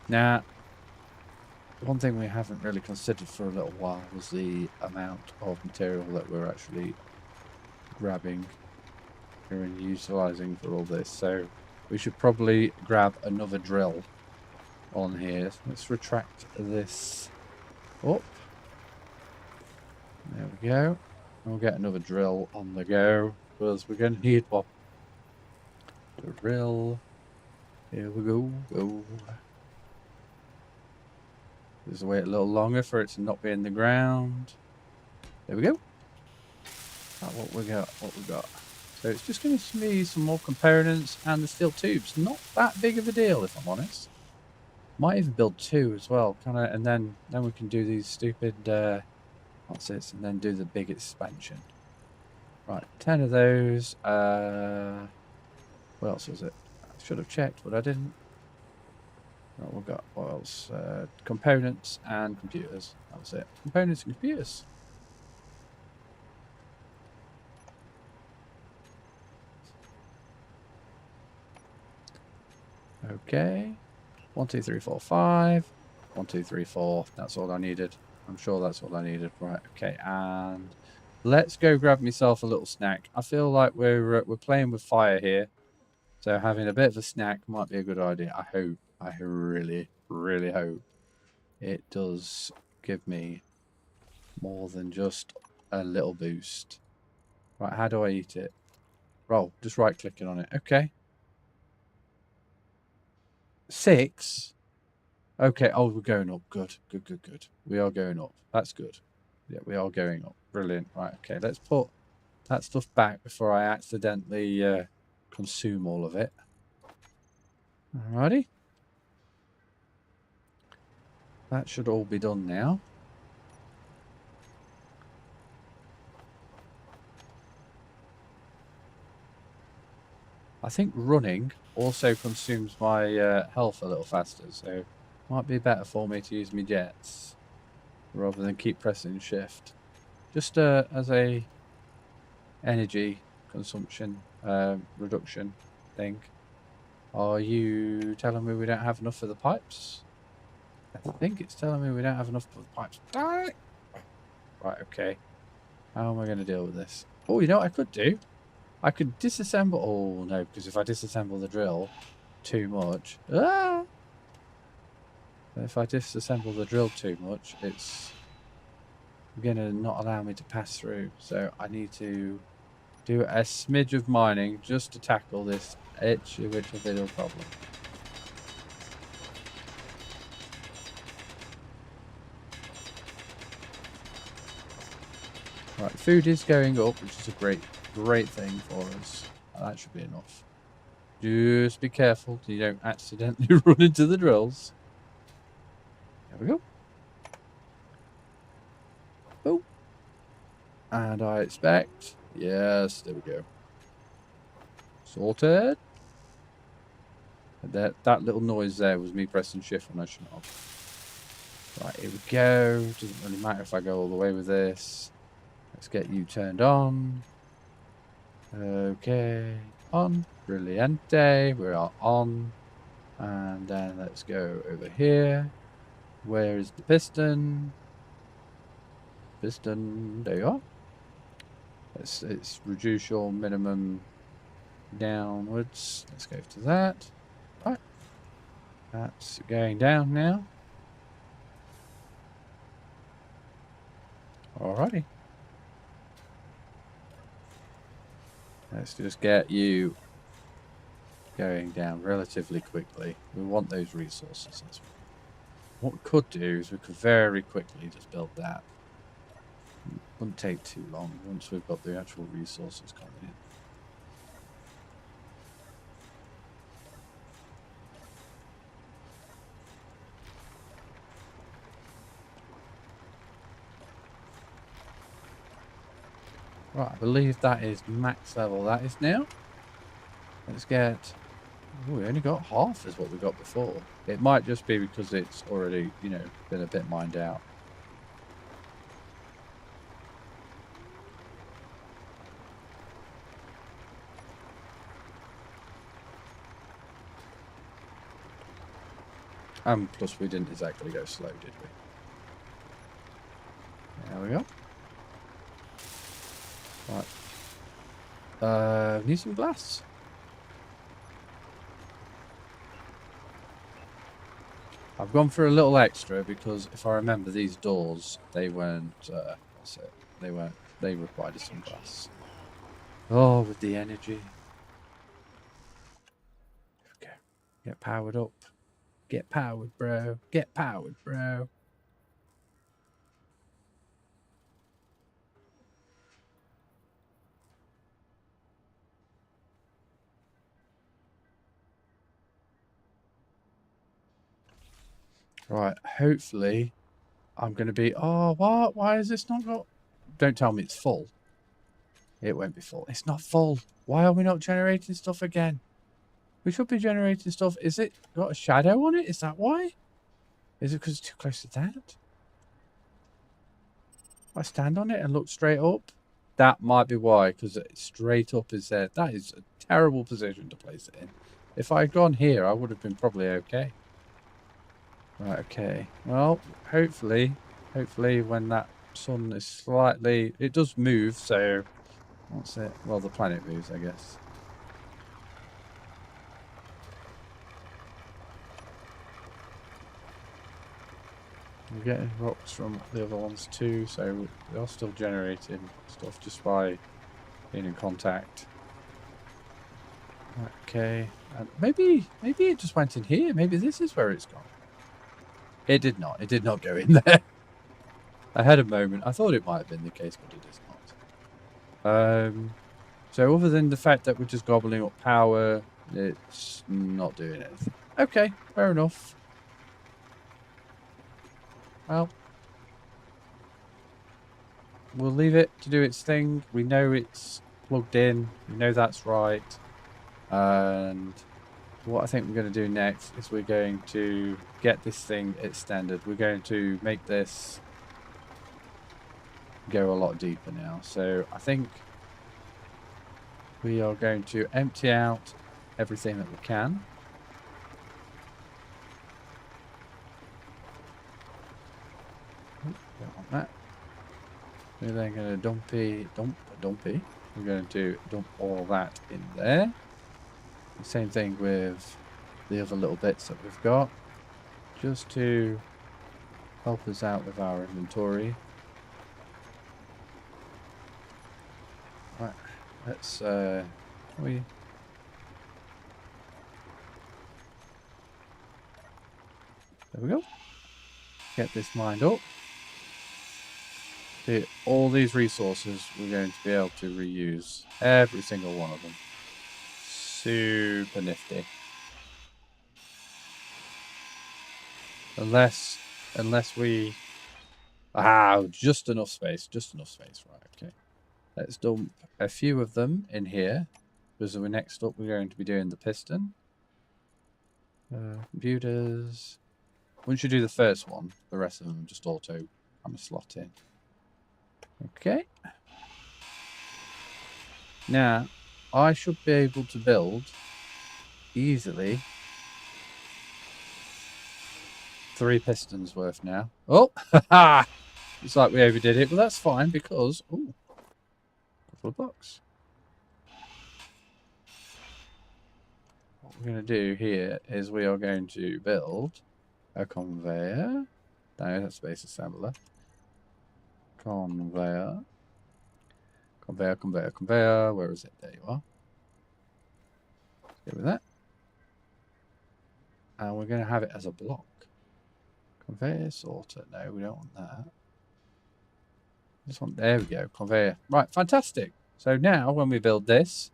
Now, one thing we haven't really considered for a little while was the amount of material that we're actually grabbing here and utilizing for all this. So we should probably grab another drill on here. Let's retract this up. There we go. We'll get another drill on the go because we're going to need one. Drill. Here we go. Go. Just wait a little longer for it to not be in the ground. There we go. That's what we got. What we got. So it's just going to be some more components and the steel tubes. Not that big of a deal, if I'm honest. Might even build 2 as well, kind of, and then we can do these stupid what's this, and then do the big expansion. Right, 10 of those. What else was it? I should have checked, but I didn't. Right, we've got what else? Components and computers. That was it. Components and computers. Okay. 1, 2, 3, 4, 5. 1, 2, 3, 4. That's all I needed. I'm sure that's what I needed. Right. Okay. And let's go grab myself a little snack. I feel like we're playing with fire here, so having a bit of a snack might be a good idea. I hope. I really, really hope it does give me more than just a little boost. Right. How do I eat it? Roll. Just right clicking on it. Okay. 6. Okay. Oh, we're going up. Good. Good, good, good. We are going up. That's good. Yeah, we are going up. Brilliant. Right. Okay. Let's put that stuff back before I accidentally consume all of it. Alrighty. That should all be done now. I think running also consumes my health a little faster, so might be better for me to use my jets rather than keep pressing shift. Just as a energy consumption reduction thing. Are you telling me we don't have enough for the pipes? I think it's telling me we don't have enough for the pipes. Right, okay. How am I going to deal with this? Oh, you know what I could do? I could disassemble... Oh, no, because if I disassemble the drill too much... Ah! If I disassemble the drill too much, it's going to not allow me to pass through. So I need to do a smidge of mining just to tackle this itchy little problem. Right, food is going up, which is a great thing for us. That should be enough. Just be careful so you don't accidentally run into the drills. There we go. Oh. And I expect... Yes, there we go. Sorted. And that little noise there was me pressing shift when I shouldn't have. Right, here we go. Doesn't really matter if I go all the way with this. Let's get you turned on. Okay. On. Brilliante. We are on. And then let's go over here. Where is the piston? Piston. There you are. Let's reduce your minimum downwards. Let's go to that. Right. That's going down now. Alrighty. Let's just get you going down relatively quickly. We want those resources. What we could do is we could very quickly just build that. Wouldn't take too long once we've got the actual resources coming in. Right, I believe that is max level. That is now. Let's get... Oh, we only got half as what we got before. It might just be because it's already, you know, been a bit mined out. Plus we didn't exactly go slow, did we? There we go. Right. Need some glass. I've gone for a little extra because if I remember these doors, they weren't, what's it? They required some glass. Oh, with the energy. Okay. Get powered up. Get powered, bro. Get powered, bro. Right, hopefully I'm going to be... Oh, what? Why has this not got... Don't tell me it's full. It won't be full. It's not full. Why are we not generating stuff again? We should be generating stuff. Is it got a shadow on it? Is that why? Is it because it's too close to that? I stand on it and look straight up. That might be why, because straight up is there. That is a terrible position to place it in. If I had gone here, I would have been probably okay. Right, okay. Well, hopefully when that sun is slightly... It does move, so... What's it? Well, the planet moves, I guess. We're getting rocks from the other ones too, so they are still generating stuff just by being in contact. Okay, and maybe it just went in here. Maybe this is where it's gone. It did not. It did not go in there. I had a moment. I thought it might have been the case, but it is not. So other than the fact that we're just gobbling up power, it's not doing anything. Okay, fair enough. Well, we'll leave it to do its thing. We know it's plugged in. We know that's right. And what I think we're going to do next is we're going to get this thing extended. We're going to make this go a lot deeper now. So I think we are going to empty out everything that we can. Don't want that. We're then going to dumpy. We're going to dump all that in there. The same thing with the other little bits that we've got. just to help us out with our inventory. Right, let's there we go. Get this mined up. See, all these resources we're going to be able to reuse. Every single one of them. Super nifty. Unless we... Ah, just enough space. Just enough space. Right, okay. Let's dump a few of them in here. Because next up we're going to be doing the piston. Computers. Once you do the first one, the rest of them just auto kind of slot in. Okay. Now, I should be able to build easily 3 pistons worth now. Oh, haha! Looks like we overdid it, but that's fine because ooh, couple of bucks. What we're going to do here is we are going to build a conveyor. No, that's space assembler. Conveyor. Conveyor, conveyor, conveyor. Where is it? There you are. Let's go with that. And we're going to have it as a block. Conveyor sorter. No, we don't want that. This one. There we go. Conveyor. Right, fantastic. So now when we build this,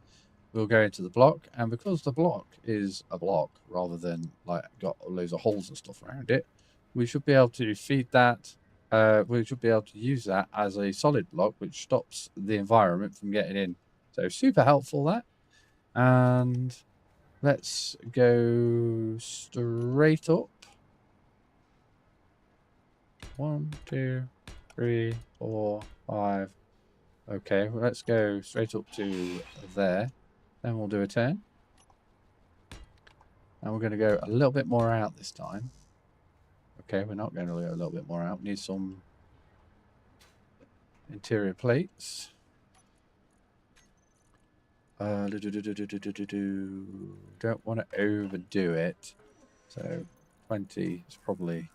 we'll go into the block. And because the block is a block rather than like got loads of holes and stuff around it, we should be able to feed that. We should be able to use that as a solid block, which stops the environment from getting in. So super helpful that. And let's go straight up. 1, 2, 3, 4, 5. Okay, well, let's go straight up to there. Then we'll do a turn. And we're going to go a little bit more out this time. Okay, we're not going to go a little bit more out. We need some interior plates. Don't want to overdo it. So 20 is probably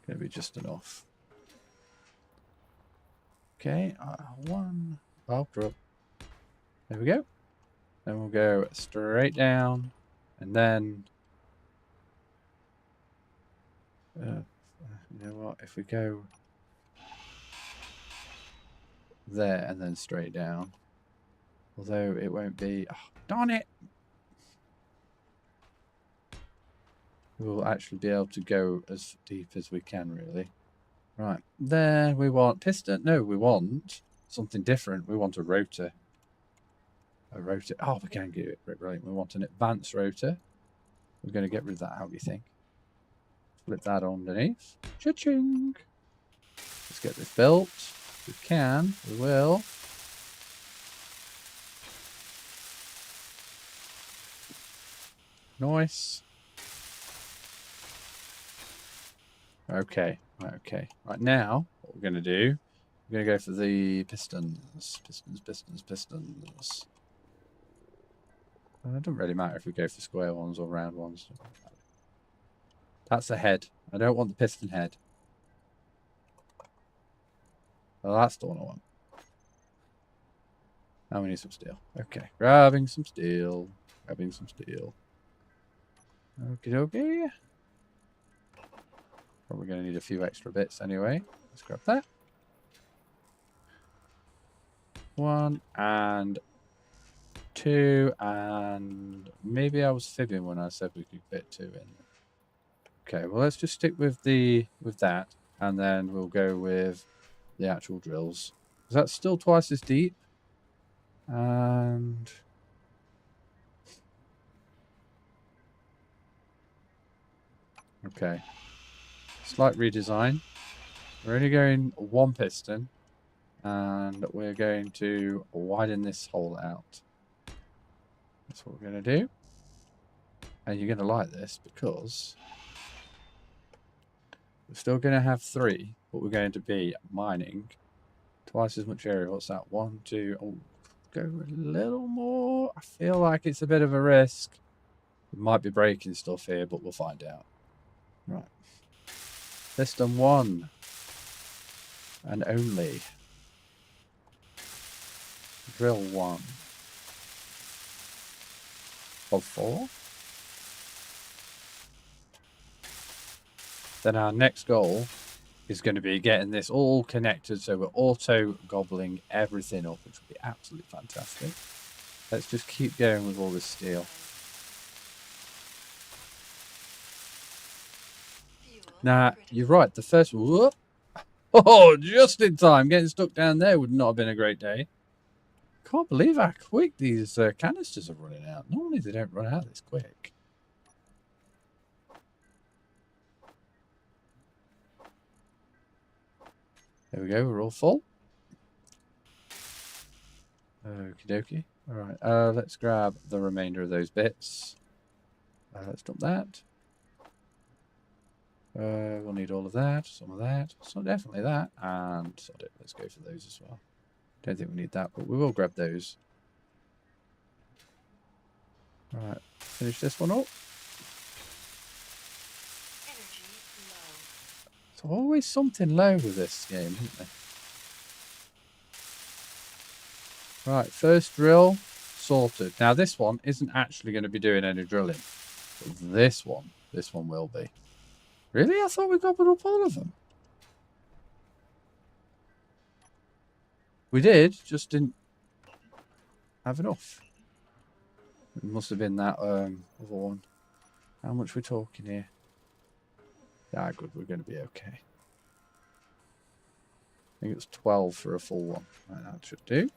going to be just enough. Okay, 1. After up. There we go. Then we'll go straight down. And then... you know what? If we go there and then straight down. Although it won't be... Oh, darn it! We'll actually be able to go as deep as we can, really. Right. There we want piston. No, we want something different. We want a rotor. A rotor. Oh, we can get it. Right. We want an advanced rotor. We're going to get rid of that. How do you think? Flip that underneath. Cha-ching! Let's get this built. If we can, we will. Nice. Okay. Okay. Right now, what we're going to do, we're going to go for the pistons. Pistons, pistons, pistons. It doesn't really matter if we go for square ones or round ones. That's the head. I don't want the piston head. Well, that's the one I want. Now we need some steel. Okay. Grabbing some steel. Grabbing some steel. Okie dokie. Probably going to need a few extra bits anyway. Let's grab that. 1 and 2 and maybe I was fibbing when I said we could fit 2 in. Okay, well let's just stick with that and then we'll go with the actual drills. Is that still twice as deep? And okay. Slight redesign. We're only going 1 piston and we're going to widen this hole out. That's what we're going to do. And you're going to like this because we're still going to have 3, but we're going to be mining twice as much area. What's that? 1, 2, oh, go a little more. I feel like it's a bit of a risk. We might be breaking stuff here, but we'll find out. Right. System 1. And only. Drill 1. Of 4. Then our next goal is going to be getting this all connected so we're auto gobbling everything up, which will be absolutely fantastic. Let's just keep going with all this steel. Now, you're right, the first... Whoop! Oh, just in time. Getting stuck down there would not have been a great day. Can't believe how quick these canisters are running out. Normally they don't run out this quick. There we go, we're all full. Okie dokie. Alright, let's grab the remainder of those bits. Let's dump that. We'll need all of that, some of that, so definitely that, and sod it. Let's go for those as well. Don't think we need that, but we will grab those. Alright, finish this one up. Energy low. There's always something low with this game, isn't there? Right, first drill sorted. Now this one isn't actually going to be doing any drilling. But this one will be. Really? I thought we gobbled up all of them. We did, just didn't have enough. It must have been that other one. How much we're talking here? Yeah, good, we're going to be okay. I think it's 12 for a full one. Right, that should do.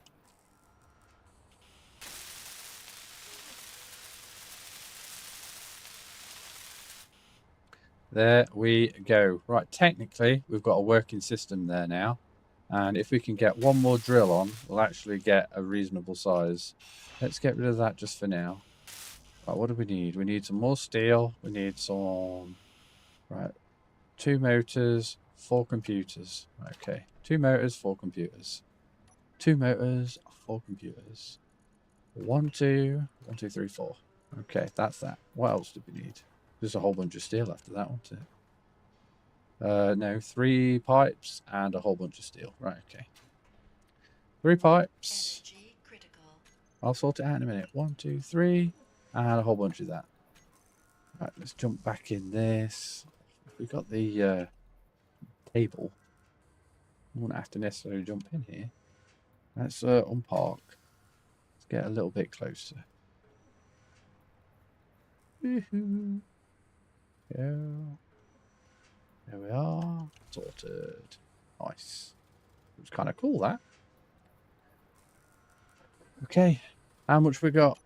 There we go. Right, technically, we've got a working system there now. And if we can get one more drill on, we'll actually get a reasonable size. Let's get rid of that just for now. Right, what do we need? We need some more steel. We need some... Right, 2 motors, 4 computers. Okay, 2 motors, 4 computers. 2 motors, 4 computers. 1, 2, 1, 2, 3, 4. Okay, that's that. What else do we need? There's a whole bunch of steel after that, wasn't it? No, 3 pipes and a whole bunch of steel. Right, okay. 3 pipes. Energy critical. I'll sort it out in a minute. 1, 2, 3, and a whole bunch of that. Right, let's jump back in this. We've got the table. I won't have to necessarily jump in here. Let's unpark. Let's get a little bit closer. Woohoo! Yeah. There we are. Sorted. Nice. It was kind of cool, that. Okay. How much we got?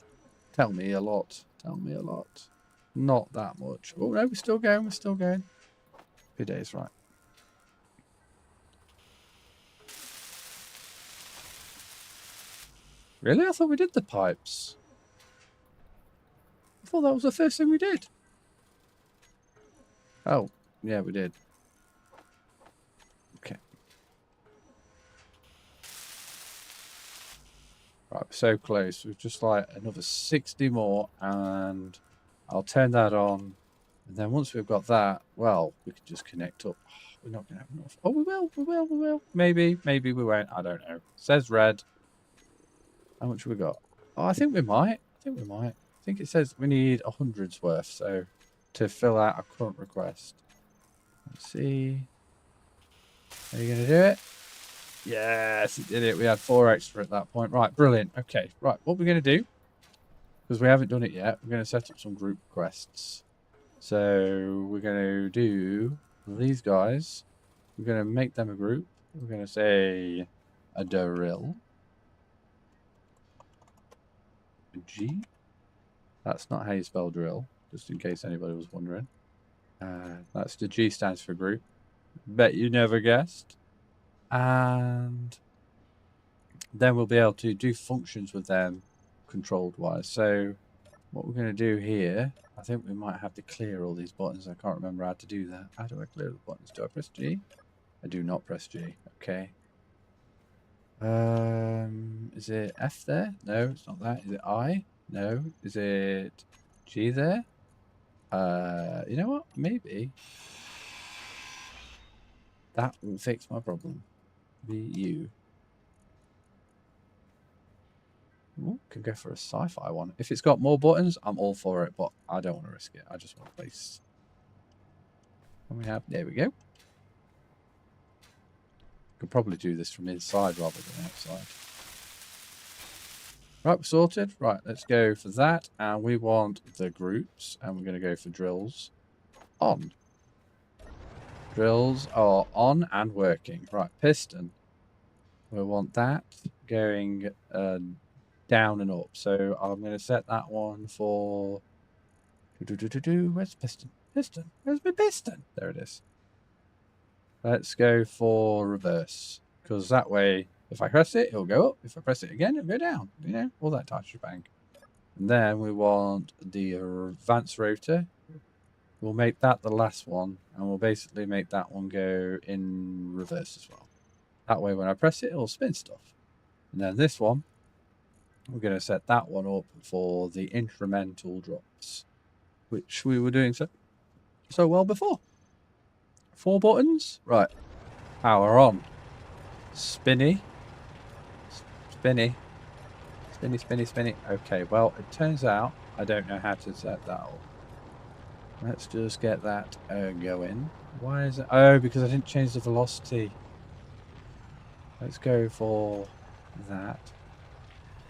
Tell me a lot. Tell me a lot. Not that much. Oh, no, we're still going. We're still going. Good days, right. Really? I thought we did the pipes. I thought that was the first thing we did. Oh, yeah, we did. Okay. Right, we're so close. We've just like another 60 more, and I'll turn that on. And then once we've got that, well, we can just connect up. We're not going to have enough. Oh, we will. Maybe we won't. I don't know. It says red. How much have we got? Oh, I think we might. I think it says we need 100's worth, so to fill out a current request. Let's see. Are you going to do it? Yes, it did it. We had 4 extra at that point. Right, brilliant. Okay, right. What we're going to do, because we haven't done it yet, we're going to set up some group requests. So we're going to do these guys. We're going to make them a group. We're going to say a drill. G. That's not how you spell drill, just in case anybody was wondering. That's the G stands for group. Bet you never guessed. And then we'll be able to do functions with them controlled wise. So what we're going to do here, I think we might have to clear all these buttons. I can't remember how to do that. How do I clear the buttons? Do I press G? I do not press G. Okay. Is it F there? No, it's not that. Is it I? No. Is it G there? You know what? Maybe that will fix my problem. Be you. Ooh, could go for a sci-fi one. If it's got more buttons, I'm all for it, but I don't want to risk it. I just want to place. And we have, there we go. Could probably do this from inside rather than outside. Right, we're sorted. Right, let's go for that. And we want the groups, and we're going to go for drills on. Drills are on and working. Right, piston. We want that going down and up. So I'm going to set that one for... Where's the piston? Piston. Where's my piston? There it is. Let's go for reverse. Because that way, if I press it, it'll go up. If I press it again, it'll go down. You know, all that type of shebang. And then we want the advanced rotor. We'll make that the last one. And we'll basically make that one go in reverse as well. That way, when I press it, it'll spin stuff. And then this one, we're going to set that one up for the incremental drops, which we were doing so well before. 4 buttons. Right. Power on. Spinny. Spinny. Spinny, spinny, spinny. Okay, well, it turns out I don't know how to set that up. Let's just get that going. Why is it? Oh, because I didn't change the velocity. Let's go for that.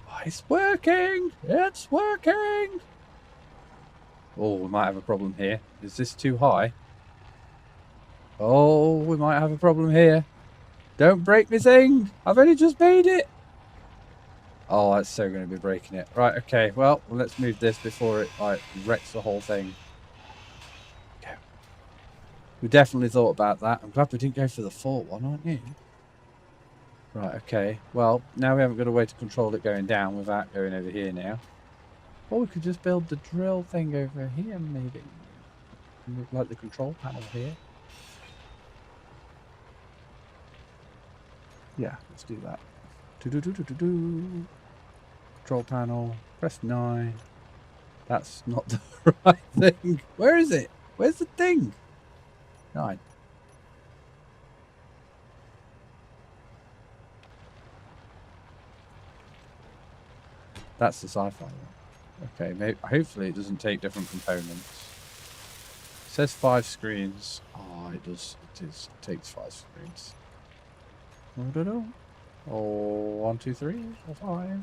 Oh, it's working! It's working! Oh, we might have a problem here. Is this too high? Oh, we might have a problem here. Don't break me thing! I've only just made it! Oh, that's so going to be breaking it. Right, okay, well, let's move this before it like wrecks the whole thing. Go. We definitely thought about that. I'm glad we didn't go for the fort one, aren't you? Right, okay. Well, now we haven't got a way to control it going down without going over here now. Or we could just build the drill thing over here, maybe. Like the control panel here. Yeah, let's do that. Control panel. Press 9. That's not the right thing. Where is it? Where's the thing? 9. That's the sci-fi one. Okay, maybe, hopefully it doesn't take different components. It says 5 screens. Oh, it does. It takes 5 screens. Oh, 1, 2, 3, 4, 5.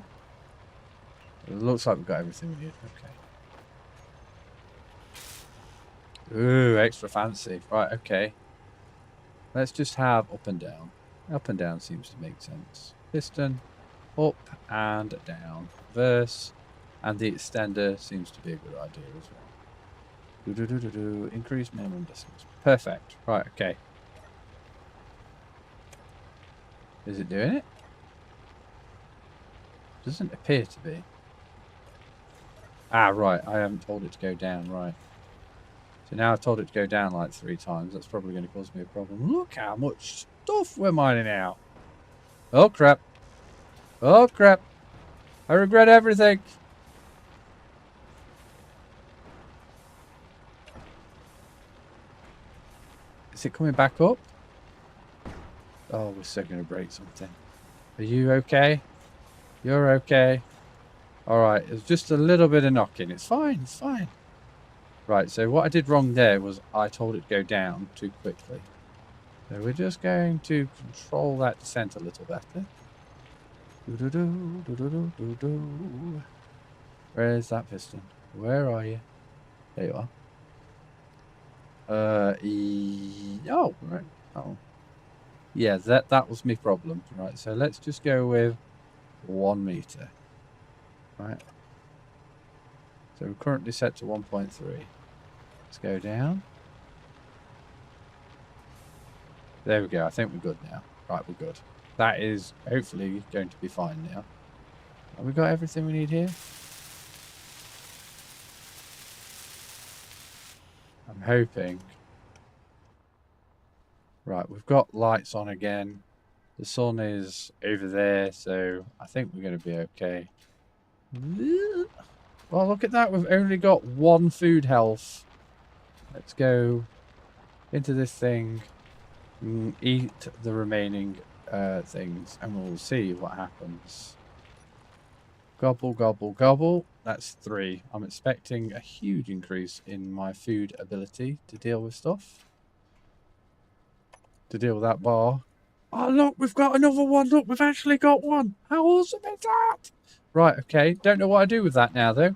It looks like we've got everything we need. Okay. Ooh, extra fancy. Right, okay. Let's just have up and down. Up and down seems to make sense. Piston, up and down. Reverse, and the extender seems to be a good idea as well. Increase minimum distance. Perfect. Right, okay. Is it doing it? Doesn't appear to be. Ah, right. I haven't told it to go down. Right. So now I've told it to go down like 3 times. That's probably going to cause me a problem. Look how much stuff we're mining out. Oh, crap. Oh, crap. I regret everything. Is it coming back up? Oh, we're still going to break something. Are you okay? You're okay. Alright, it's just a little bit of knocking. It's fine, it's fine. Right, so what I did wrong there was I told it to go down too quickly. So we're just going to control that descent a little better. Where is that piston? Where are you? There you are. Oh, right. Oh. Yeah, that was my problem. Right, so let's just go with 1 meter. Right. So we're currently set to 1.3. Let's go down. There we go. I think we're good now. Right, we're good. That is hopefully going to be fine now. Have we got everything we need here? I'm hoping. Right, we've got lights on again. The sun is over there, so I think we're going to be okay. Well, look at that. We've only got 1 food health. Let's go into this thing, eat the remaining things, and we'll see what happens. Gobble, gobble, gobble. That's 3. I'm expecting a huge increase in my food ability to deal with stuff. To deal with that bar. Oh, look, we've got another one. Look, we've actually got one. How awesome is that? Right, okay. Don't know what I do with that now, though.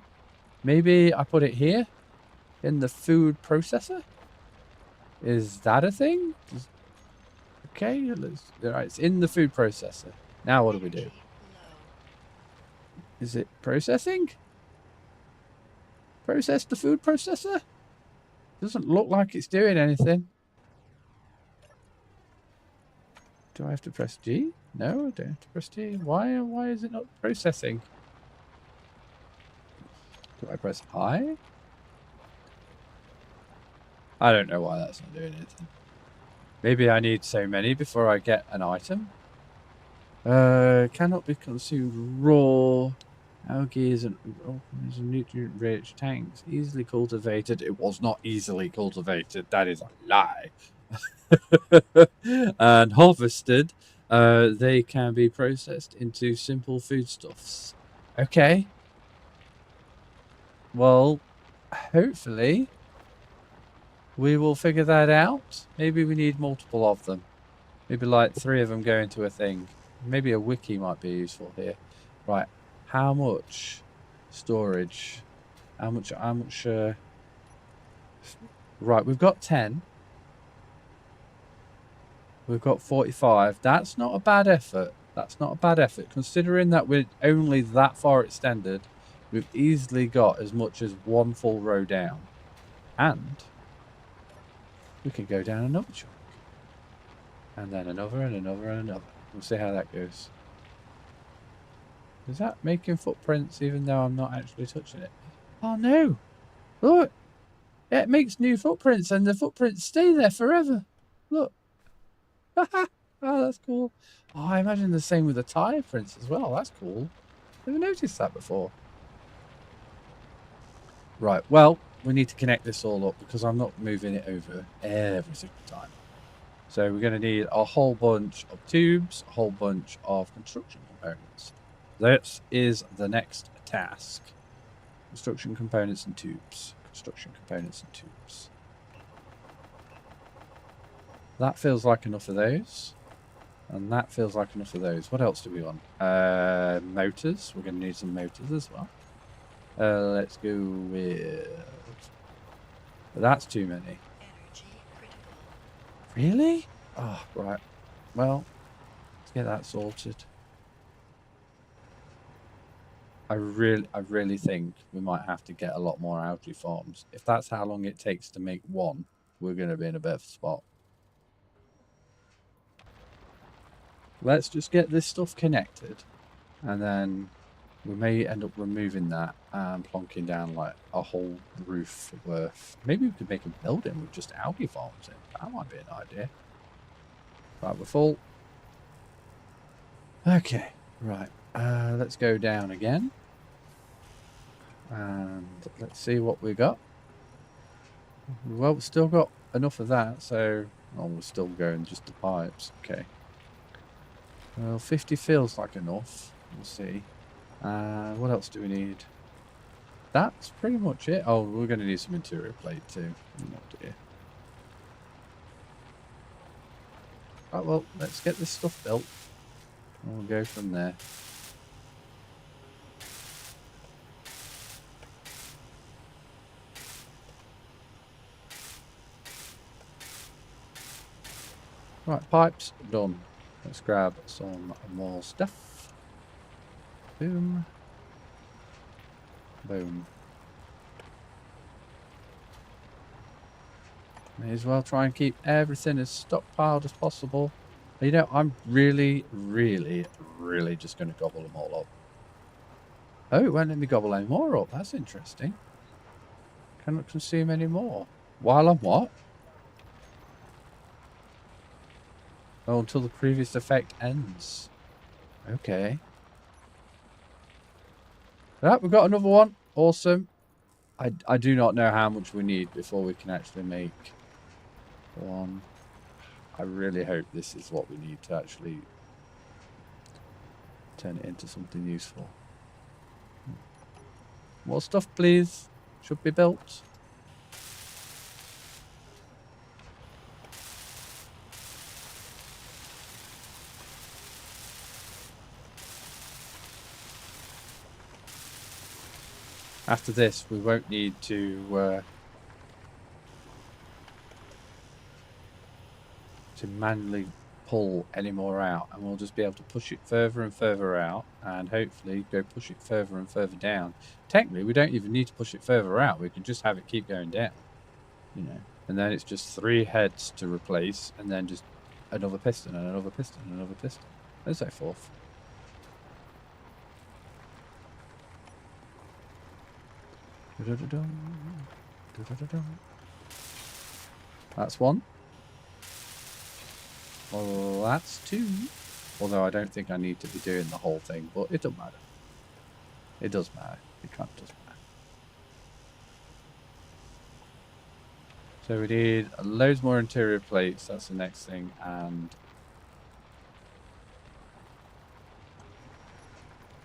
Maybe I put it here in the food processor. Is that a thing? Okay, right, it's in the food processor. Now what do we do? Energy low. Is it processing? Process the food processor? Doesn't look like it's doing anything. Do I have to press G? No, I don't have to press G. Why is it not processing? Do I press I? I don't know why that's not doing anything. Maybe I need so many before I get an item. Cannot be consumed raw. Algae is a nutrient-rich tanks. Easily cultivated. It was not easily cultivated. That is a lie. And harvested. They can be processed into simple foodstuffs. Okay. Well, hopefully we will figure that out. Maybe we need multiple of them. Maybe like 3 of them go into a thing. Maybe a wiki might be useful here. Right. How much storage? How much right, we've got 10. We've got 45. That's not a bad effort. That's not a bad effort. Considering that we're only that far extended, we've easily got as much as 1 full row down. And we can go down another chunk. And then another and another and another. We'll see how that goes. Is that making footprints even though I'm not actually touching it? Oh no! Look! It makes new footprints and the footprints stay there forever. Look. Oh, that's cool. Oh, I imagine the same with the tire prints as well. That's cool. Never noticed that before. Right, well, we need to connect this all up because I'm not moving it over every single time. So we're going to need a whole bunch of tubes, a whole bunch of construction components. That is the next task. Construction components and tubes. Construction components and tubes. That feels like enough of those. And that feels like enough of those. What else do we want? Motors. We're going to need some motors as well. Let's go with... That's too many. Energy critical. Really? Oh, right. Well, let's get that sorted. I really think we might have to get a lot more algae farms. If that's how long it takes to make one, we're going to be in a bit of a spot. Let's just get this stuff connected, and then we may end up removing that and plonking down like a whole roof worth. Maybe we could make a building with just algae farms in. That might be an idea. Right, we're full. Okay, right. Let's go down again. And let's see what we got. Well, we've still got enough of that, so... Oh, we're still going just the pipes. Okay. Well, 50 feels like enough. We'll see. What else do we need? That's pretty much it. Oh, we're going to need some interior plate too. Oh dear. Right, well, let's get this stuff built. And we'll go from there. Right, pipes done. Let's grab some more stuff. Boom. Boom. May as well try and keep everything as stockpiled as possible. You know, I'm really just going to gobble them all up. Oh, it won't let me gobble any more up. That's interesting. Cannot consume any more. While I'm what? Oh, until the previous effect ends. Okay. Right, we've got another one. Awesome. I do not know how much we need before we can actually make one. I really hope this is what we need to actually turn it into something useful. More stuff, please. Should be built. After this, we won't need to manually pull any more out, and we'll just be able to push it further and further out, and hopefully go push it further and further down. Technically, we don't even need to push it further out. We can just have it keep going down, you know. And then it's just 3 heads to replace, and then just another piston, and another piston, and another piston, and so forth. That's 1. Well, that's 2. Although I don't think I need to be doing the whole thing, but it doesn't matter. It does matter. It kind of does matter. So we need loads more interior plates. That's the next thing. And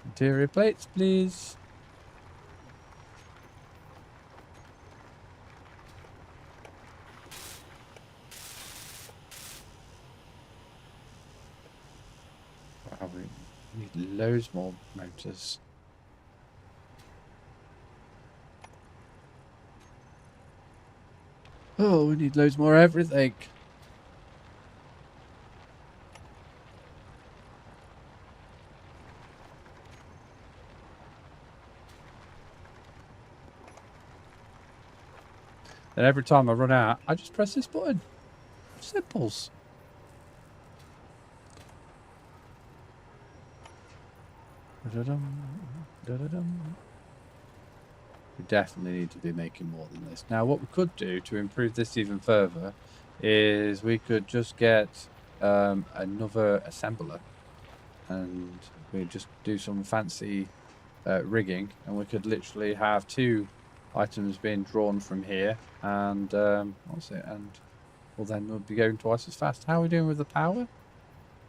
interior plates, please. We need loads more motors. Oh, we need loads more everything. And every time I run out, I just press this button. Simples. We definitely need to be making more than this. Now, what we could do to improve this even further is we could just get another assembler, and we just do some fancy rigging, and we could literally have 2 items being drawn from here, and what's it? And well, then we'll be going twice as fast. How are we doing with the power?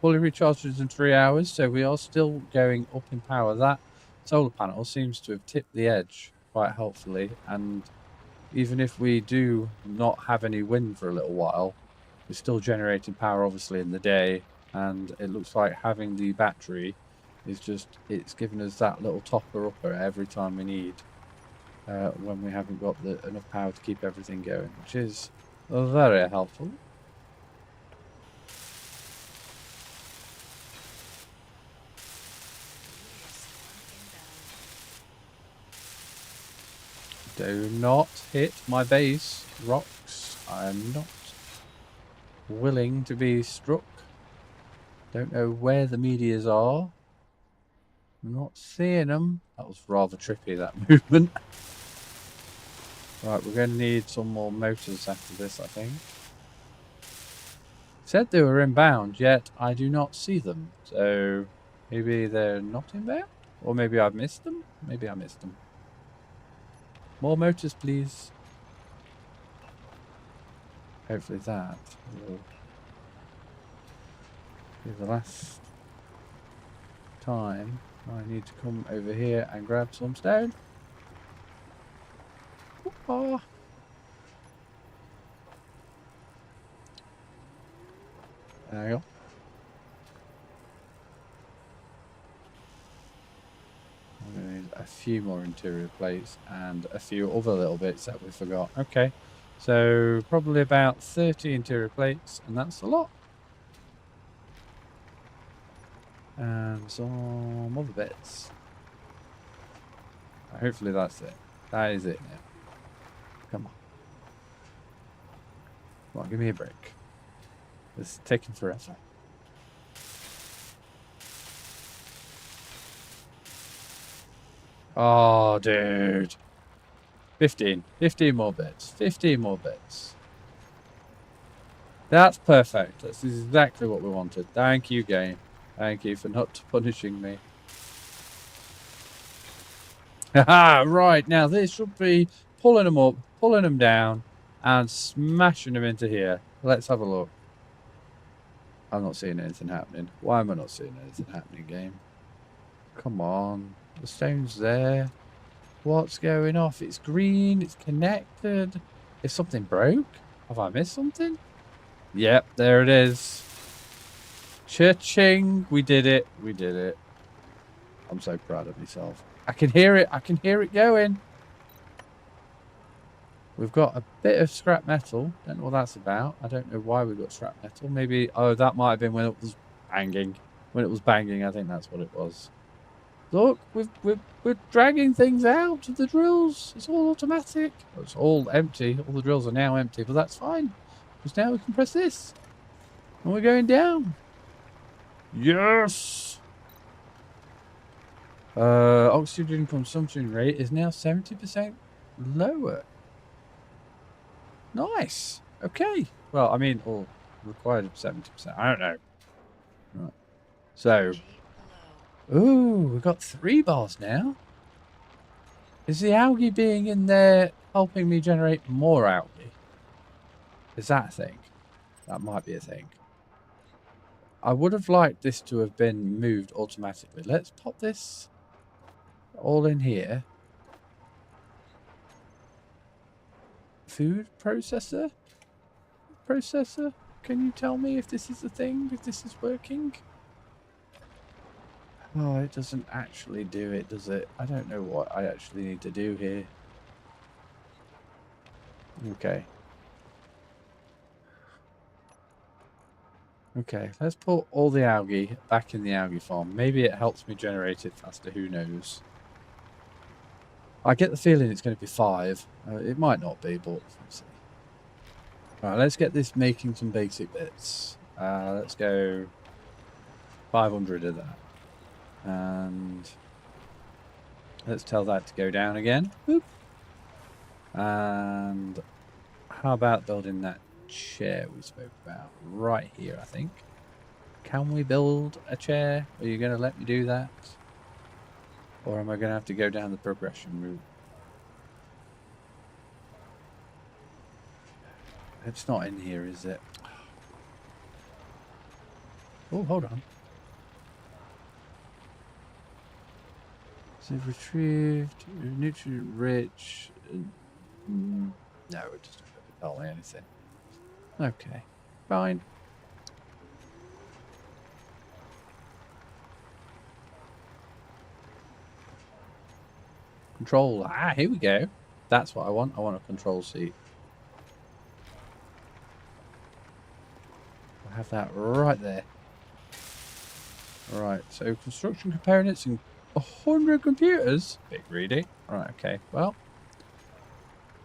Fully recharges in 3 hours, so we are still going up in power. That solar panel seems to have tipped the edge quite helpfully, and even if we do not have any wind for a little while, we're still generating power obviously in the day, and it looks like having the battery is just, it's giving us that little topper upper every time we need when we haven't got enough power to keep everything going, which is very helpful. Do not hit my base, rocks. I am not willing to be struck. Don't know where the meteors are. I'm not seeing them. That was rather trippy, that movement. Right, we're going to need some more motors after this, I think. Said they were inbound, yet I do not see them. So maybe they're not inbound? Or maybe I've missed them? Maybe I missed them. More motors, please. Hopefully that will be the last time I need to come over here and grab some stone. Oh. There we go. I'm going to need a few more interior plates and a few other little bits that we forgot. Okay, so probably about 30 interior plates, and that's a lot. And some other bits. Hopefully that's it. That is it now. Come on. Come on, give me a break. It's taking forever. Oh, dude. 15 more bits. 15 more bits. That's perfect. That's exactly what we wanted. Thank you, game. Thank you for not punishing me. Haha, right. Now, this should be pulling them up, pulling them down, and smashing them into here. Let's have a look. I'm not seeing anything happening. Why am I not seeing anything happening, game? Come on. The stone's there. What's going off? It's green. It's connected. Is something broke? Have I missed something? Yep, there it is. Cha-ching. We did it. We did it. I'm so proud of myself. I can hear it. I can hear it going. We've got a bit of scrap metal. Don't know what that's about. I don't know why we've got scrap metal. Maybe, oh, that might have been when it was banging. When it was banging, I think that's what it was. Look, we're dragging things out of the drills. It's all automatic. It's all empty. All the drills are now empty, but that's fine. Because now we can press this. And we're going down. Yes! Oxygen consumption rate is now 70% lower. Nice. Okay. Well, I mean, or required 70%. I don't know. Right. So, Energy low. ooh, we've got 3 bars now. Is the algae being in there helping me generate more algae? Is that a thing? That might be a thing. I would have liked this to have been moved automatically. Let's pop this all in here. Food processor? Processor? Can you tell me if this is a thing? If this is working? Oh, it doesn't actually do it, does it? I don't know what I actually need to do here. Okay. Okay, let's put all the algae back in the algae farm. Maybe it helps me generate it faster, who knows. I get the feeling it's going to be 5. It might not be, but let's see. Alright, let's get this making some basic bits. Let's go 500 of that. And let's tell that to go down again. Boop. And how about building that chair we spoke about right here, I think. Can we build a chair? Are you going to let me do that? Or am I going to have to go down the progression route? It's not in here, is it? Oh, hold on. So retrieved, nutrient rich. No, it doesn't tell me anything. Okay, fine. Control. Ah, here we go. That's what I want. I want a control seat. I'll have that right there. Right, so construction components and 100 computers. Bit greedy. Right, okay. Well,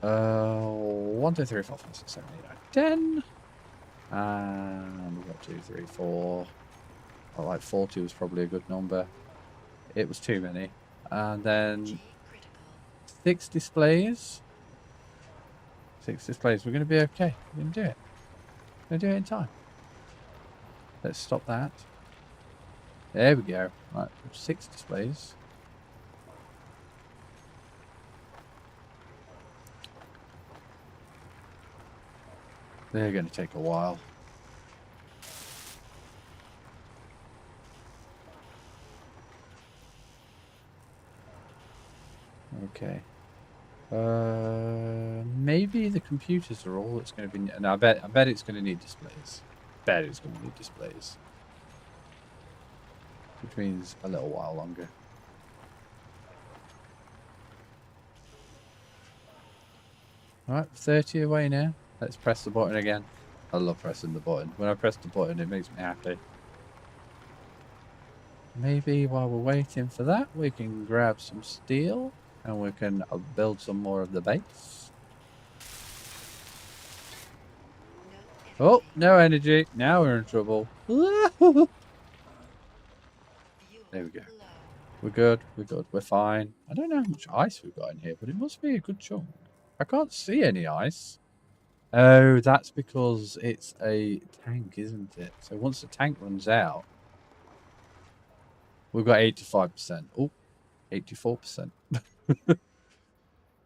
1, 2, 3, 4, 5, 6, 7, 8, 9, 10. And we've got 2, 3, 4. I like 40 was probably a good number. It was too many. And then Energy critical. 6 displays. 6 displays. We're going to be okay. We're going to do it. We're going to do it in time. Let's stop that. There we go. Right, 6 displays. They're going to take a while. Okay. Maybe the computers are all that's going to be. No, I bet it's going to need displays. Bet it's going to need displays. Which means a little while longer. Alright, 30 away now. Let's press the button again. I love pressing the button. When I press the button, it makes me happy. Maybe while we're waiting for that, we can grab some steel and we can build some more of the base. Oh, no energy. Now we're in trouble. There we go. Low. We're good. We're good. We're fine. I don't know how much ice we've got in here, but it must be a good chunk. I can't see any ice. Oh, that's because it's a tank, isn't it? So once the tank runs out, we've got 85%. Oh, 84%.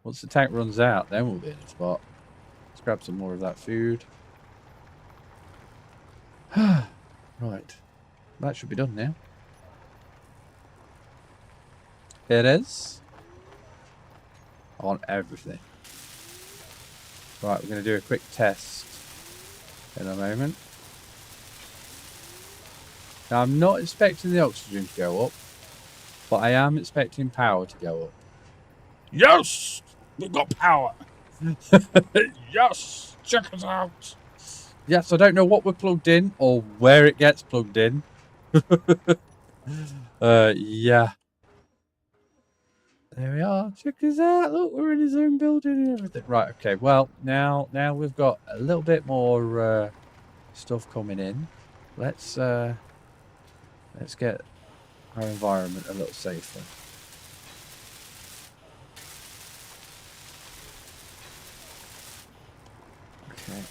Once the tank runs out, then we'll be in a spot. Let's grab some more of that food. Right. That should be done now. It is. On everything. Right, we're going to do a quick test in a moment. Now, I'm not expecting the oxygen to go up, but I am expecting power to go up. Yes! We've got power! Yes! Check us out! Yes, I don't know what we're plugged in or where it gets plugged in. Yeah. There we are. Check us out. Look, we're in his own building and everything. Right, okay. Well, now we've got a little bit more stuff coming in. Let's get our environment a little safer. Okay.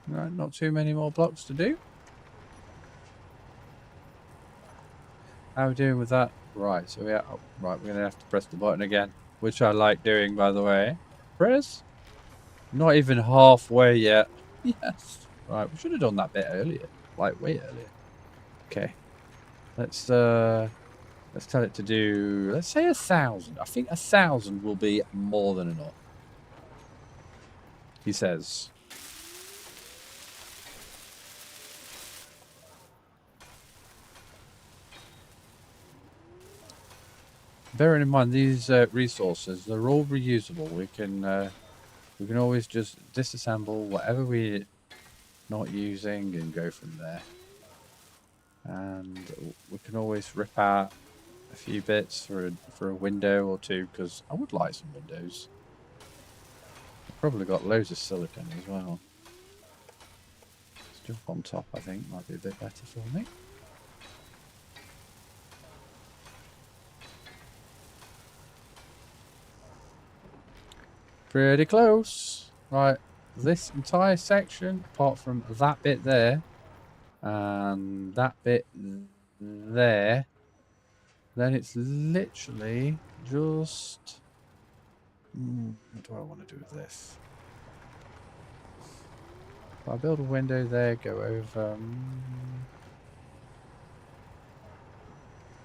Right, not too many more blocks to do. How are we doing with that? Right, so we're going to have to press the button again, which I like doing, by the way. Press. Not even halfway yet. Yes. Right, we should have done that bit earlier, like way earlier. Okay. Let's tell it to do. Let's say 1,000. I think 1,000 will be more than enough. He says. Bearing in mind these resources, they're all reusable. We can always just disassemble whatever we're not using and go from there. And we can always rip out a few bits for a window or two, because I would like some windows. I've probably got loads of silicon as well. Let's jump on top, I think might be a bit better for me. Pretty close. Right, this entire section, apart from that bit there, and that bit there, then it's literally just... what do I want to do with this? If I build a window there, go over...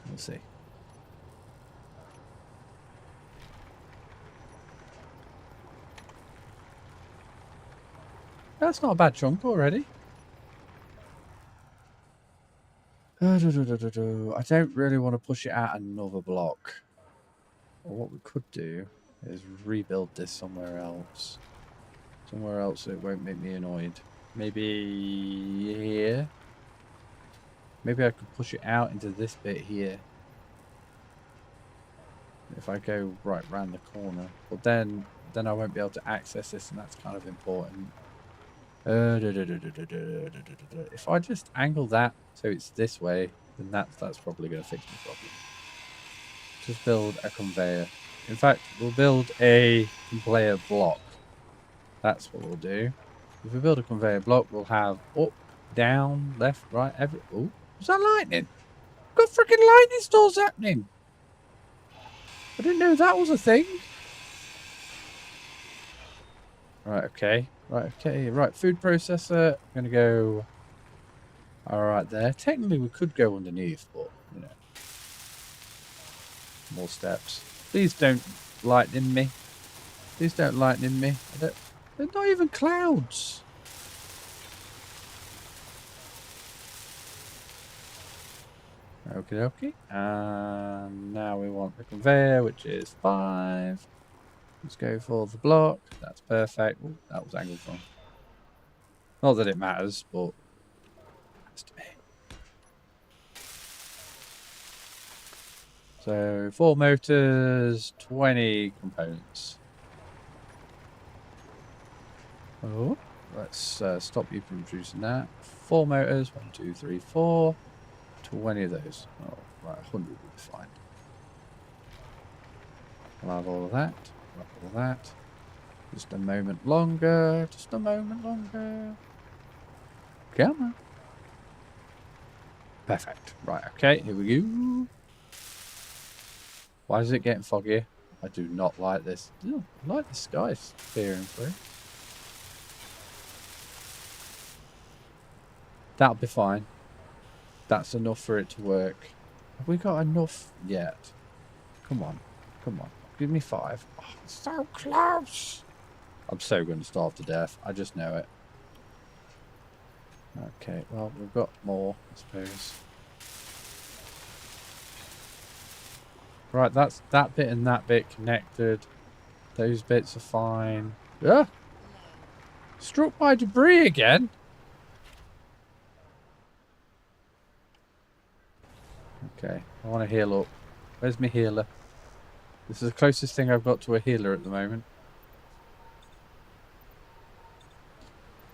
we'll see. That's not a bad chunk already. I don't really want to push it out another block. Or what we could do is rebuild this somewhere else. Somewhere else so it won't make me annoyed. Maybe here. Maybe I could push it out into this bit here. If I go right round the corner. But then I won't be able to access this, and that's kind of important. If I just angle that so it's this way, then that's probably going to fix my problem. Just build a conveyor. In fact, we'll build a conveyor block. That's what we'll do. If we build a conveyor block, we'll have up, down, left, right, every... Oh, was that lightning? Got freaking lightning storms happening. I didn't know that was a thing. Right, okay. Right, okay. Right, food processor. I'm going to go... Alright there. Technically, we could go underneath, but, you know. More steps. Please don't lightning me. Please don't lightning me. They're not even clouds. Okie dokie. And now we want the conveyor, which is 5. Let's go for the block. That's perfect. Ooh, that was angled wrong. Not that it matters, but it has to be. So 4 motors, 20 components. Oh, let's stop you from producing that. 4 motors, 1, 2, 3, 4. 20 of those. Oh, right, 100 will be fine. I'll have all of that. I'll have all that. Just a moment longer. Just a moment longer. Come on. Perfect. Right, okay, here we go. Why is it getting foggy? I do not like this. I like the sky peering through. That'll be fine. That's enough for it to work. Have we got enough yet? Come on. Come on. Give me 5. Oh, it's so close. I'm so going to starve to death. I just know it. Okay, well, we've got more, I suppose. Right, that's that bit and that bit connected. Those bits are fine. Ah! Struck by debris again? Okay, I want to heal up. Where's my healer? This is the closest thing I've got to a healer at the moment.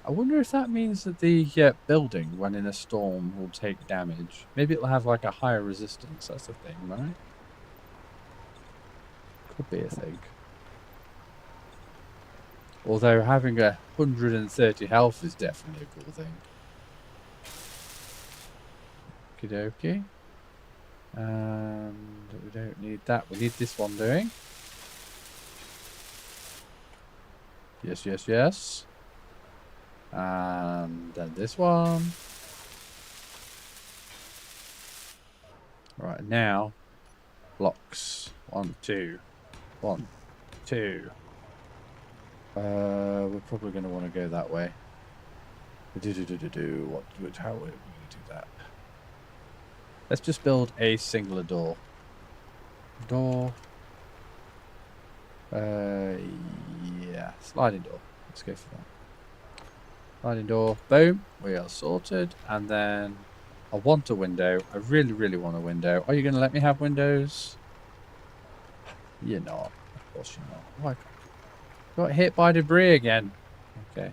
I wonder if that means that the building, when in a storm, will take damage. Maybe it'll have like a higher resistance. That's the thing, right? Could be a thing. Although having 130 health is definitely a cool thing. Okie dokie. And we don't need that. We need this one doing. Yes, yes, yes. And then this one. Right, now blocks. 1, 2. 1, 2. We're probably going to want to go that way. How are we going to do that? Let's just build a singular door. Door. Yeah, sliding door. Let's go for that. Sliding door. Boom. We are sorted. And then I want a window. I really, really want a window. Are you going to let me have windows? You're not. Of course you're not. Why? Got hit by debris again. Okay.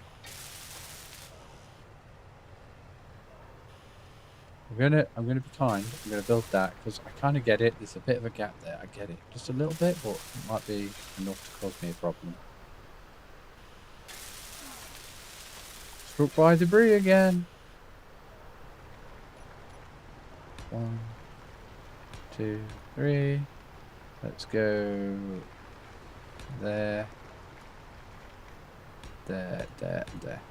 I'm gonna be kind. I'm gonna build that because I kind of get it. There's a bit of a gap there. I get it, just a little bit, but it might be enough to cause me a problem. Struck by debris again. 1, 2, 3. Let's go there. There, there, there.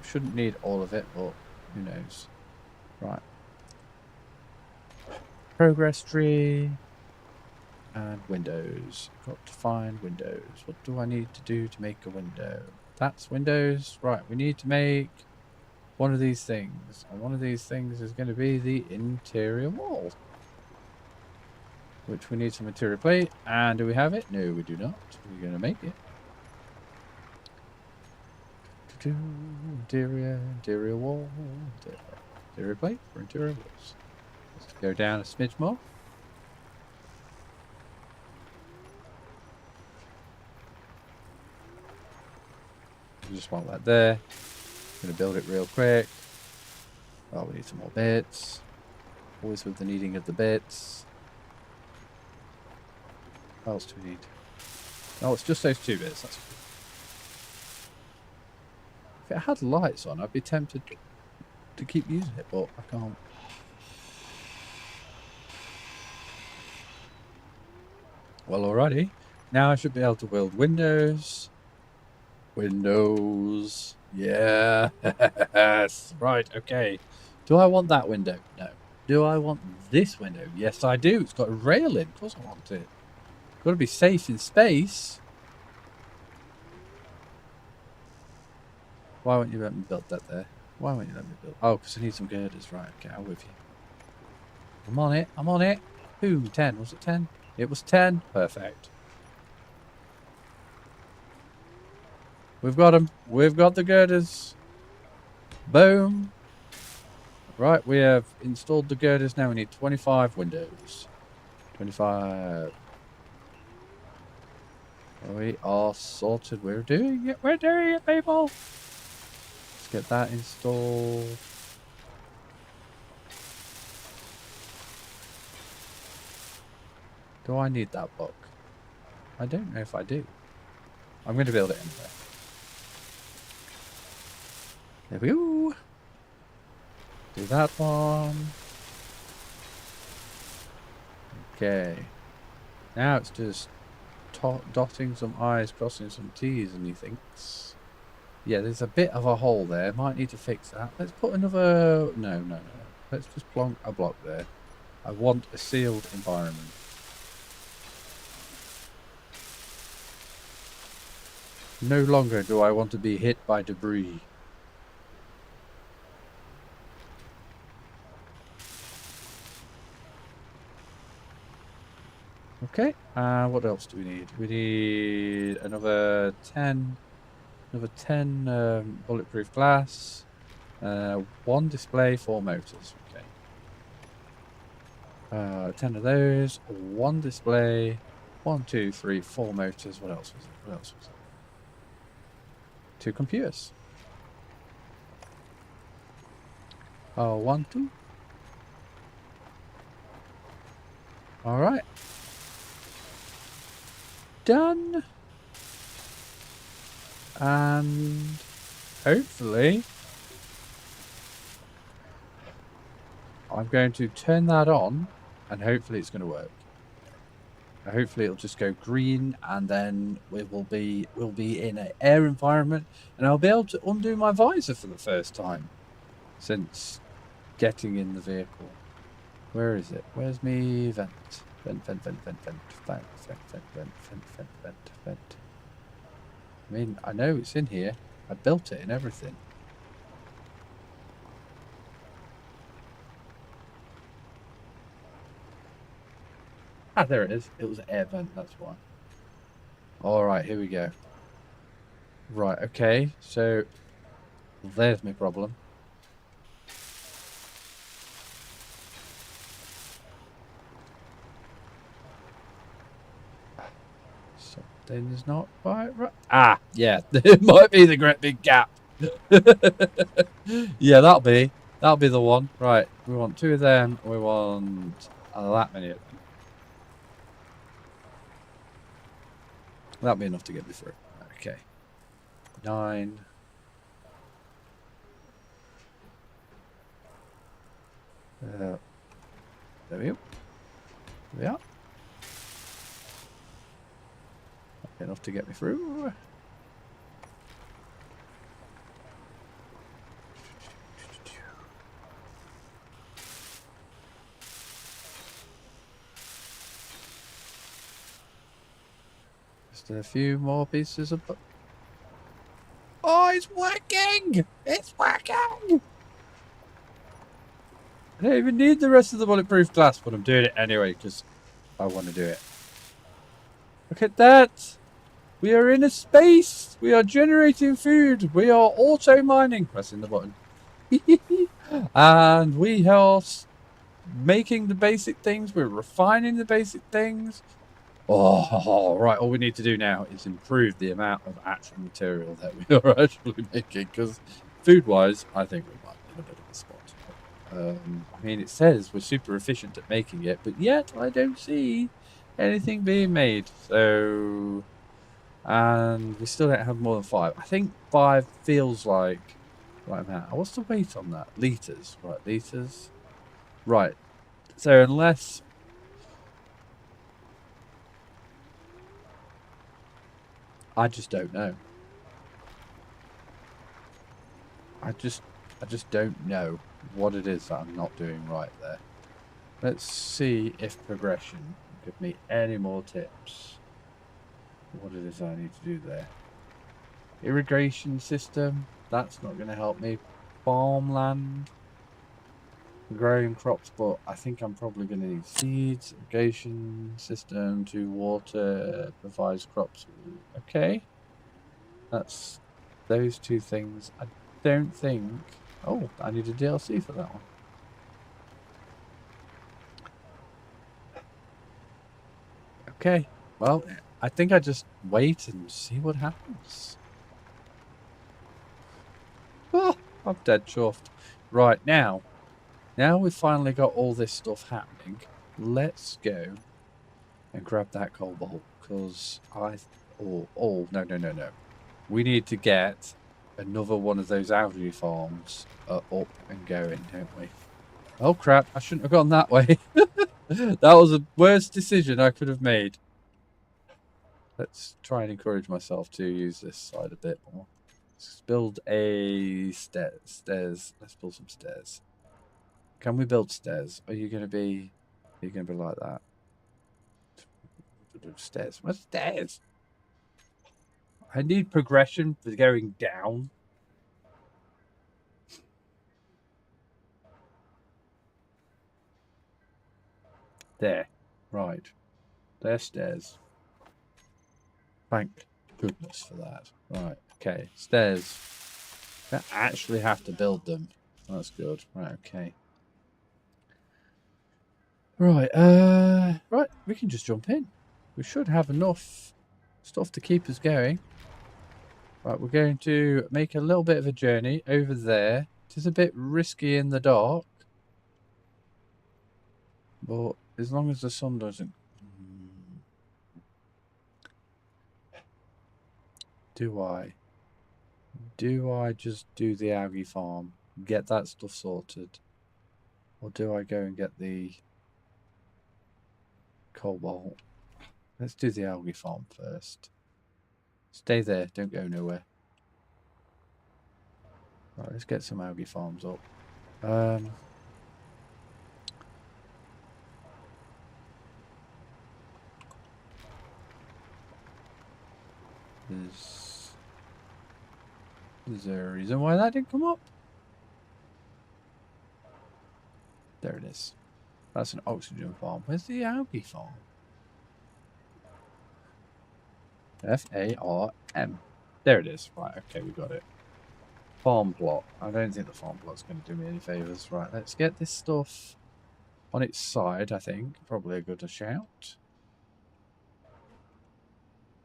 Shouldn't need all of it, but who knows. Right. Progress tree. And windows. Got to find windows. What do I need to do to make a window? That's windows. Right, we need to make one of these things. And one of these things is going to be the interior wall. Which we need some material plate. And do we have it? No, we do not. We're going to make it. Interior wall. Interior plate for interior walls. Let's go down a smidge more. I just want that there. I'm going to build it real quick. Oh, we need some more bits. Always with the needing of the bits. What else do we need? Oh, it's just those 2 bits. That's cool. If it had lights on, I'd be tempted to keep using it, but I can't. Well, alrighty. Now I should be able to build windows. Windows. Yeah. Yes. Right, okay. Do I want that window? No. Do I want this window? Yes, I do. It's got a rail in. Of course I want it. Got to be safe in space. Why won't you let me build that there? Why won't you let me build? Oh, because I need some girders. Right, okay, I'm with you. I'm on it. I'm on it. Ooh, 10. Was it 10? It was 10. Perfect. We've got them. We've got the girders. Boom. Right, we have installed the girders. Now we need 25 windows. 25. We are sorted. We're doing it. We're doing it, people. Let's get that installed. Do I need that book? I don't know if I do. I'm going to build it anyway. There we go. Do that one. Okay. Now it's just dotting some I's, crossing some T's, and he thinks, yeah, there's a bit of a hole there. Might need to fix that. Let's put another. No. Let's just plonk a block there. I want a sealed environment. No longer do I want to be hit by debris. Okay, what else do we need? We need another 10 bulletproof glass, 1 display, 4 motors. Okay. 10 of those, 1 display, 1, 2, 3, 4 motors. What else was it? 2 computers. Oh, 1, 2. All right. Done. And hopefully I'm going to turn that on and hopefully it's going to work. Hopefully it'll just go green and then we'll be in an air environment and I'll be able to undo my visor for the first time since getting in the vehicle. Where is it? Where's me vent? Vent. I mean, I know it's in here. I built it and everything. Ah, there it is. It was an air vent, that's why. Alright, here we go. Right, okay. So, there's my problem. Something's not quite right. Ah, yeah. It might be the great big gap. Yeah, that'll be the one. Right, we want 2 of them. We want that many of them. That'll be enough to get me through. Okay. 9. There we go. There we are. Enough to get me through. Just a few more pieces of. Oh, it's working! It's working! I don't even need the rest of the bulletproof glass, but I'm doing it anyway because I want to do it. Look at that! We are in a space! We are generating food! We are auto mining! Pressing the button. And we are making the basic things. We're refining the basic things. Oh, right. All we need to do now is improve the amount of actual material that we are actually making. Because food-wise, I think we might be in a bit of a spot. I mean, it says we're super efficient at making it, but yet I don't see anything being made. So, and we still don't have more than 5. I think 5 feels like right now. What's the weight on that? Liters, right? Liters, right? So unless I just don't know. I just don't know what it is that I'm not doing right there. Let's see if progression will give me any more tips. What it is I need to do there. Irrigation system, that's not going to help me. Farmland, growing crops, but I think I'm probably going to need seeds. Irrigation system to water provides crops. Okay, that's those two things. I don't think... Oh, I need a DLC for that one. Okay, well, I think I just wait and see what happens. Oh, I'm dead chuffed. Right, now we've finally got all this stuff happening. Let's go and grab that cobalt, because no. We need to get another one of those algae farms up and going, don't we? Oh, crap. I shouldn't have gone that way. That was the worst decision I could have made. Let's try and encourage myself to use this side a bit more. Let's build a stairs. Let's build some stairs. Can we build stairs? Are you going to be like that? Stairs. What stairs? I need progression for going down. There. Right. There's stairs. Thank goodness for that. Right. Okay. Stairs. I actually have to build them. That's good. Right. Okay. Right. Right. We can just jump in. We should have enough stuff to keep us going. Right. We're going to make a little bit of a journey over there. It is a bit risky in the dark. But as long as the sun doesn't... Do I just do the algae farm, get that stuff sorted? Or do I go and get the cobalt? Let's do the algae farm first. Stay there, don't go nowhere. Right, let's get some algae farms up. Is there a reason why that didn't come up? There it is. That's an oxygen farm. Where's the algae farm? F-A-R-M. There it is. Right, okay, we got it. Farm plot. I don't think the farm plot's going to do me any favours. Right, let's get this stuff on its side, I think. Probably a good shout.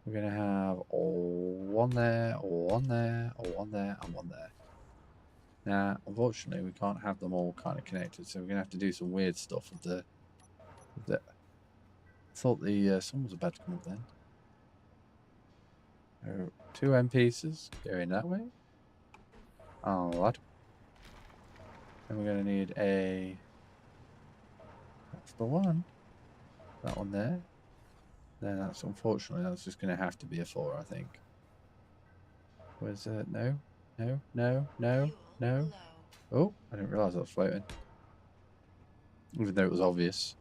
We're going to have one there, one there, one there, and one there. Now, unfortunately, we can't have them all kind of connected, so we're going to have to do some weird stuff with the... I thought the sun was about to come up then. Oh, 2 M pieces going that way. Oh, what? And we're going to need a... That's the one. That one there. Then that's, unfortunately, that's just going to have to be a 4, I think. Where's that? No. Oh, I didn't realise I was floating. Even though it was obvious.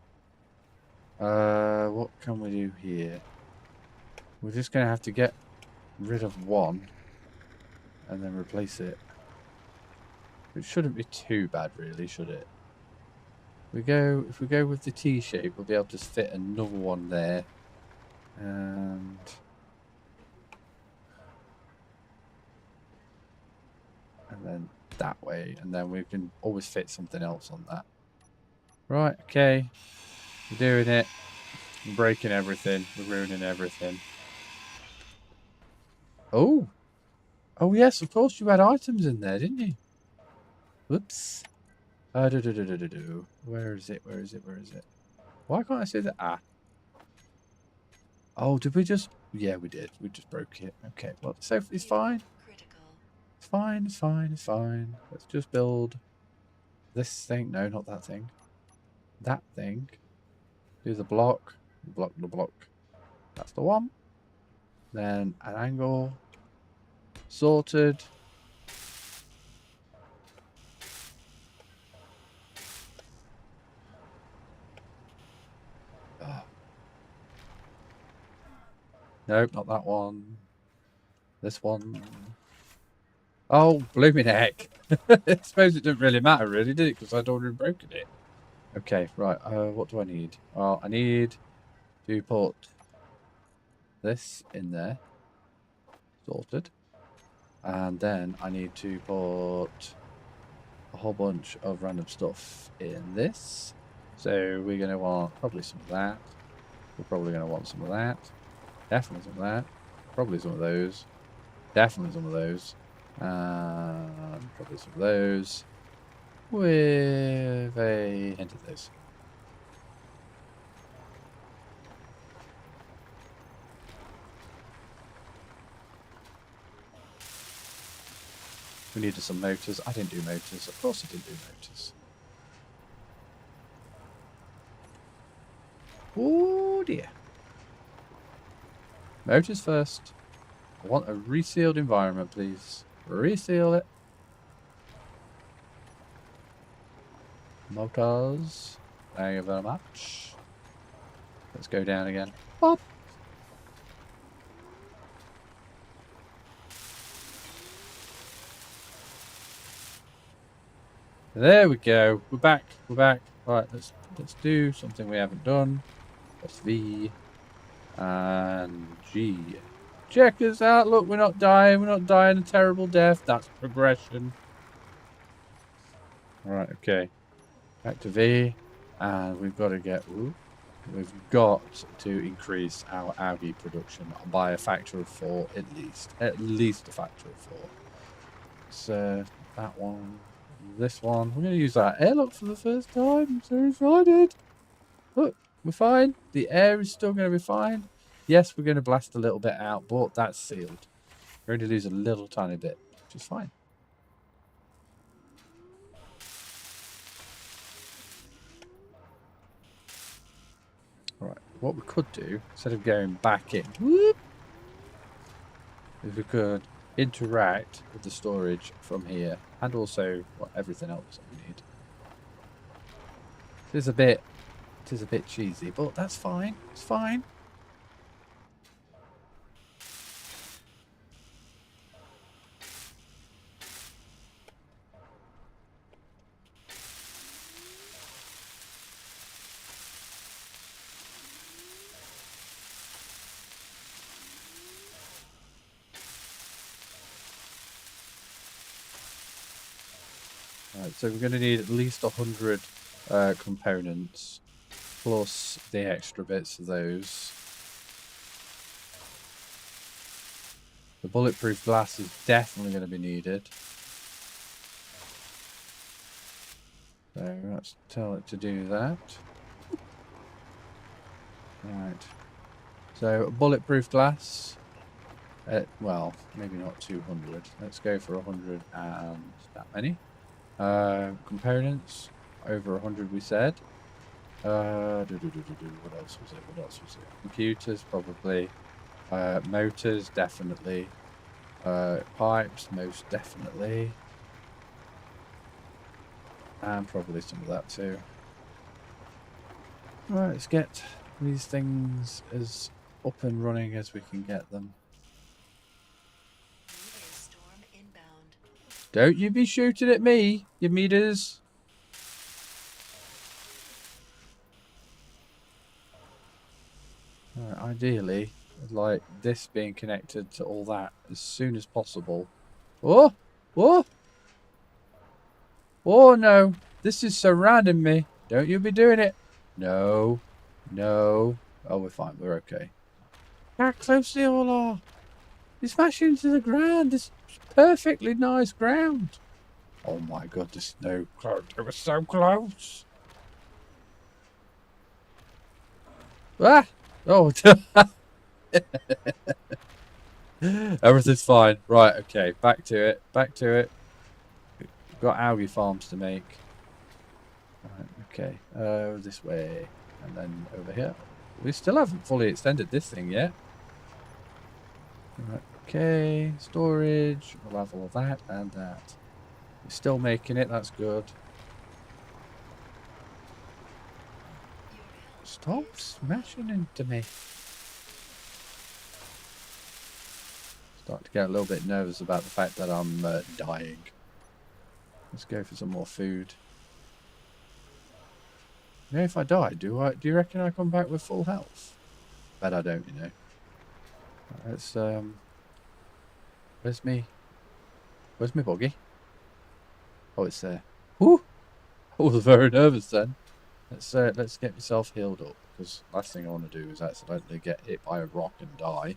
What can we do here? We're just going to have to get rid of one and then replace it. It shouldn't be too bad, really, should it? If we go with the T shape, we'll be able to fit another one there. And then that way, and then we can always fit something else on that. Right, okay. We're doing it. We're breaking everything. We're ruining everything. Oh! Oh yes, of course you had items in there, didn't you? Whoops. Where is it? Where is it? Why can't I see that? Ah. Oh, did we just... Yeah, we did. We just broke it. Okay, well, so it's fine. It's fine. Let's just build this thing. No, not that thing. That thing. Do the block. The block. That's the one. Then an angle. Sorted. Oh. Nope, not that one. This one. Oh, blooming heck. I suppose it didn't really matter, really, did it? Because I'd already broken it. Okay, right. What do I need? Well, I need to put this in there. Sorted. And then I need to put a whole bunch of random stuff in this. So we're going to want probably some of that. We're probably going to want some of that. Definitely some of that. Probably some of those. Definitely some of those. And probably some of those. With a hint of those. We needed some motors. I didn't do motors. Of course I didn't do motors. Oh dear. Motors first. I want a resealed environment, please. Reseal it. Motors. Thank you very much. Let's go down again. Pop. There we go. We're back. We're back. Right, let's do something we haven't done. Press V and G. Check us out. Look, we're not dying. We're not dying a terrible death. That's progression. Right, okay. Back to V. And we've got to get... Ooh, we've got to increase our algae production by a factor of 4 at least. At least a factor of 4. So, that one. This one. We're going to use our airlock for the first time. I'm so excited. Look, we're fine. The air is still going to be fine. Yes, we're going to blast a little bit out, but that's sealed. We're going to lose a little tiny bit, which is fine. Right, what we could do, instead of going back in, whoop, is we could interact with the storage from here, and also everything else that we need. It is a bit cheesy, but that's fine. It's fine. Right, so we're going to need at least 100 components, plus the extra bits of those. The bulletproof glass is definitely going to be needed. So let's tell it to do that. Right. So bulletproof glass. Well, maybe not 200. Let's go for 100 and that many. Components over 100 we said. What else was it? What else was it? Computers probably. Motors definitely. Pipes most definitely. And probably some of that too. Right, let's get these things as up and running as we can get them. Storm inbound. Don't you be shooting at me, you meters. Right, ideally, I'd like this being connected to all that as soon as possible. Oh! Oh! Oh no! This is surrounding me. Don't you be doing it. No. No. Oh, we're fine. We're okay. How close they all are. They smash into the ground. This perfectly nice ground. Oh my god, the snow cloud. They were so close. Ah! Oh. Everything's fine. Right, okay. Back to it. Back to it. We've got algae farms to make. Right, okay. This way. And then over here. We still haven't fully extended this thing yet. Right, okay. Storage. We'll have all that and that. We're still making it. That's good. Stop smashing into me. Starting to get a little bit nervous about the fact that I'm dying. Let's go for some more food. You know, if I die, do you reckon I come back with full health? Bet I don't, you know. Right, let's where's me Where's my buggy? Oh, it's there. Whew! I was very nervous then. Let's get myself healed up, because last thing I want to do is accidentally get hit by a rock and die.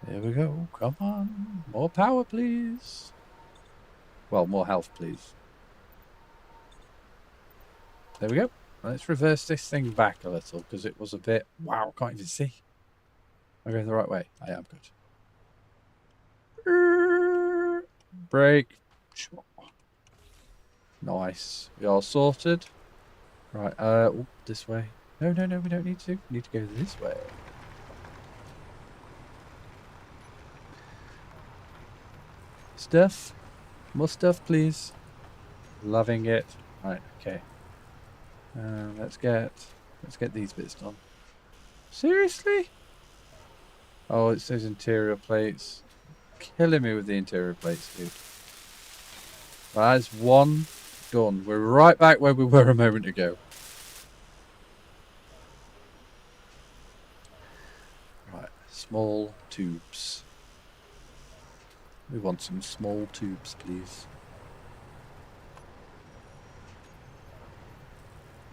There we go. Come on. More power, please. Well, more health, please. There we go. Let's reverse this thing back a little, because it was a bit... Wow, can't even see. Am I going the right way? I am good. Brake. Nice. We all sorted. Right, this way. No, we don't need to. We need to go this way. Stuff. More stuff, please. Loving it. Right, okay. Let's get these bits done. Seriously? Oh, it says interior plates. Killing me with the interior plates, dude. Well, that's one done. We're right back where we were a moment ago. Right, small tubes. We want some small tubes, please.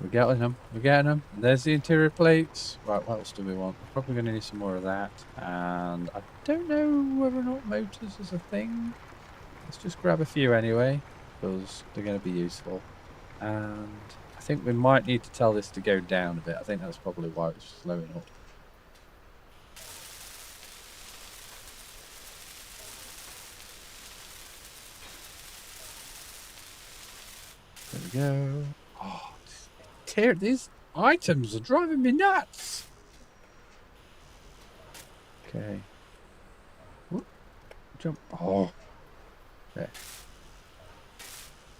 We're getting them. We're getting them. And there's the interior plates. Right, what else do we want? We're probably going to need some more of that. And I don't know whether or not motors is a thing. Let's just grab a few anyway, because they're going to be useful. And I think we might need to tell this to go down a bit. I think that's probably why it's slowing up. There we go. Oh, these items are driving me nuts. Okay. Whoop. Jump. Oh. There.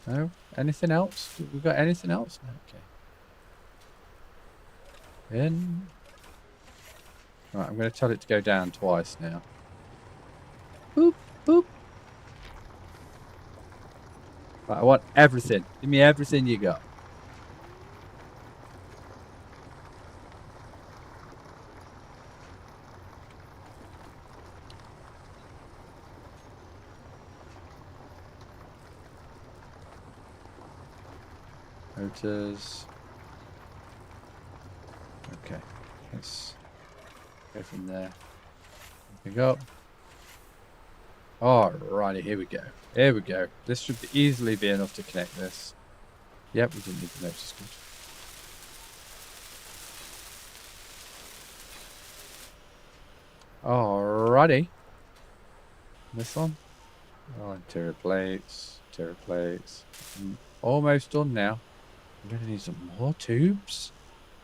No? Anything else? We got anything else? Okay. In. Right, I'm going to tell it to go down twice now. Boop, boop. Right, I want everything. Give me everything you got. Motors. Okay, let's go from there. There we go. Alrighty, here we go. Here we go. This should easily be enough to connect this. Yep, we didn't need the motors. Good. Alrighty. This one. Oh, interior plates. Interior plates. Almost done now. I'm gonna need some more tubes.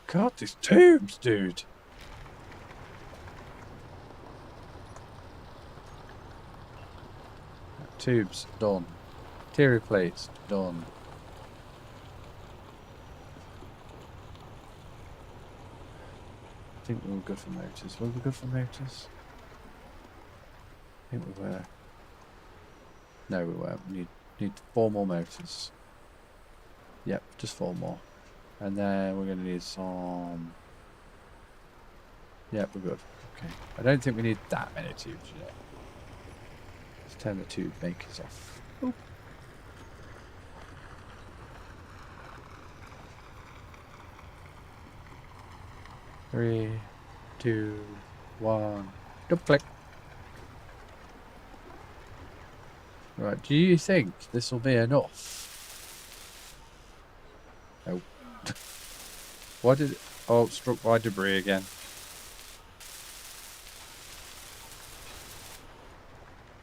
God, these tubes, dude. Tubes done. Interior plates done. I think we were good for motors. Were we good for motors? I think we were. No, we weren't. We need 4 more motors. Yep, just 4 more. And then we're going to need some... Yep, we're good. Okay. I don't think we need that many tubes yet. Let's turn the tube makers off. Oop. Three, 2, 1. Double click. Right, do you think this will be enough? Oh. Why did it... Oh, struck by debris again.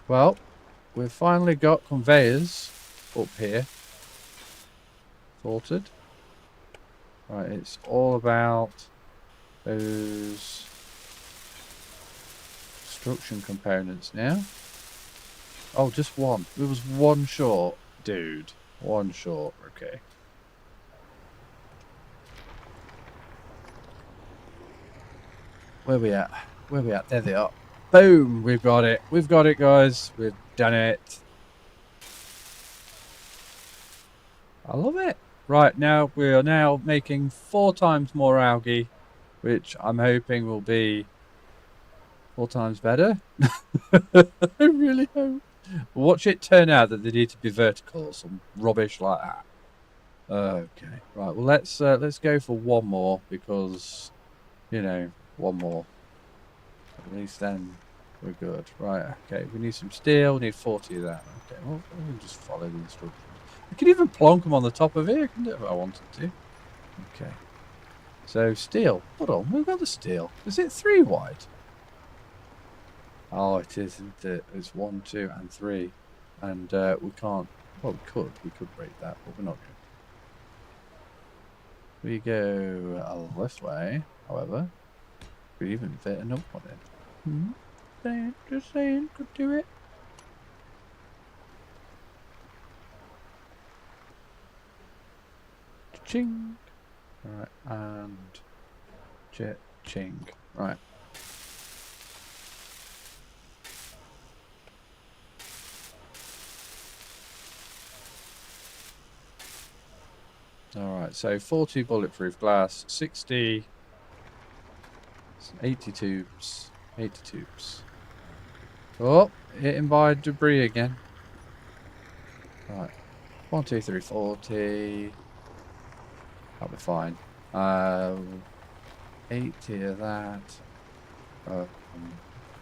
Well, we've finally got conveyors up here. Sorted. Right, it's all about those construction components now. Oh, just one. It was one short. Dude. One short. Okay. Where we at? Where we at? There they are. Boom! We've got it. We've got it, guys. We've done it. I love it. Right, now we are now making 4 times more algae, which I'm hoping will be 4 times better. I really hope. Watch it turn out that they need to be vertical or some rubbish like that. Okay, right. Well, let's go for one more because, you know, one more. At least then we're good. Right. Okay. We need some steel. We need 40 of that. Okay. Well, we'll just follow the instructions. I could even plonk them on the top of here, couldn't it, if I wanted to? Okay. So steel. Hold on. We've got the steel. Is it 3 wide? Oh, it is, isn't it? It's 1, 2, and 3, and we can't. Well, we could. We could break that, but we're not going. We go this way, however. Could even fit another one in. Just saying, could do it. Ching. Right, and ching. Right. Alright, so 40 bulletproof glass, 60, 80 tubes, 80 tubes. Oh, hitting by debris again. Right, 1, 2, 3, 40. That'll be fine. 80 of that.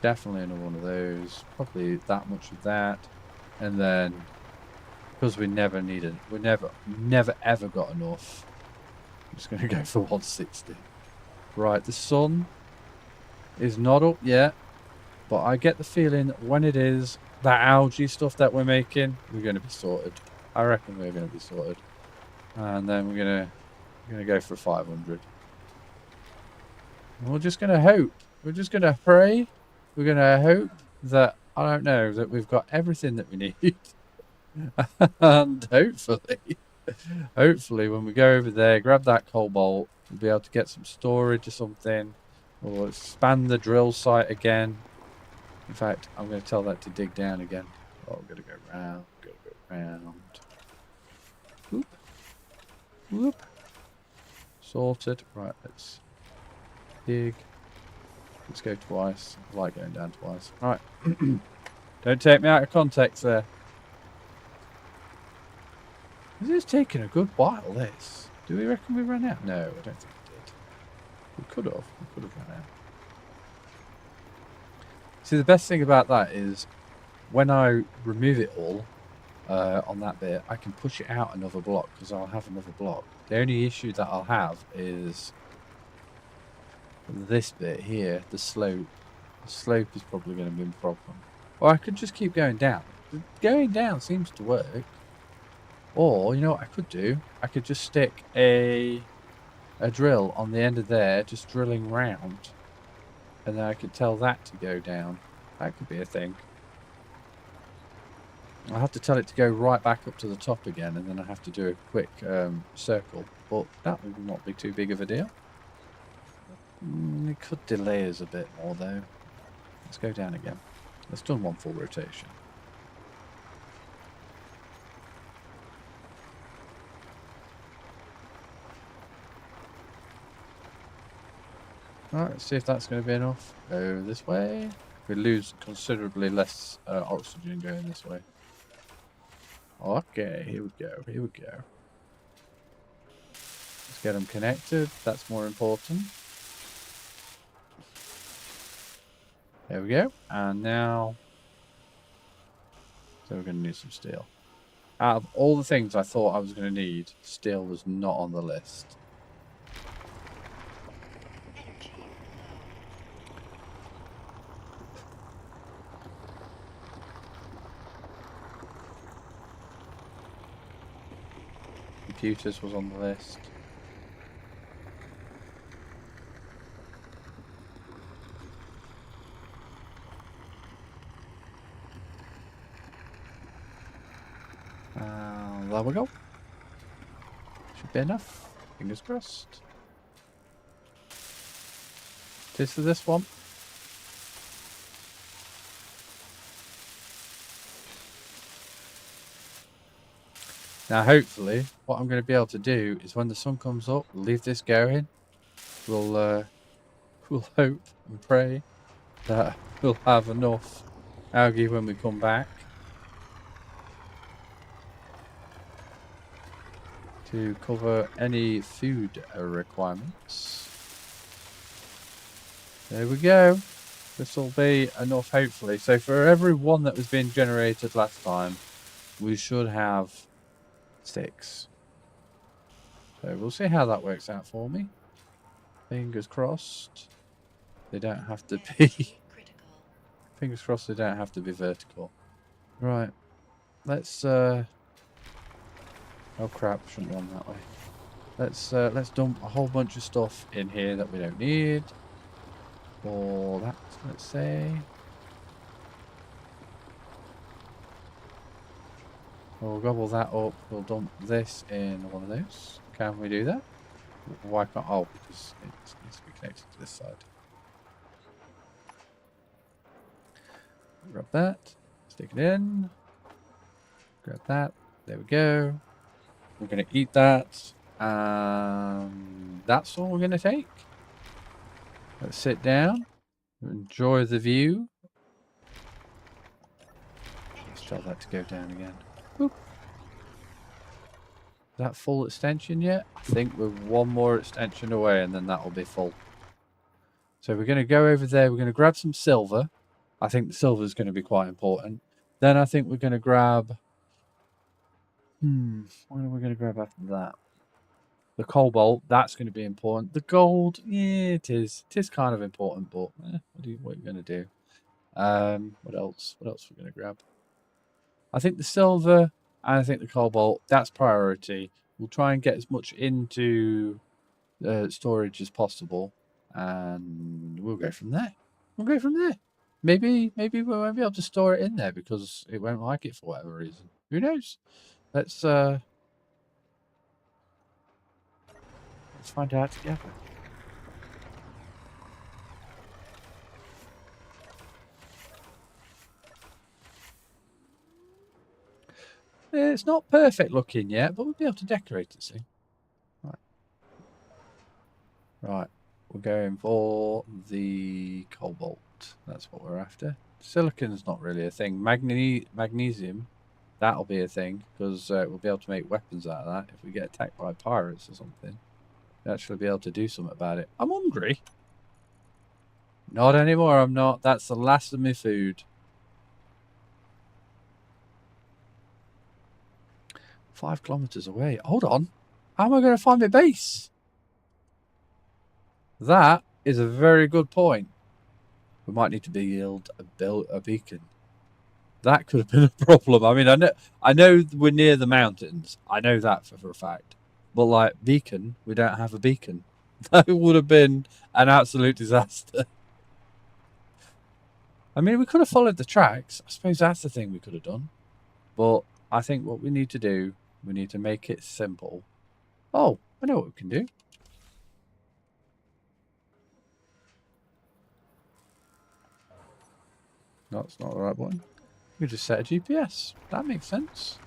Definitely another one of those. Probably that much of that. And then, because we never needed, we never ever got enough. I'm just going to go for 160. Right, the sun is not up yet, but I get the feeling that when it is, that algae stuff that we're making, we're going to be sorted. I reckon we're going to be sorted. And then we're going to go for 500. And we're just going to hope. We're just going to pray. We're going to hope that, I don't know, that we've got everything that we need. And hopefully when we go over there, grab that cobalt, we'll be able to get some storage or something. We'll expand the drill site again. In fact, I'm going to tell that to dig down again. Oh, we're going to go round, Whoop. Whoop. Sorted. Right, let's dig. Let's go twice. I like going down twice. Right. Don't take me out of context there. This is taking a good while, this. Do we reckon we ran out? No, I don't think we did. We could have. We could have run out. See, the best thing about that is when I remove it all on that bit, I can push it out another block because I'll have another block. The only issue that I'll have is this bit here, the slope. The slope is probably going to be a problem. Or I could just keep going down. Going down seems to work. Or, you know what I could do? I could just stick a drill on the end of there, just drilling round. And then I could tell that to go down. That could be a thing. I'll have to tell it to go right back up to the top again, and then I have to do a quick circle. But that would not be too big of a deal. It could delay us a bit more, though. Let's go down again. Let's do one full rotation. Alright, let's see if that's going to be enough. Go this way. We lose considerably less oxygen going this way. Okay, here we go. Here we go. Let's get them connected. That's more important. There we go. And now... So we're going to need some steel. Out of all the things I thought I was going to need, steel was not on the list. Energy low. Computers was on the list. There we go. Should be enough. Fingers crossed. This is this one. Now, hopefully, what I'm going to be able to do is when the sun comes up, leave this going. We'll hope and pray that we'll have enough algae when we come back to cover any food requirements. There we go. This will be enough, hopefully. So for every one that was being generated last time, we should have 6. So we'll see how that works out for me. Fingers crossed. They don't have to be... Critical. Fingers crossed they don't have to be vertical. Right. Let's... Oh crap, shouldn't run that way. Let's dump a whole bunch of stuff in here that we don't need. For that, let's say. We'll gobble that up. We'll dump this in one of those. Can we do that? Why can't? Oh, because it needs to be connected to this side. Grab that. Stick it in. Grab that. There we go. We're going to eat that. And that's all we're going to take. Let's sit down. Enjoy the view. Let's tell that to go down again. Boop. Is that full extension yet? I think we're one more extension away and then that'll be full. So we're going to go over there. We're going to grab some silver. I think the silver is going to be quite important. Then I think we're going to grab... what are we going to grab after that? The cobalt, that's going to be important. The gold, yeah, it is. It is kind of important, but what are you going to do? What else? What else are we going to grab? I think the silver and I think the cobalt, that's priority. We'll try and get as much into storage as possible, and we'll go from there. We'll go from there. Maybe we won't be able to store it in there because it won't like it for whatever reason. Who knows? Let's find out together. It's not perfect looking yet, but we'll be able to decorate it soon. Right. We're going for the cobalt. That's what we're after. Silicon's not really a thing. Magnesium, that'll be a thing because we'll be able to make weapons out of that if we get attacked by pirates or something. We'll actually be able to do something about it. I'm hungry. Not anymore, I'm not. That's the last of my food. 5 kilometers away. Hold on. How am I going to find my base? That is a very good point. We might need to build a beacon. That could have been a problem. I mean, I know we're near the mountains. I know that for a fact. But like beacon, we don't have a beacon. That would have been an absolute disaster. I mean, we could have followed the tracks. I suppose that's the thing we could have done. But I think what we need to do, we need to make it simple. Oh, I know what we can do. No, it's not the right one. We just set a GPS. That makes sense.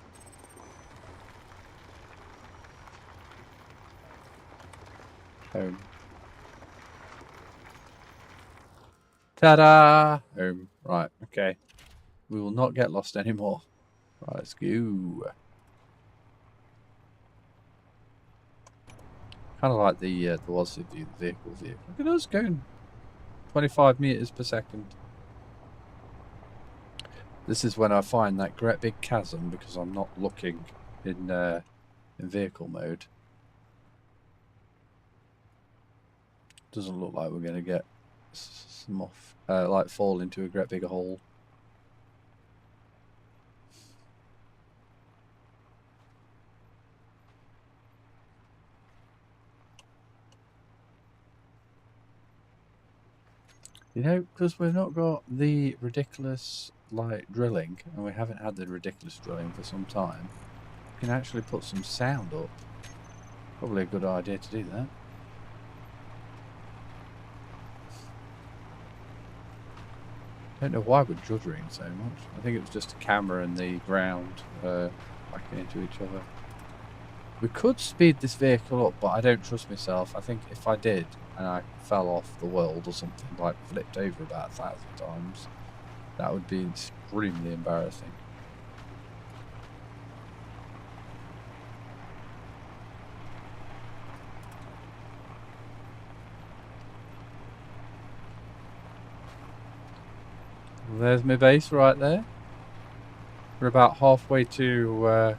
Home. Ta-da! Home. Right, okay. We will not get lost anymore. Right, let's go. Kind of like the velocity view, the vehicle view. Look at us going 25 meters per second. This is when I find that great big chasm because I'm not looking in vehicle mode. Doesn't look like we're going to get some off, like fall into a great big hole. You know, because we've not got the ridiculous like drilling, and we haven't had the ridiculous drilling for some time, we can actually put some sound up. Probably a good idea to do that. I don't know why we're juddering so much. I think it was just the camera and the ground backing into each other. We could speed this vehicle up, but I don't trust myself. I think if I did, and I fell off the world or something, like flipped over about 1,000 times, that would be extremely embarrassing. Well, there's my base right there. We're about halfway to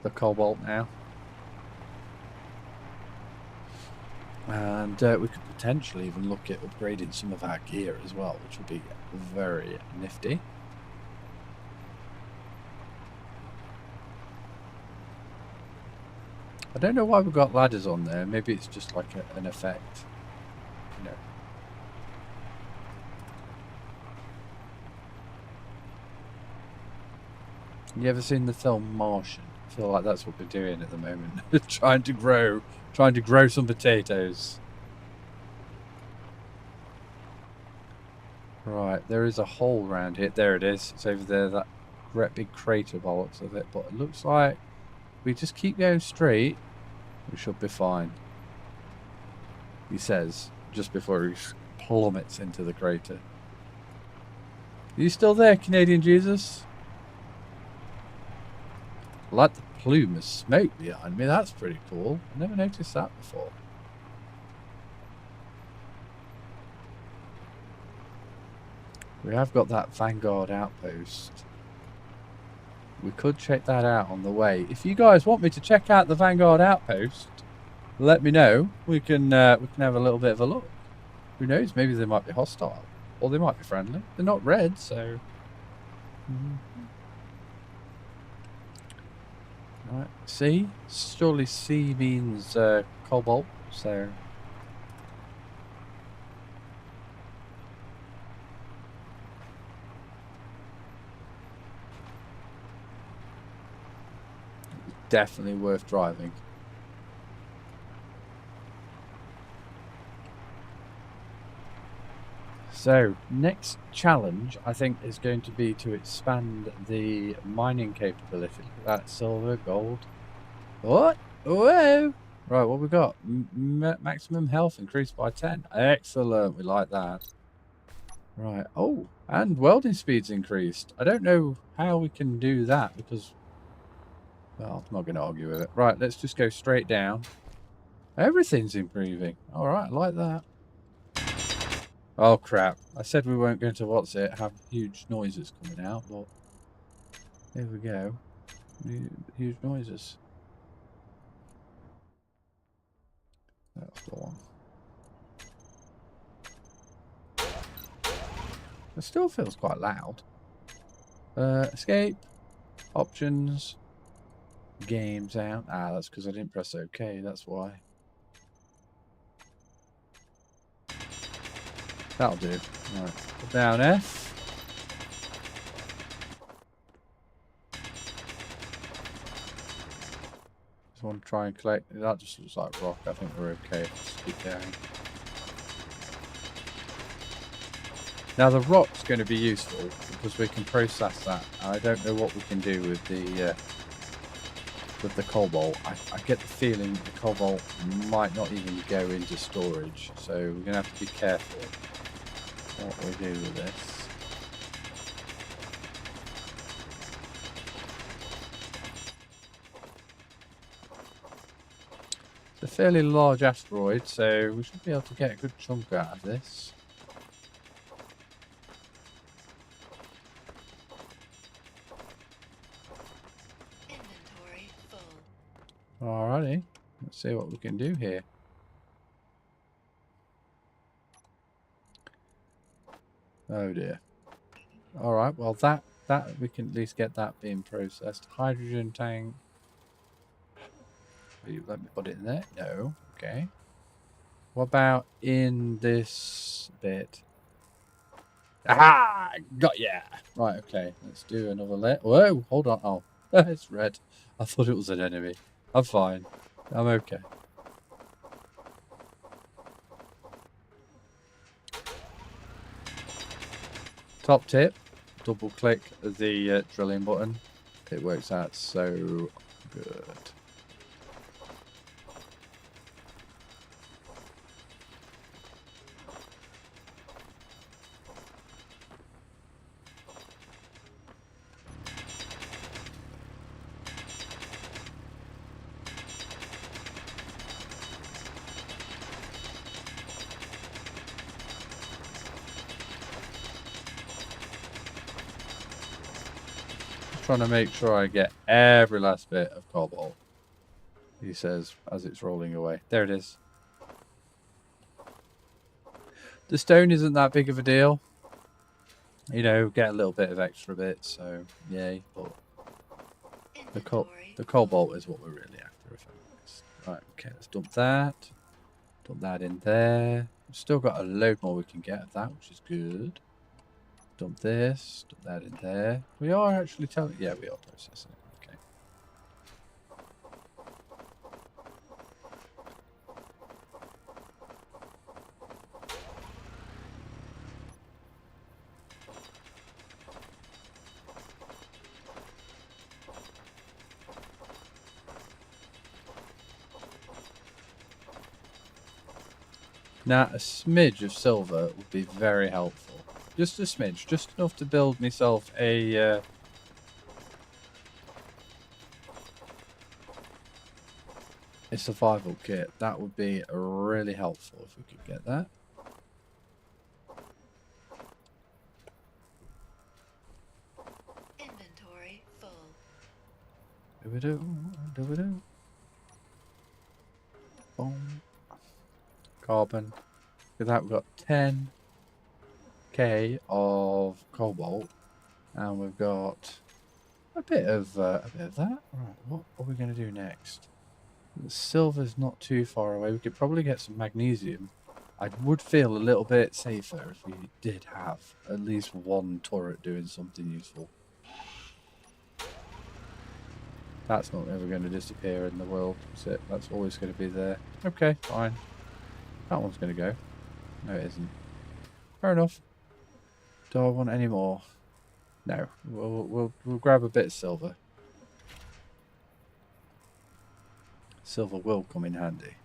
the Cobalt now. And we could potentially even look at upgrading some of our gear as well, which would be very nifty. I don't know why we've got ladders on there. Maybe it's just like an effect, you know. You ever seen the film Martian? I feel like that's what we're doing at the moment. trying to grow some potatoes. Right, there is a hole around here. There it is. It's over there, that great big crater by the looks of it. But it looks like we just keep going straight, we should be fine. He says, just before he plummets into the crater. Are you still there, Canadian Jesus? I like the plume of smoke behind me. That's pretty cool. I never noticed that before. We have got that Vanguard outpost. We could check that out on the way. If you guys want me to check out the Vanguard outpost, let me know. We can have a little bit of a look. Who knows? Maybe they might be hostile, or they might be friendly. They're not red, so. Right. C. Surely C means cobalt. So. Definitely worth driving. So, next challenge, I think, is going to be to expand the mining capability. Look at that, silver, gold. What? Whoa! Right, what we got? Maximum health increased by 10. Excellent, we like that. Right, oh, and welding speed's increased. I don't know how we can do that because... Well, I'm not going to argue with it. Right, let's just go straight down. Everything's improving. Alright, I like that. Oh crap. I said we weren't going to, have huge noises coming out, but here we go. Huge noises. That's the one. It still feels quite loud. Escape. Options. Games out. Ah, that's because I didn't press OK, that's why. That'll do. Right. Put down F. Just want to try and collect. That just looks like rock. I think we're okay. Let's keep going. Now the rock's going to be useful because we can process that. I don't know what we can do with the cobalt. I get the feeling the cobalt might not even go into storage, so we're going to have to be careful what we do with this. It's a fairly large asteroid, so we should be able to get a good chunk out of this. Inventory full. Alrighty, let's see what we can do here. Oh dear. Alright, well that we can at least get that being processed. Hydrogen tank. Will you let me put it in there? No. Okay. What about in this bit? Aha! Got ya! Right, okay. Let's do another let. Whoa, hold on. Oh, it's red. I thought it was an enemy. I'm fine. I'm okay. Top tip, double click the drilling button. It works out so Good. Trying to make sure I get every last bit of cobalt, he says as it's rolling away. There it is. The stone isn't that big of a deal. You know, get a little bit of extra bits, so yay. But the cobalt is what we're really after, if I'm honest. Right, okay, let's dump that. Dump that in there. We've still got a load more we can get of that, which is good. Dump this, dump that in there. We are actually telling... Yeah, we are processing it. Okay. Now, a smidge of silver would be very helpful. Just a smidge, just enough to build myself a survival kit. That would be really helpful if we could get that. Inventory full. Do-we-do. Boom. Carbon. With that, we've got 10k of cobalt, and we've got a bit of that. Right, what are we going to do next? The silver's not too far away. We could probably get some magnesium. I would feel a little bit safer if we did have at least one turret doing something useful. That's not ever going to disappear in the world, is it? That's always going to be there. Okay, fine. That one's going to go. No, it isn't. Fair enough. Do I want any more? No. We'll grab a bit of silver. Silver will come in handy.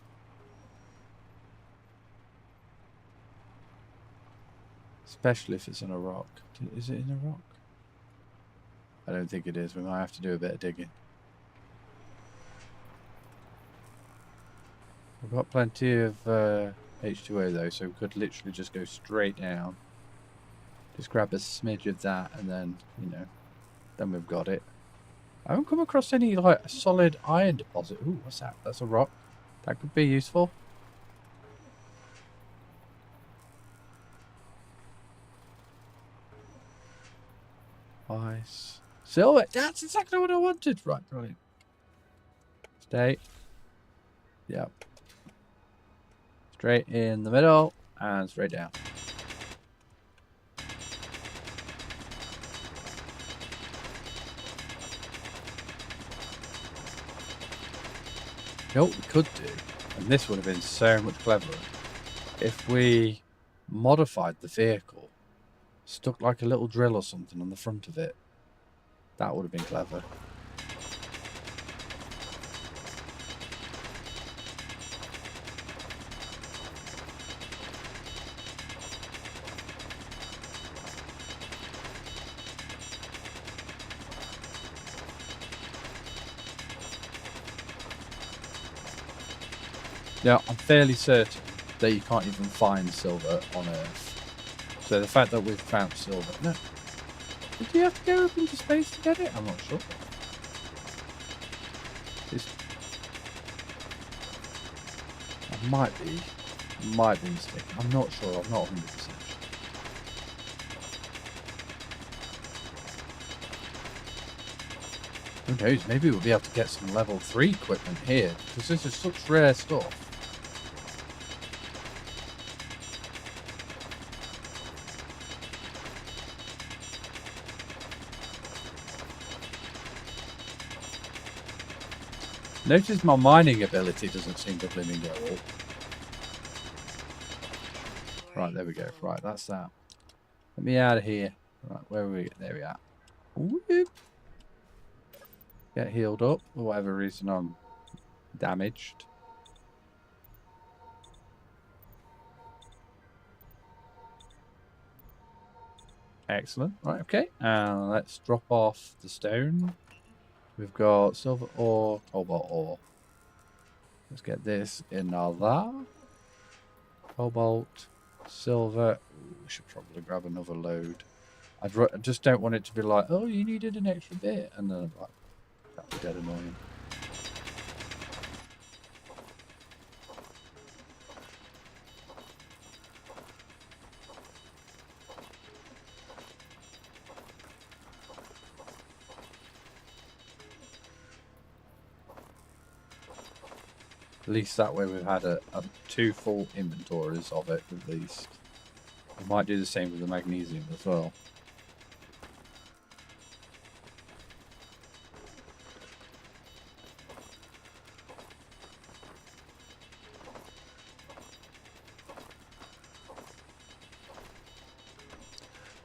Especially if it's in a rock. Is it in a rock? I don't think it is. We might have to do a bit of digging. We've got plenty of H2O though, so we could literally just go straight down. Just grab a smidge of that and then, you know, then we've got it. I haven't come across any like solid iron deposit. Ooh, what's that? That's a rock. That could be useful. Ice. Silver. That's exactly what I wanted. Right, brilliant. Stay. Yep. Straight in the middle and straight down. You know what we could do, and this would have been so much cleverer, if we modified the vehicle, stuck like a little drill or something on the front of it. That would have been clever. Now, I'm fairly certain that you can't even find silver on Earth. So the fact that we've found silver... No. Did you have to go up into space to get it? I'm not sure. I might be mistaken. I'm not sure. I'm not 100% sure. Who knows? Maybe we'll be able to get some level 3 equipment here, because this is such rare stuff. Notice my mining ability doesn't seem to blooming go up. Right, there we go. Right, that's that. Let me out of here. Right, where are we? There we are. Whoop. get healed up. For whatever reason, I'm damaged. Excellent. Right, okay. Let's drop off the stone. We've got silver ore, cobalt ore. Let's get this in there. Cobalt, silver. Ooh, we should probably grab another load. I just don't want it to be like, oh, you needed an extra bit. And then I'm like, that'd be dead annoying. At least that way we've had a 2 full inventories of it at least. We might do the same with the magnesium as well.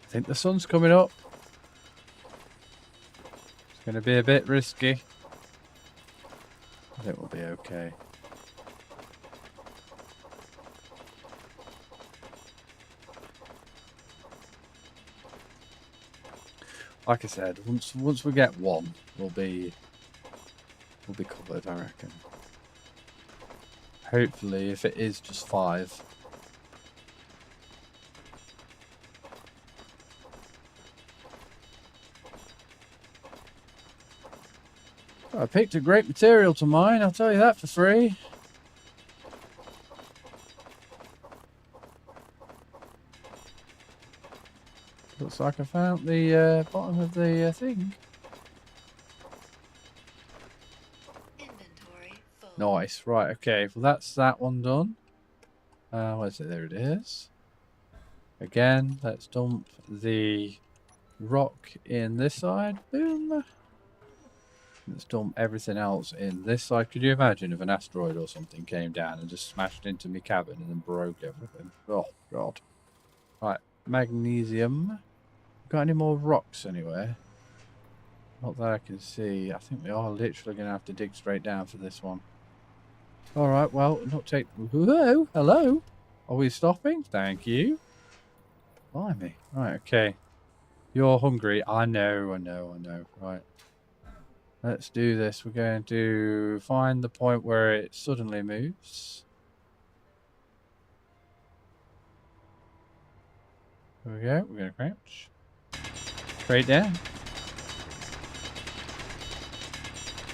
I think the sun's coming up. It's going to be a bit risky. I think we'll be okay. Like I said, once we get one, we'll be covered, I reckon. Hopefully, if it is just 5. I picked a great material to mine, I'll tell you that for free. Looks like I found the bottom of the thing. Inventory full. Nice, right, okay. Well, that's that one done. What is it? There it is. Again, let's dump the rock in this side. Boom. Let's dump everything else in this side. Could you imagine if an asteroid or something came down and just smashed into my cabin and then broke everything? Oh, God. Right, magnesium. Got any more rocks anywhere? Not that I can see. I think we are literally going to have to dig straight down for this one. Alright, well, not take... Whoa, hello? Are we stopping? Thank you. Blimey. Right, okay. You're hungry. I know. Right. Let's do this. We're going to find the point where it suddenly moves. There we go. We're going to crouch. Straight down.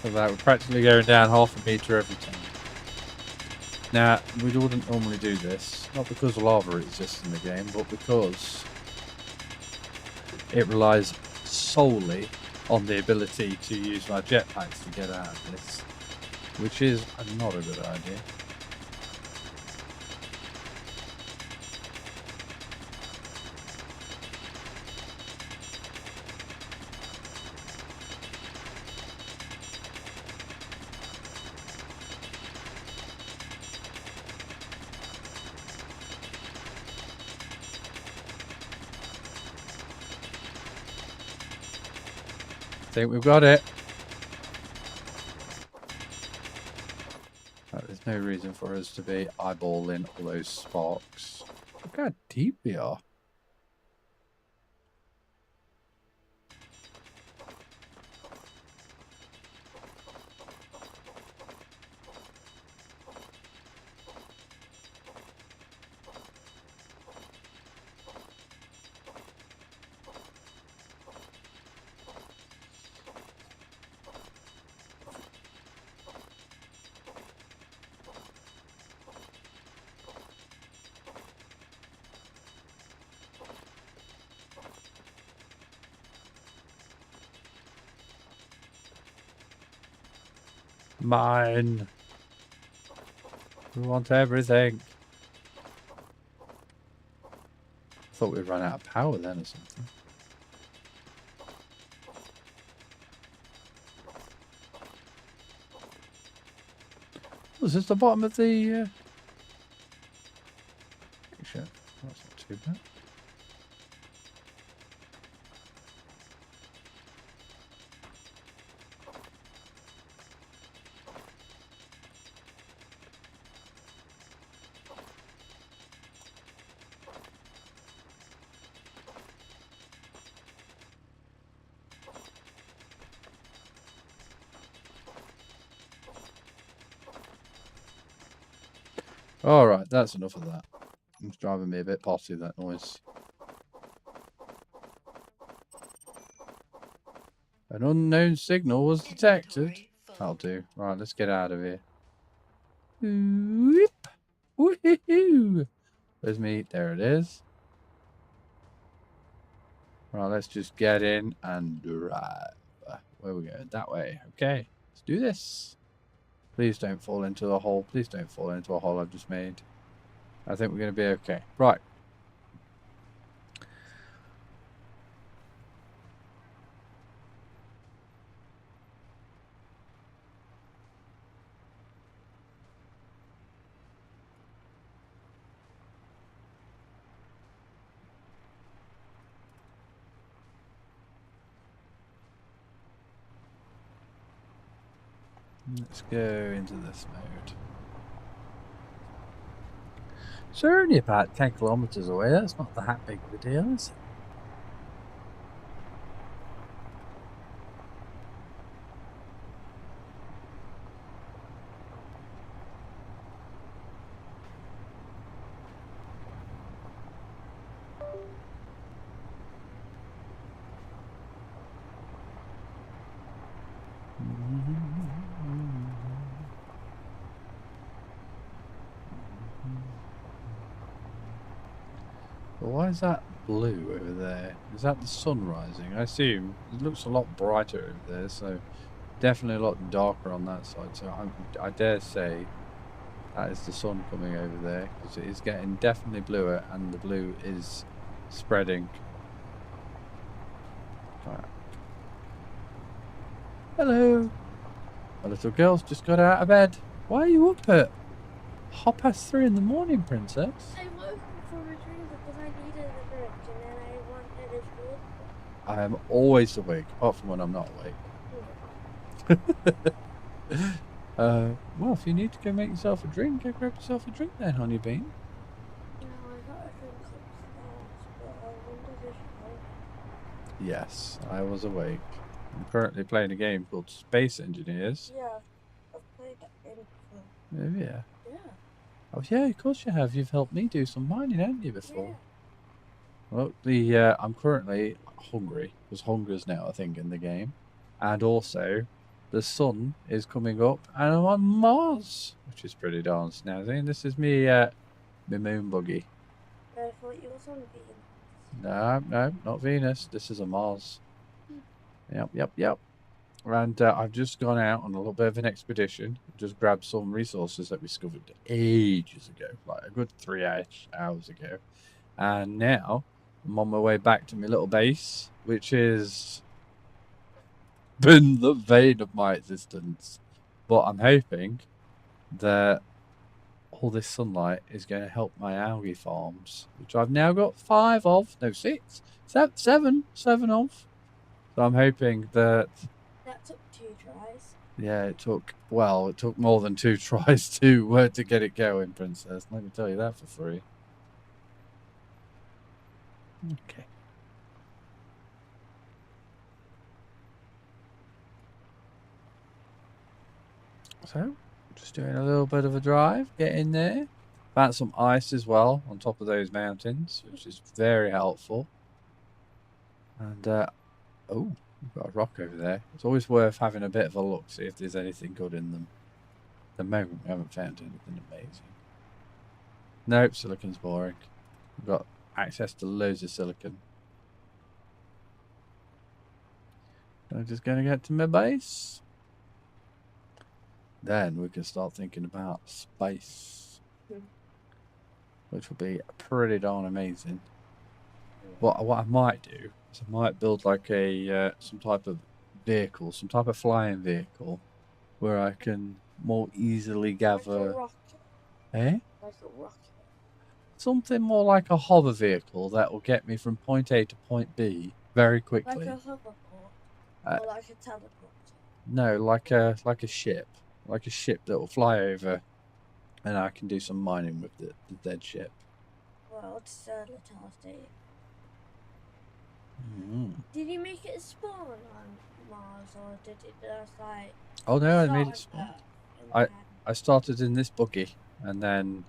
So that we're practically going down half a meter every time. Now, we wouldn't normally do this. Not because lava exists in the game, but because it relies solely on the ability to use my jetpacks to get out of this, which is not a good idea. I think we've got it. There's no reason for us to be eyeballing all those sparks. Look how deep we are. Mine. We want everything. Thought we'd run out of power then or something. Was this the bottom of the picture? That's not too bad. Alright, that's enough of that. It's driving me a bit potty, that noise. An unknown signal was detected. Inventory full. That'll do. Right, let's get out of here. Whoop. Woohoo! Where's me? There it is. Right, let's just get in and drive. Where are we going? That way. Okay, let's do this. Please don't fall into a hole. Please don't fall into a hole I've just made. I think we're going to be okay. Right. Let's go into this mode. So we're only about 10 kilometers away. That's not that big of a deal, is it? But why is that blue over there? Is that the sun rising? I assume it looks a lot brighter over there, so definitely a lot darker on that side. So I dare say that is the sun coming over there, because it is getting definitely bluer, and the blue is spreading. Right. Hello. My little girl's just got out of bed. Why are you up at 3:30 in the morning, princess? I woke for a drink because I needed a drink and then I wanted a food. I am always awake, apart from when I'm not awake. Well, if you need to go make yourself a drink, go grab yourself a drink then, honey bean. No, I got a drink upstairs, but I wondered if you Yes, I was awake. I'm currently playing a game called Space Engineers. Yeah, I've played that game before. Oh, yeah. Yeah. Oh, yeah, of course you have. You've helped me do some mining, haven't you, before? Yeah. Well, I'm currently hungry, because hunger's now a thing in the game. And also, the sun is coming up, and I'm on Mars, which is pretty darn snazzy. And this is me, my moon buggy. I thought you was on Venus. No, not Venus. This is a Mars. Yep. And I've just gone out on a little bit of an expedition. Just grabbed some resources that we discovered ages ago, like a good 3 hours ago. And now I'm on my way back to my little base, which is been the vein of my existence. But I'm hoping that all this sunlight is going to help my algae farms, which I've now got 5 of. No, 6. 7 of. So I'm hoping that... That took 2 tries. Yeah, it took more than 2 tries to get it going, princess. Let me tell you that for free. Okay. So, just doing a little bit of a drive, getting there. Found some ice as well on top of those mountains, which is very helpful. And, oh, we've got a rock over there. It's always worth having a bit of a look, see if there's anything good in them. At the moment, we haven't found anything amazing. Nope, silicon's boring. We've got access to loads of silicon. I'm just going to get to my base. Then we can start thinking about space. Which will be pretty darn amazing. What I might do is I might build like a some type of vehicle, some type of flying vehicle, where I can more easily Like a gather... rocket. Eh? Like a rocket. Something more like a hover vehicle that will get me from point A to point B very quickly. Like a hoverboard. Uh, Or like a teleport. No, like a ship. Like a ship that will fly over, and I can do some mining with the dead ship. Well, it's LTAR state. Did you make it spawn on Mars, or did it just like... Oh no, I made it start spawn. in the I started in this buggy, and then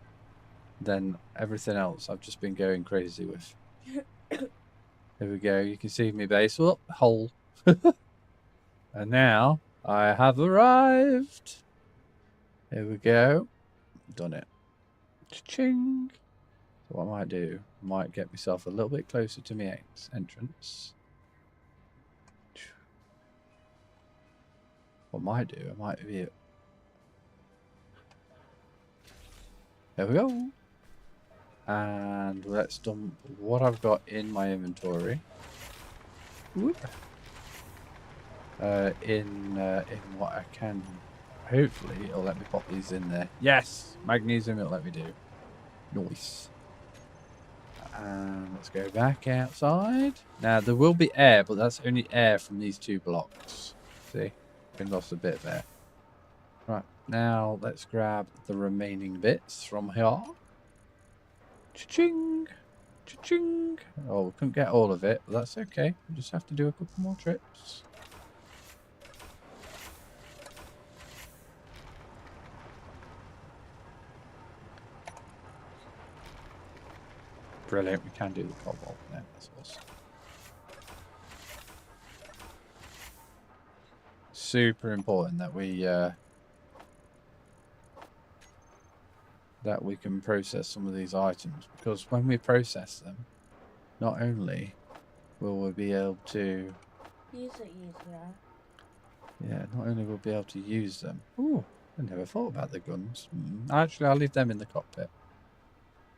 Then everything else I've just been going crazy with. Here we go. You can see my base. Oh, hole. And now I have arrived. Here we go. Done it. Cha-ching. So what I might do, I might get myself a little bit closer to my entrance. What I might do, I might be... There we go. And let's dump what I've got in my inventory. Whoop. In what I can. Hopefully it'll let me pop these in there. Yes! Magnesium it'll let me do. Nice. And let's go back outside. Now there will be air, but that's only air from these 2 blocks. See? We lost a bit of air. Right, now let's grab the remaining bits from here. Cha-ching! Cha-ching! Oh, we couldn't get all of it, but that's okay. We just have to do a couple more trips. Brilliant, we can do the cobalt now, that's awesome. Super important that we can process some of these items, because when we process them, not only will we be able to Use it easier. yeah, not only will we be able to use them. Ooh, I never thought about the guns. Actually, I'll leave them in the cockpit.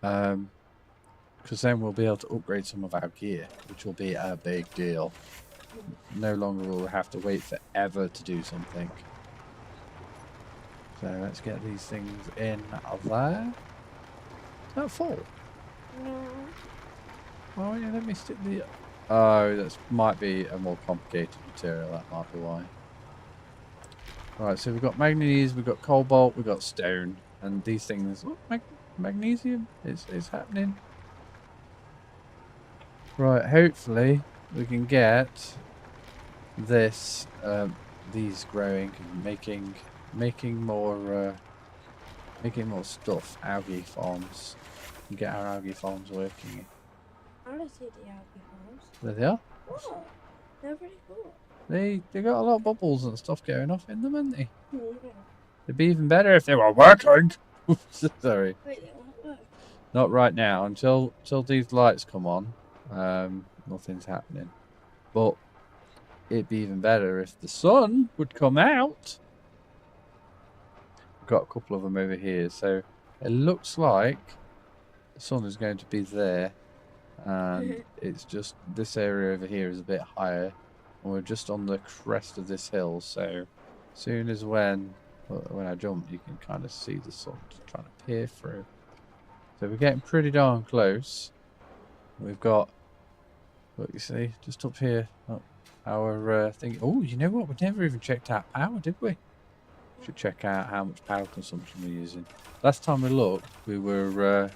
Because then we'll be able to upgrade some of our gear, which will be a big deal. No longer will we have to wait forever to do something. So let's get these things in there. Is that full? No. Why won't you let me stick the... Oh, that might be a more complicated material. That might be why. Right, so we've got manganese, we've got cobalt, we've got stone. And these things... Oh, magnesium is happening. Right, hopefully we can get this, these growing and making more stuff. Algae farms, and get our algae farms working. I don't see the algae farms. There they are. Oh, they're pretty cool. They got a lot of bubbles and stuff going off in them, haven't they? Yeah. It'd be even better if they were working. Sorry, Wait, they won't work. not right now. Until these lights come on, nothing's happening. But it'd be even better if the sun would come out. Got a couple of them over here, so it looks like the sun is going to be there, and it's just this area over here is a bit higher, and we're just on the crest of this hill. So soon as when I jump, you can kind of see the sun trying to peer through. So we're getting pretty darn close. We've got, look, you see, just up here, our thing. Oh, you know what? We never even checked out power, did we? Should check out how much power consumption we're using. Last time we looked, we were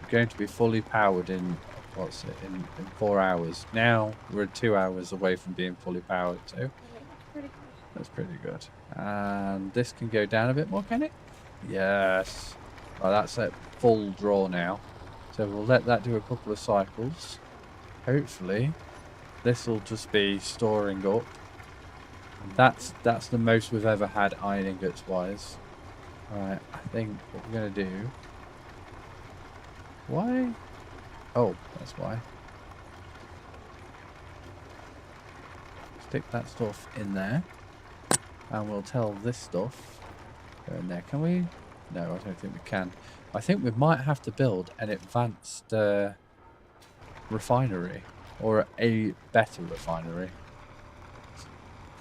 going to be fully powered in in 4 hours. Now we're 2 hours away from being fully powered too. Pretty cool. That's pretty good. And this can go down a bit more, can it? Yes. Well, that's at full draw now. So we'll let that do a couple of cycles. Hopefully, this will just be storing up. That's the most we've ever had iron ingots wise. Alright, I think what we're gonna do. Why? Oh, that's why. Stick that stuff in there. And we'll tell this stuff go in there. Can we? No, I don't think we can. I think we might have to build an advanced refinery. Or a better refinery.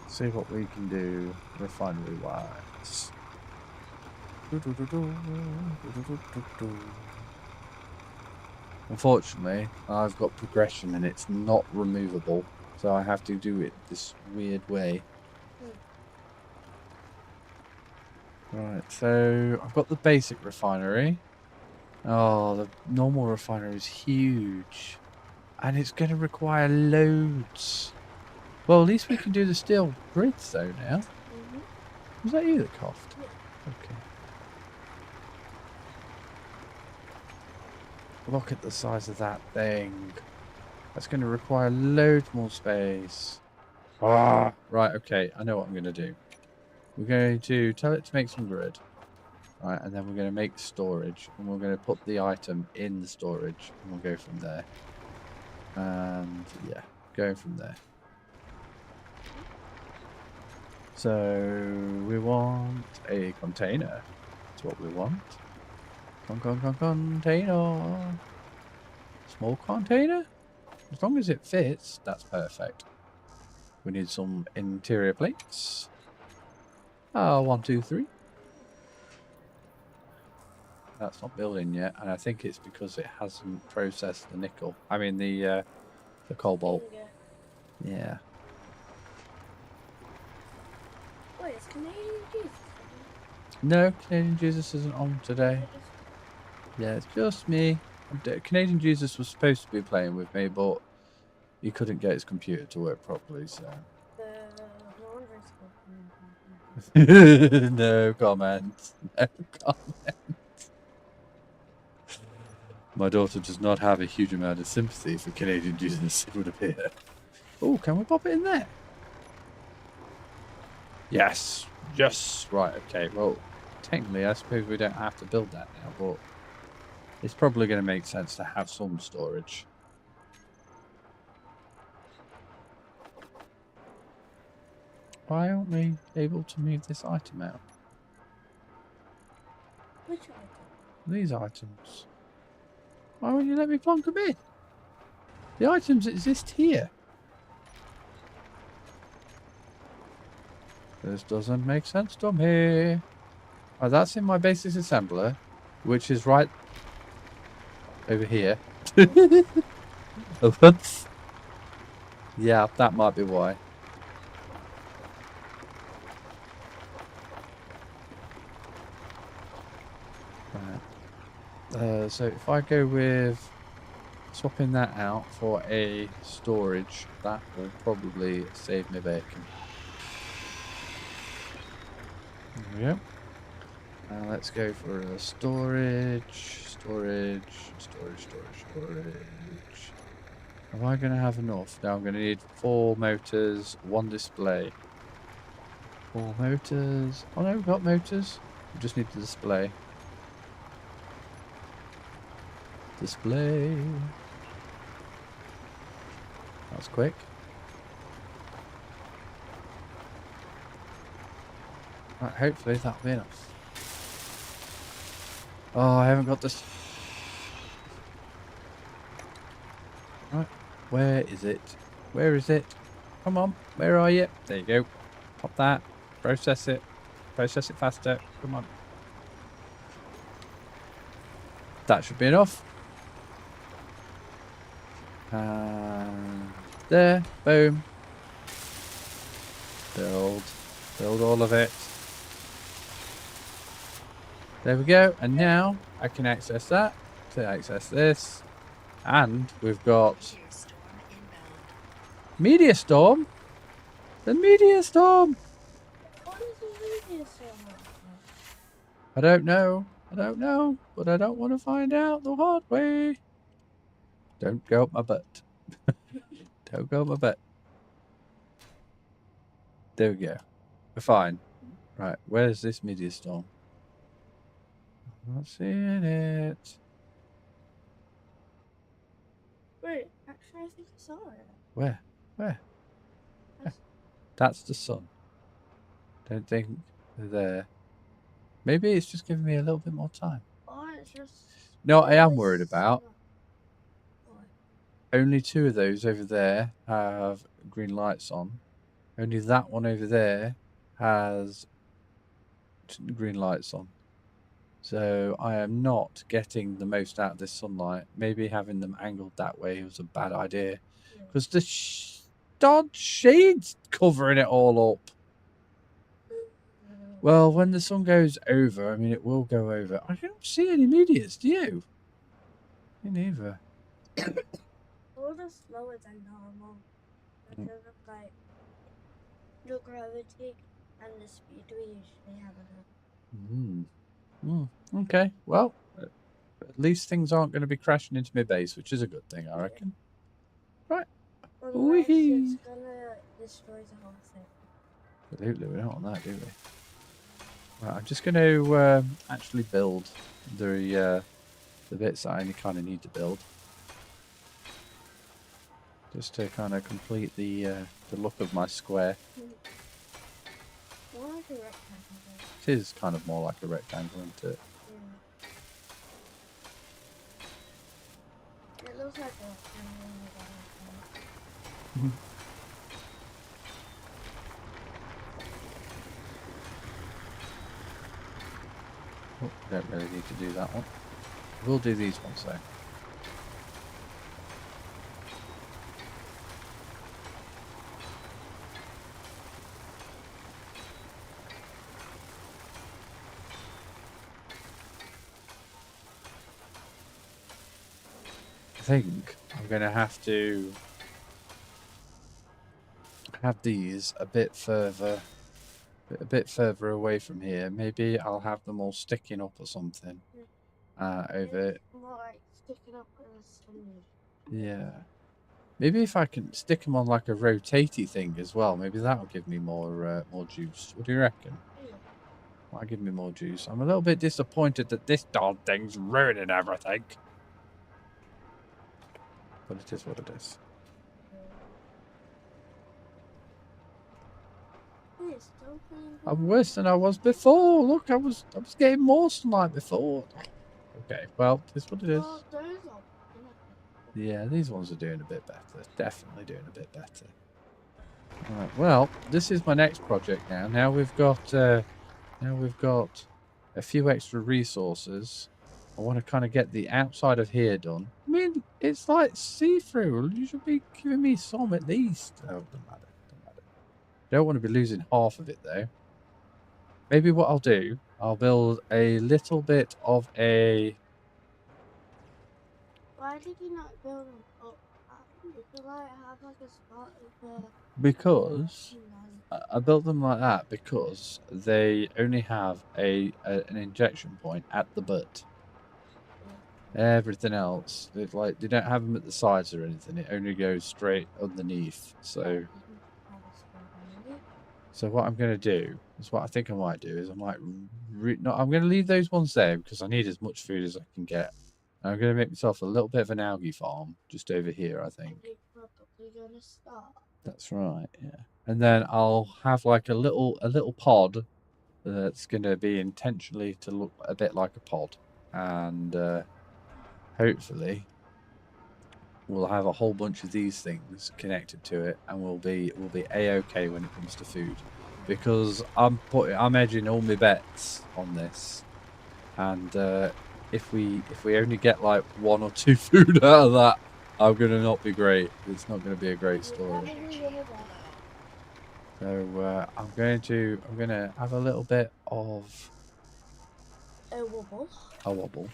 See what we can do refinery wise. Unfortunately, I've got progression and it's not removable, so I have to do it this weird way. Right, so I've got the basic refinery. Oh, the normal refinery is huge. And it's going to require loads. Well, at least we can do the steel grids though now. Was that you that coughed? Yeah. Okay. Look at the size of that thing. That's going to require loads more space. Ah, right, okay. I know what I'm going to do. We're going to tell it to make some grid. Right, and then we're going to make storage. And we're going to put the item in the storage. And we'll go from there. And yeah, going from there. So we want a container. That's what we want. Container. Small container. As long as it fits, that's perfect. We need some interior plates. 1, 2, 3. That's not building yet, and I think it's because it hasn't processed the nickel. I mean the cobalt. Yeah. Wait, it's Canadian Jesus. No, Canadian Jesus isn't on today. Yeah, it's just me. Canadian Jesus was supposed to be playing with me, but he couldn't get his computer to work properly, so. No comment. No comment. My daughter does not have a huge amount of sympathy for Canadian Jesus, it would appear. Oh, can we pop it in there? Yes. Yes. Right, okay. Well, technically, I suppose we don't have to build that now, but it's probably going to make sense to have some storage. Why aren't we able to move this item out? Which item? These items. Why won't you let me plonk them in? The items exist here. This doesn't make sense to me. Oh, that's in my basic assembler, which is right over here. Oops. Yeah, that might be why. Right. So if I go with swapping that out for a storage, that will probably save me bacon. There we go. Now let's go for a storage. Am I going to have enough? Now I'm going to need 4 motors, 1 display. 4 motors. Oh no, we've got motors. We just need the display. Display. That's quick. Right, hopefully that'll be enough. Oh, I haven't got this. Right, where is it? Where is it? Come on, where are you? There you go. Pop that. Process it. Process it faster. Come on. That should be enough. There. Boom. Build. Build all of it. There we go. And now I can access that to access this. And we've got Meteor Storm. The Meteor Storm. What is the media so much? I don't know. I don't know. But I don't want to find out the hard way. Don't go up my butt. Don't go up my butt. There we go. We're fine. Right. Where's this Meteor Storm? I'm not seeing it. Wait, actually, I think I saw it. Where? Where? That's the sun. Don't think they're there. Maybe it's just giving me a little bit more time. Or it's just. No, I am worried about. What? Only 2 of those over there have green lights on. Only that one over there has green lights on. So I am not getting the most out of this sunlight. Maybe having them angled that way was a bad idea. Because the darn shade's covering it all up. Well, when the sun goes over, I mean, it will go over. I don't see any meteors, do you? Me neither. A little slower than normal. Because of like the gravity and the speed we usually have on it. Okay, well, But at least things aren't going to be crashing into my base, which is a good thing, I reckon. Right. Unless Whee! it's gonna destroy the whole thing. Absolutely, we don't want that, do we? Right, I'm just going to actually build the bits that I kind of need to build. Just to kind of complete the look of my square. More like a rectangle. It is kind of more like a rectangle, isn't it? Yeah. It looks like a rectangle in the bottom. Oh, don't really need to do that one. We'll do these ones though. I think I'm going to have to have these a bit further away from here. Maybe I'll have them all sticking up or something. Over. It's more like sticking up with a sunny. Yeah. Maybe if I can stick them on like a rotatey thing as well, maybe that'll give me more juice. What do you reckon? Yeah. Might give me more juice. I'm a little bit disappointed that this darn thing's ruining everything. But it is what it is. It's still being I'm worse than I was before. Look, I was getting more sunlight before. Okay, well, it's what it is. Well, those are Yeah, these ones are doing a bit better. Definitely doing a bit better. Right, well, this is my next project now. Now we've got a few extra resources. I want to kind of get the outside of here done. I mean, it's like see-through. You should be giving me some at least. Oh, don't matter. Don't want to be losing half of it though. Maybe what I'll do, I'll build a little bit of a... Why did you not build them up? You could like have like a spot of Because I built them like that because they only have an injection point at the butt. Everything else, they don't have them at the sides or anything. It only goes straight underneath. So what I'm going to do is what I think I might do is I might no, I'm going to leave those ones there because I need as much food as I can get. And I'm going to make myself a little bit of an algae farm just over here, I think. You're probably gonna start. That's right, yeah. And then I'll have like a little pod that's going to be intentionally to look a bit like a pod, and hopefully we'll have a whole bunch of these things connected to it, and we'll be a-okay when it comes to food, because I'm edging all my bets on this, and if we only get like 1 or 2 food out of that, I'm gonna not be great. It's not gonna be a great story. So I'm gonna have a little bit of A wobble. a wobble.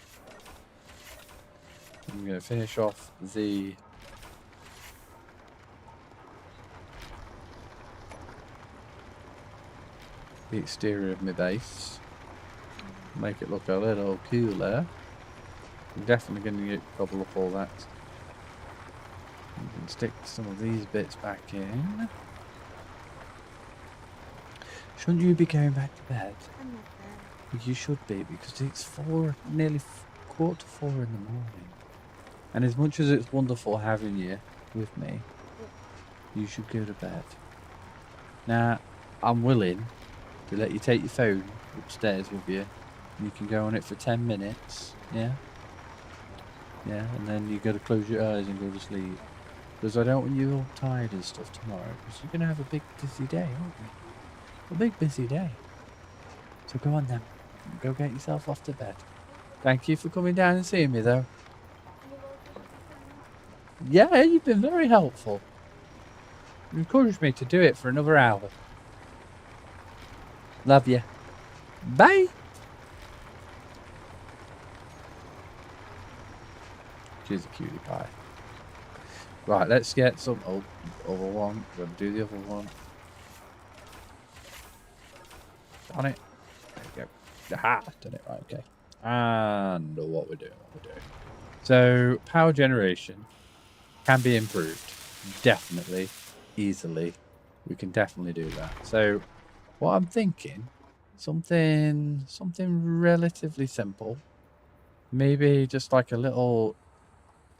I'm gonna finish off the exterior of my base. Make it look a little cooler. I'm definitely gonna gobble up all that. You can stick some of these bits back in. Shouldn't you be going back to bed? I'm not bad. You should be, because it's nearly 3:45 in the morning. And as much as it's wonderful having you with me, you should go to bed. Now, I'm willing to let you take your phone upstairs with you. You can go on it for 10 minutes, yeah? Yeah, and then you got to close your eyes and go to sleep. Because I don't want you all tired and stuff tomorrow, because you're going to have a big busy day, aren't you? A big busy day. So go on then. Go get yourself off to bed. Thank you for coming down and seeing me, though. Yeah, you've been very helpful. You encouraged me to do it for another hour. Love you. Bye. She's a cutie pie. Right, let's get some... Oh, other one. We're going to do the other one. On it. There you go. Aha! Done it. Right, okay. And what we're doing. So power generation can be improved. Definitely. Easily. We can definitely do that. So what I'm thinking, something relatively simple. Maybe just like a little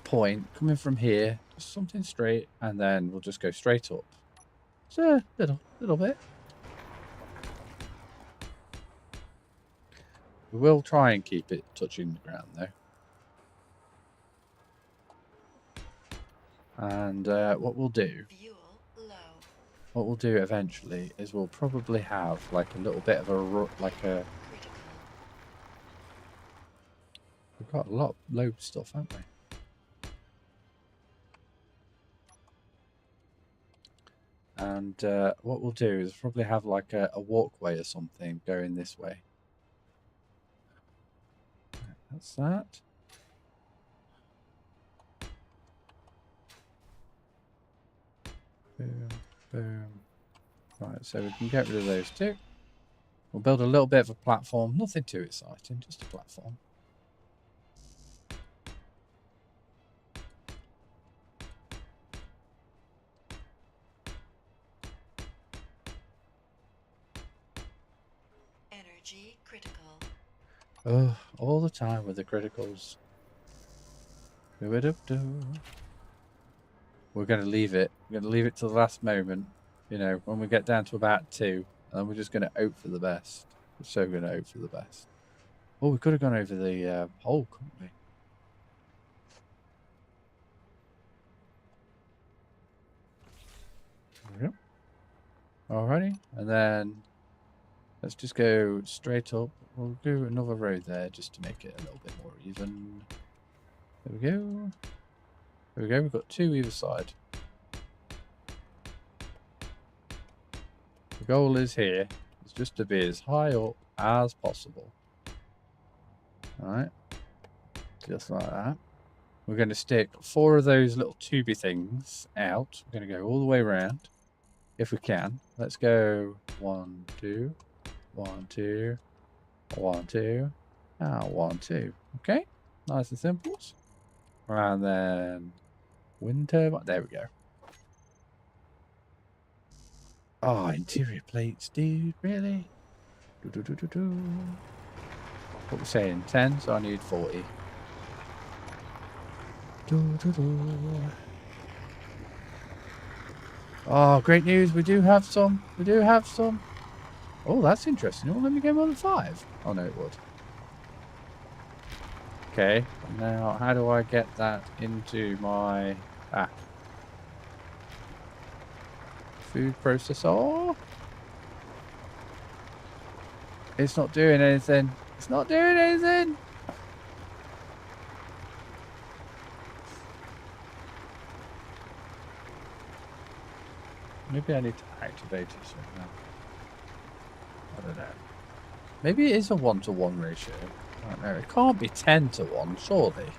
point coming from here, just something straight, and then we'll just go straight up. So little bit. We will try and keep it touching the ground though. And what we'll do eventually is we'll probably have like a little bit of a we've got a lot load of stuff, haven't we? And what we'll do is probably have like a walkway or something going this way. That's that. Boom, boom. Right, so we can get rid of those two. We'll build a little bit of a platform. Nothing too exciting, just a platform. Energy critical. Oh, all the time with the criticals. We're going to leave it. We're going to leave it to the last moment. You know, when we get down to about 2, and we're just going to hope for the best. We're so going to hope for the best. Oh, we could have gone over the hole, couldn't we? There we go. Alrighty, and then let's just go straight up. We'll do another road there just to make it a little bit more even. There we go. There we go. We've got 2 either side. The goal is here is just to be as high up as possible. Alright. Just like that. We're going to stick 4 of those little tubey things out. We're going to go all the way around. If we can. Let's go 1, 2, 1, 2, 1, 2, and 1, 2. Okay. Nice and simple. And then wind turbine. There we go. Oh, interior plates, dude. Really? What we're saying? 10, so I need 40. Oh, great news. We do have some. We do have some. Oh, that's interesting. It won't let me go more than 5. Oh, no, it would. Okay. Now, how do I get that into my... food processor? It's not doing anything. It's not doing anything. Maybe I need to activate it somehow. I don't know. Maybe it is a 1-to-1 ratio. I don't know. It can't be 10-to-1, surely.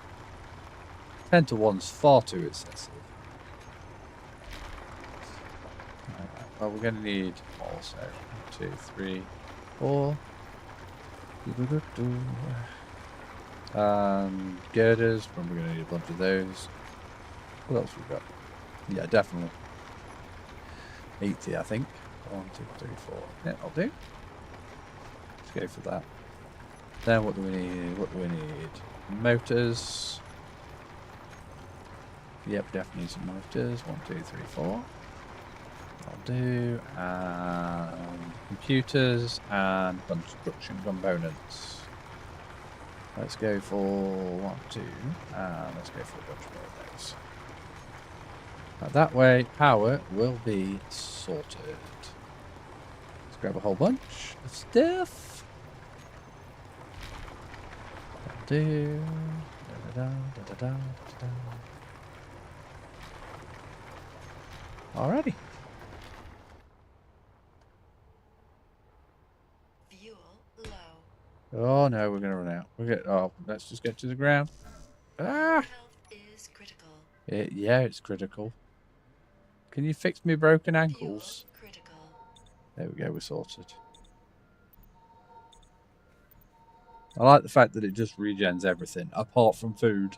10-to-1's far too excessive. Well, we're going to need more, so 1, 2, 3, 4. Girders, we're going to need a bunch of those. What else we got? Yeah, definitely. 80, I think. 1, 2, 3, 4. Yeah, I'll do. Let's go for that. Then what do we need? What do we need? Motors. Yep, definitely some motors. 1, 2, 3, 4. I'll do. Computers and construction components. Let's go for 1, 2, and let's go for a bunch more of those. That way, power will be sorted. Let's grab a whole bunch of stuff. That'll do. Alrighty. Fuel low. Oh no, we're gonna run out. Let's just get to the ground. Ah! Health is critical. Yeah, it's critical. Can you fix me broken ankles? Fuel critical. There we go, we're sorted. I like the fact that it just regens everything, apart from food.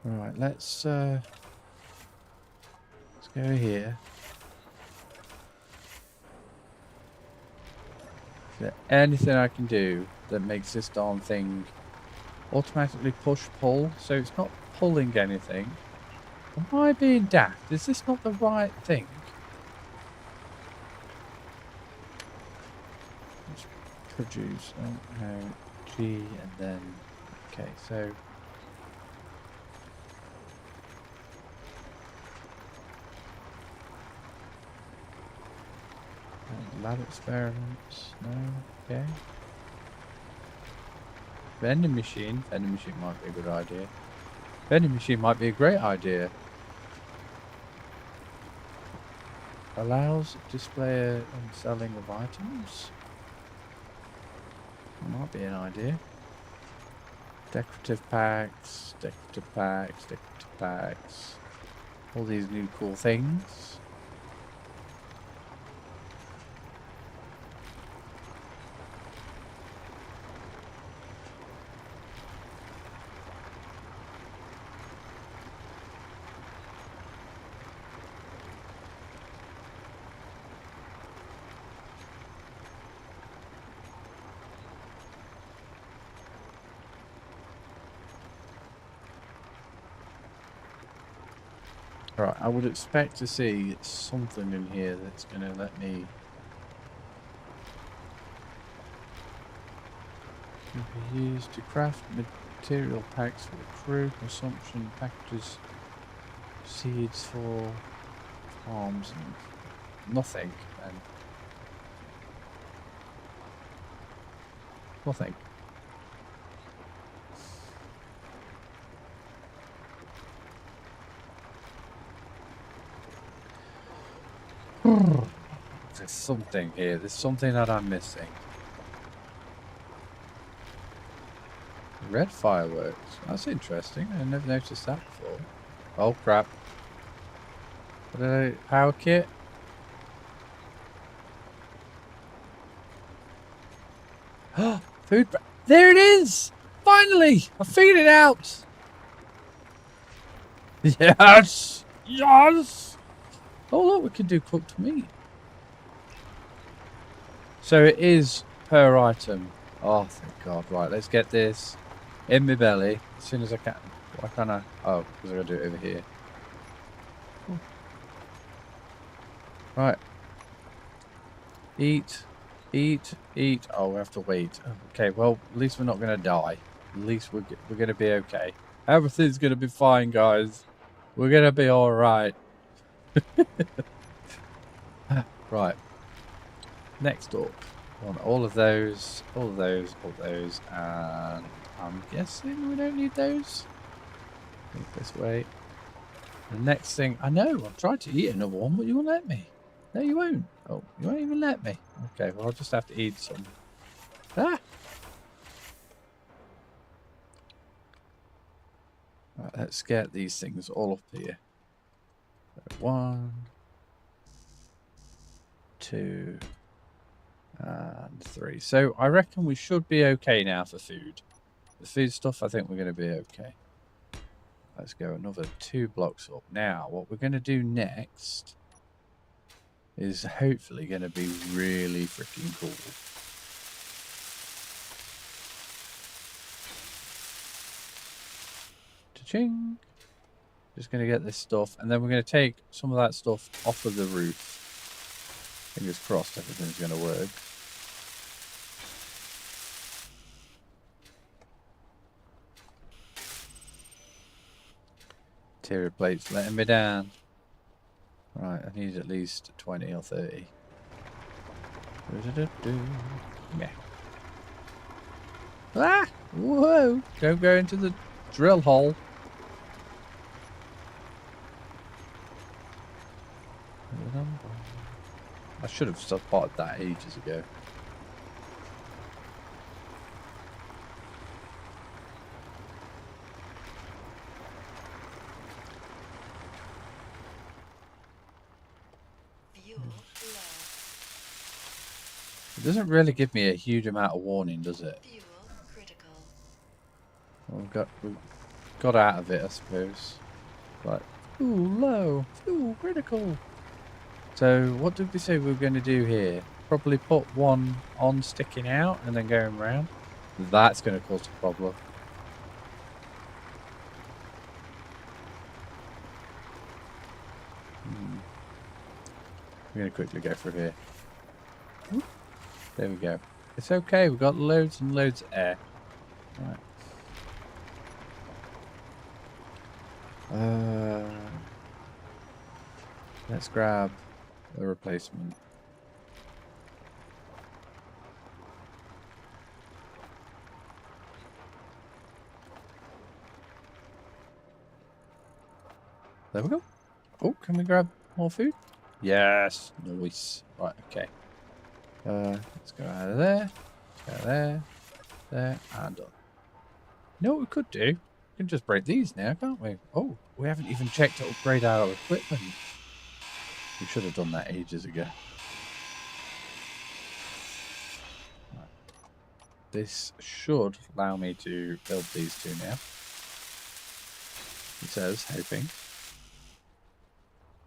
Alright, let's go here. Is there anything I can do that makes this darn thing automatically push-pull, so it's not pulling anything? Am I being daft? Is this not the right thing? Let's produce, oh no, G and then, okay, so lab experiments, no, okay. Vending machine might be a good idea. Vending machine might be a great idea. Allows display and selling of items. Might be an idea. Decorative packs, decorative packs, decorative packs. All these new cool things. Right, I would expect to see something in here that's going to let me can be used to craft material packs for the crew, consumption packages, seeds for farms, and nothing, and nothing. There's something here. There's something that I'm missing. Red fireworks. That's interesting. I never noticed that before. Oh crap. Power kit. Food. There it is! Finally! I figured it out! Yes! Yes! Oh look, we can do cooked meat. So it is per item. Oh, thank God. Right, let's get this in my belly as soon as I can. Why can't I? Oh, because I gotta do it over here. Ooh. Right. Eat, eat, eat. Oh, we have to wait. Okay, well, at least we're not gonna die. At least we're gonna be okay. Everything's gonna be fine, guys. We're gonna be all right. Right. Next up. Want all of those, all of those, all of those, and I'm guessing we don't need those. Think this way. The next thing, I know, I've tried to eat another one, but you won't let me. No, you won't. Oh, you won't even let me. Okay, well, I'll just have to eat some. Ah! Right, let's get these things all up here. So 1, 2, and 3. So I reckon we should be okay now for food. The food stuff, I think we're going to be okay. Let's go another 2 blocks up. Now, what we're going to do next is hopefully going to be really freaking cool. Cha-ching! Just going to get this stuff, and then we're going to take some of that stuff off of the roof. Fingers crossed everything's going to work. Interior plates letting me down. Right, I need at least 20 or 30. Yeah. Ah! Whoa! Don't go into the drill hole. I should have spotted that ages ago. Fuel low. It doesn't really give me a huge amount of warning, does it? Fuel critical. Well, we got out of it, I suppose. Like, ooh, low, ooh, critical. So, what did we say we were going to do here? Probably put one on sticking out and then going round. That's going to cause a problem. I'm going to quickly go through here. There we go. It's okay, we've got loads and loads of air. Right. Let's grab a replacement. There we go. Oh, can we grab more food? Yes, nice. Right, okay. Let's go out of there. Let's go there, there, and done. You know what we could do? We can just break these now, can't we? Oh, we haven't even checked to upgrade our equipment. We should have done that ages ago. Right. This should allow me to build these two now. It says, hoping.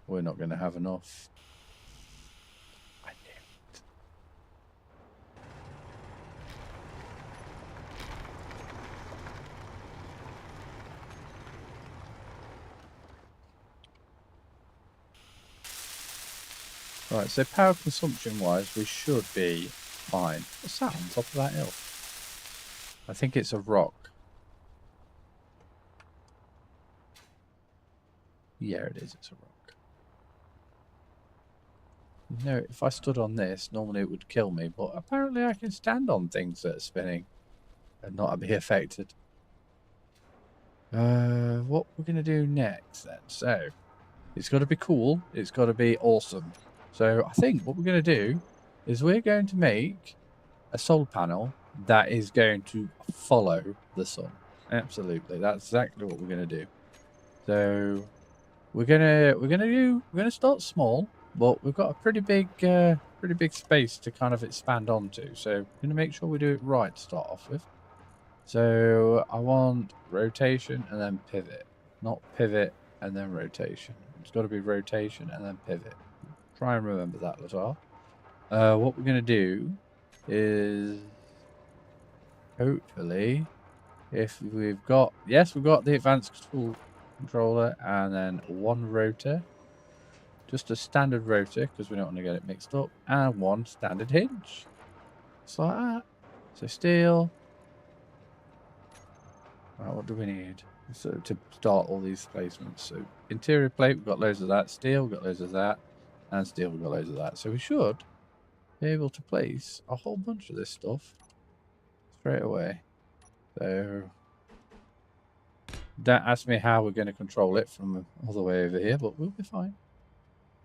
We're not going to have enough. I knew it. Right, so power consumption wise, we should be fine. What's that on top of that hill? I think it's a rock. Yeah, it is. It's a rock. You know, if I stood on this, normally it would kill me, but apparently I can stand on things that are spinning and not be affected. What we're going to do next then? So, it's got to be cool. It's got to be awesome. So, I think what we're going to do is we're going to make a solar panel that is going to follow the sun. Absolutely. That's exactly what we're going to do. So, we're gonna start small, but we've got a pretty big space to kind of expand onto. So we're gonna make sure we do it right to start off with. So I want rotation and then pivot, not pivot and then rotation. It's got to be rotation and then pivot. Try and remember that as well. What we're gonna do is hopefully, if we've got we've got the advanced tool controller and then one rotor, just a standard rotor because we don't want to get it mixed up, and one standard hinge, just like that. So steel. Right, what do we need so to start all these placements? So interior plate, we've got loads of that. Steel, we've got loads of that, and steel, we've got loads of that. So we should be able to place a whole bunch of this stuff straight away. So don't ask me how we're going to control it from all the way over here, but we'll be fine.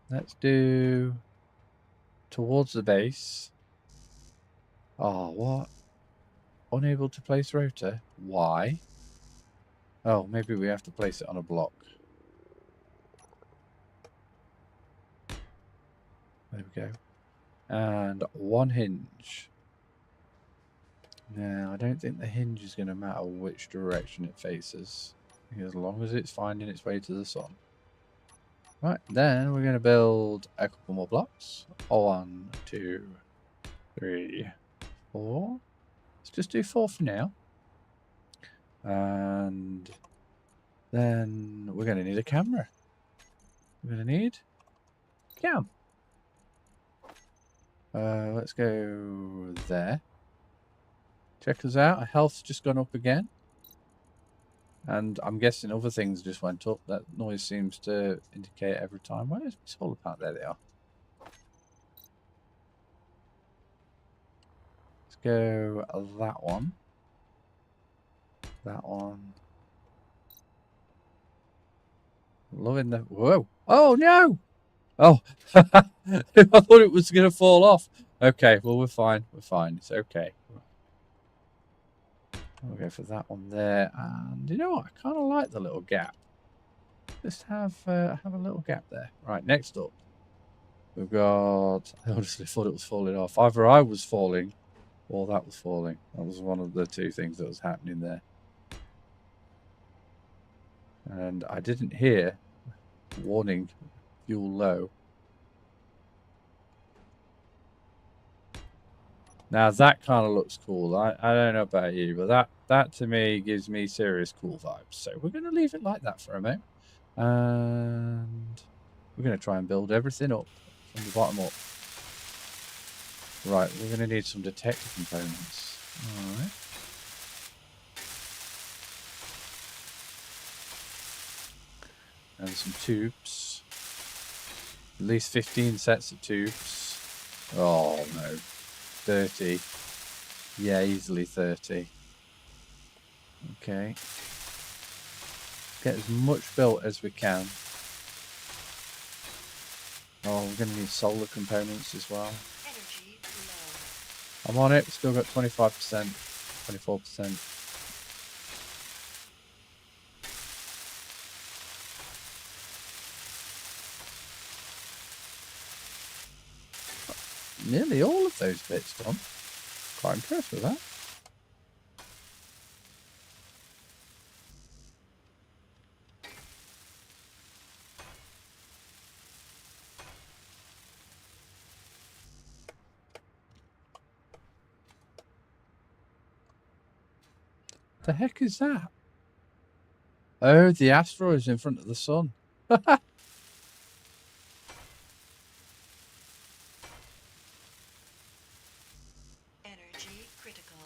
Let's do towards the base. Oh, what? Unable to place rotor? Why? Oh, maybe we have to place it on a block. There we go. And one hinge. Now, I don't think the hinge is going to matter which direction it faces, as long as it's finding its way to the sun. Right, then we're going to build a couple more blocks. 1, 2, 3, 4. Let's just do 4 for now. And then we're going to need a camera. We're going to need cam. Let's go there. Check us out. Our health's just gone up again. And I'm guessing other things just went up. That noise seems to indicate every time. Where is my solar panel? There they are. Let's go that one. That one. Loving the... Whoa! Oh, no! Oh, I thought it was going to fall off. Okay, well, we're fine. We're fine. It's okay. We'll go for that one there. And you know what? I kind of like the little gap. Just have a little gap there. Right, next up. We've got... I honestly thought it was falling off. Either I was falling or that was falling. That was one of the two things that was happening there. And I didn't hear warning fuel low. Now that kind of looks cool. I don't know about you, but that to me gives me serious cool vibes. So we're going to leave it like that for a moment. And we're going to try and build everything up from the bottom up. Right, we're going to need some detector components. All right. And some tubes. At least 15 sets of tubes. Oh no. 30. Yeah, easily 30. Okay. Get as much built as we can. Oh, we're going to need solar components as well. Energy low. I'm on it. Still got 25%, 24%. Nearly all of those bits done. Quite impressed with that. The heck is that? Oh, the asteroid's in front of the sun. Energy critical.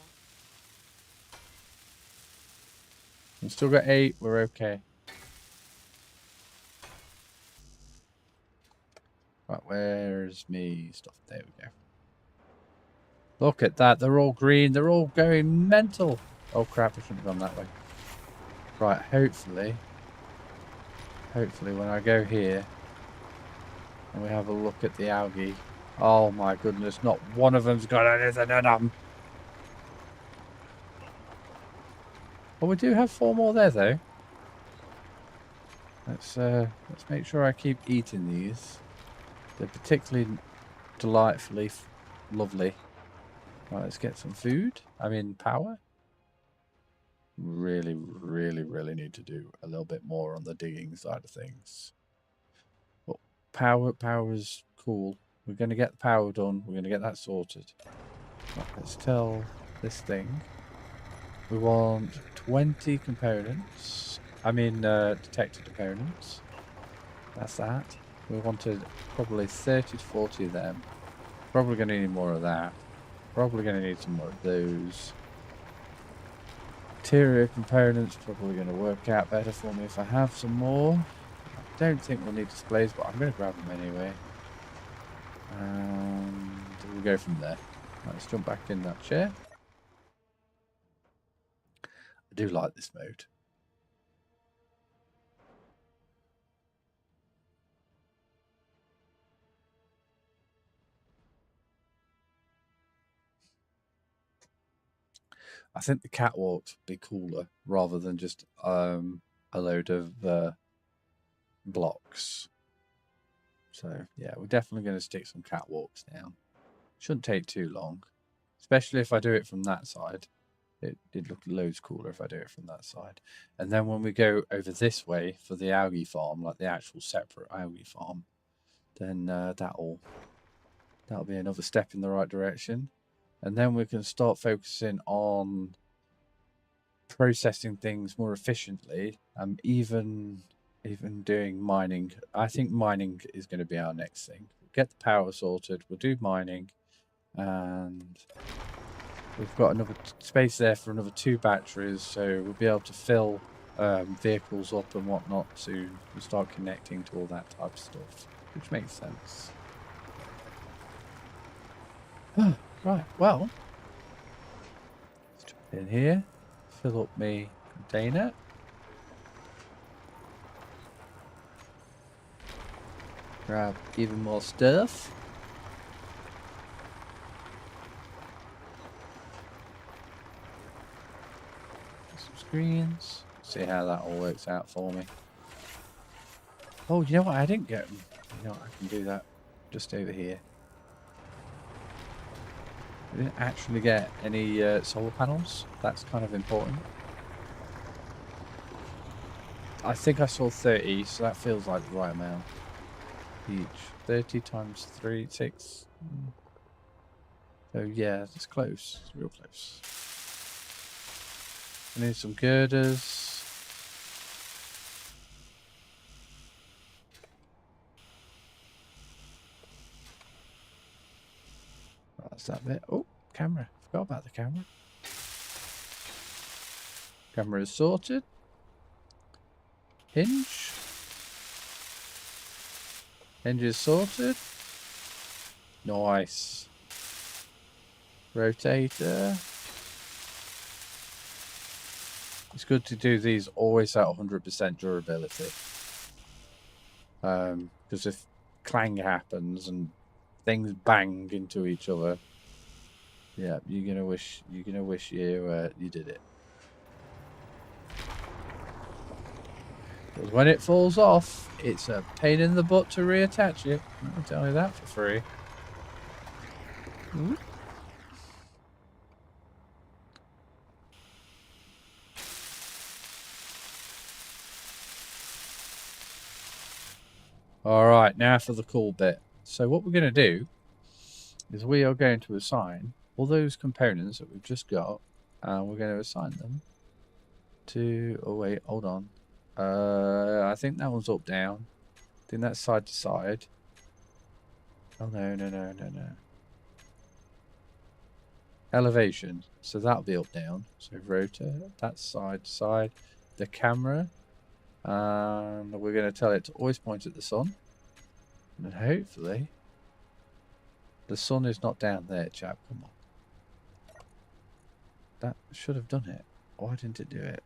We've still got 8. We're okay. Right, where's me stuff? There we go. Look at that. They're all green. They're all going mental. Oh, crap. I shouldn't have gone that way. Right, hopefully when I go here and we have a look at the algae. Oh, my goodness. Not one of them's got anything in them. Well, we do have 4 more there, though. Let's make sure I keep eating these. They're particularly delightfully lovely. Right, let's get some food. I mean, power. Really need to do a little bit more on the digging side of things. Well, power is cool. We're going to get the power done. We're going to get that sorted. Right, let's tell this thing. We want 20 components. I mean, detector components. That's that. We wanted probably 30 to 40 of them. Probably going to need more of that. Probably going to need some more of those. Interior components probably going to work out better for me if I have some more. I don't think we'll need displays, but I'm going to grab them anyway. And we'll go from there. Right, let's jump back in that chair. I do like this mode. I think the catwalks would be cooler rather than just a load of blocks. So yeah, we're definitely going to stick some catwalks down. Shouldn't take too long, especially if I do it from that side. It'd look loads cooler if I do it from that side. And then when we go over this way for the algae farm, like the actual separate algae farm, then that'll be another step in the right direction. And then we can start focusing on processing things more efficiently, even doing mining. I think mining is going to be our next thing. Get the power sorted, we'll do mining, and we've got another space there for another 2 batteries, so we'll be able to fill vehicles up and whatnot soon. We'll start connecting to all that type of stuff, which makes sense. Right, well, let's jump in here, fill up my container. Grab even more stuff. Some screens. See how that all works out for me. Oh, you know what? I didn't get them. You know what? I can do that just over here. I didn't actually get any solar panels. That's kind of important. I think I saw 30, so that feels like the right amount each. 30 times 3, 6. So yeah, it's close. It's real close. I need some girders. That's that bit. Oh, camera. Forgot about the camera. Camera is sorted. Hinge. Hinge is sorted. Nice. Rotator. It's good to do these always at 100% durability. Because if clang happens and things bang into each other, yeah, you're gonna wish you did it. Because when it falls off, it's a pain in the butt to reattach it. I can tell you that for free. Ooh. Alright, now for the cool bit. So what we're going to do is we are going to assign all those components that we've just got, and we're going to assign them to... Oh wait, hold on. I think that one's up, down. I think that's side to side. Oh no. Elevation. So that'll be up, down. So rotor, that's side to side. The camera. And we're going to tell it to always point at the sun. And hopefully the sun is not down there, chap. Come on. That should have done it. Why didn't it do it?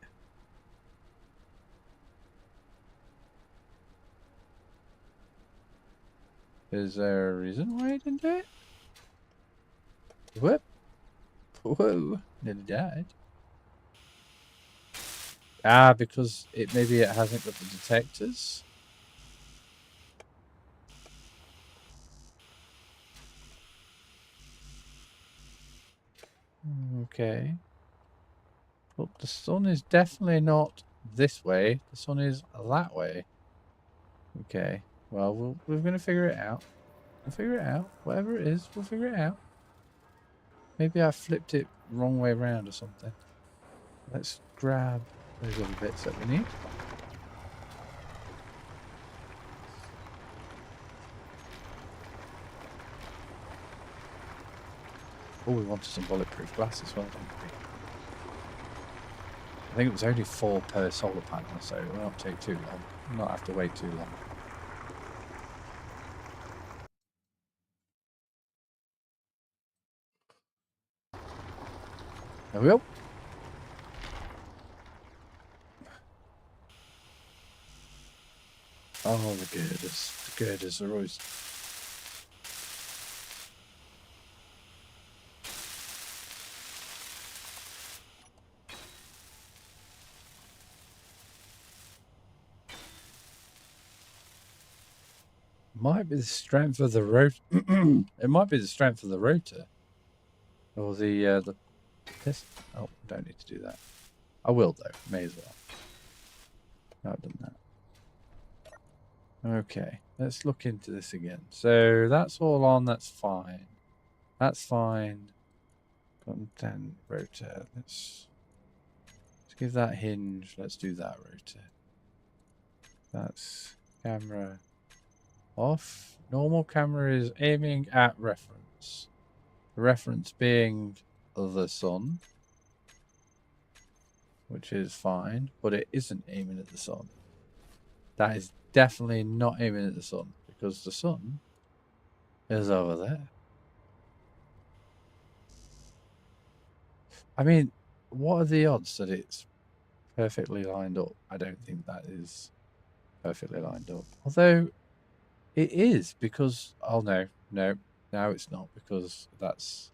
Is there a reason why it didn't do it? Whoop. Whoa. Nearly died. Ah, because maybe it hasn't got the detectors. Okay. But the sun is definitely not this way. The sun is that way. Okay. Well, we're going to figure it out. We'll figure it out. Whatever it is, we'll figure it out. Maybe I flipped it wrong way around or something. Let's grab those other bits that we need. Oh, we wanted some bulletproof glass as well, didn't we? I think it was only 4 per solar panel, so it won't take too long. Not have to wait too long. There we go. Oh, the girders. The girders are always... Might be the strength of the rotor. It might be the strength of the rotor. Or the piston. Oh, don't need to do that. I will though. May as well. No, I've done that. Okay, let's look into this again. So that's all on. That's fine. That's fine. Content rotor. Let's give that hinge. Let's do that rotor. That's camera off. Normal camera is aiming at reference. The reference being the sun, which is fine, but it isn't aiming at the sun. That is definitely not aiming at the sun, because the sun is over there. I mean, what are the odds that it's perfectly lined up? I don't think that is perfectly lined up. Although, It is because... Oh, no. No. No, it's not because that's...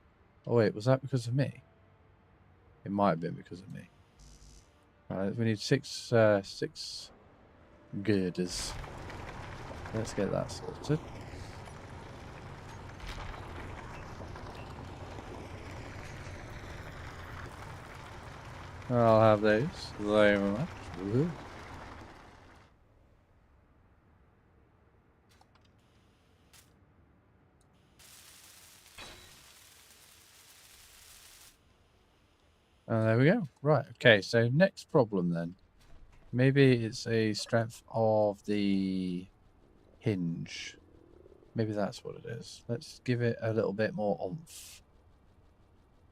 Oh, wait. Was that because of me? It might have been because of me. Right, we need six girders. Let's get that sorted. I'll have those. Thank you very much. Woohoo. There we go. Right, okay, so next problem then. Maybe it's a strength of the hinge. Maybe that's what it is. Let's give it a little bit more oomph.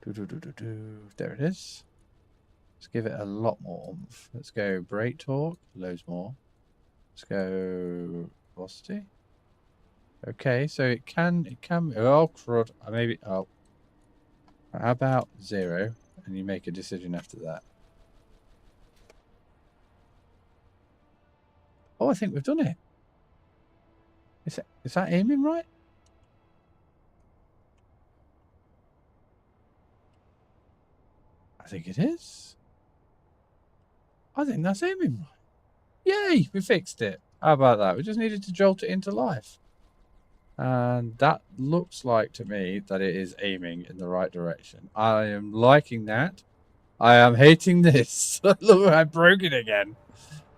There it is. Let's give it a lot more oomph. Let's go brake torque, loads more. Let's go velocity. Okay, so it can, oh crud, maybe, oh. How about 0? And you make a decision after that. Oh, I think we've done it. Is that aiming right? I think it is. I think that's aiming right. Yay, we fixed it. How about that? We just needed to jolt it into life. And that looks like to me that it is aiming in the right direction. I am liking that. I am hating this. Look, I broke it again.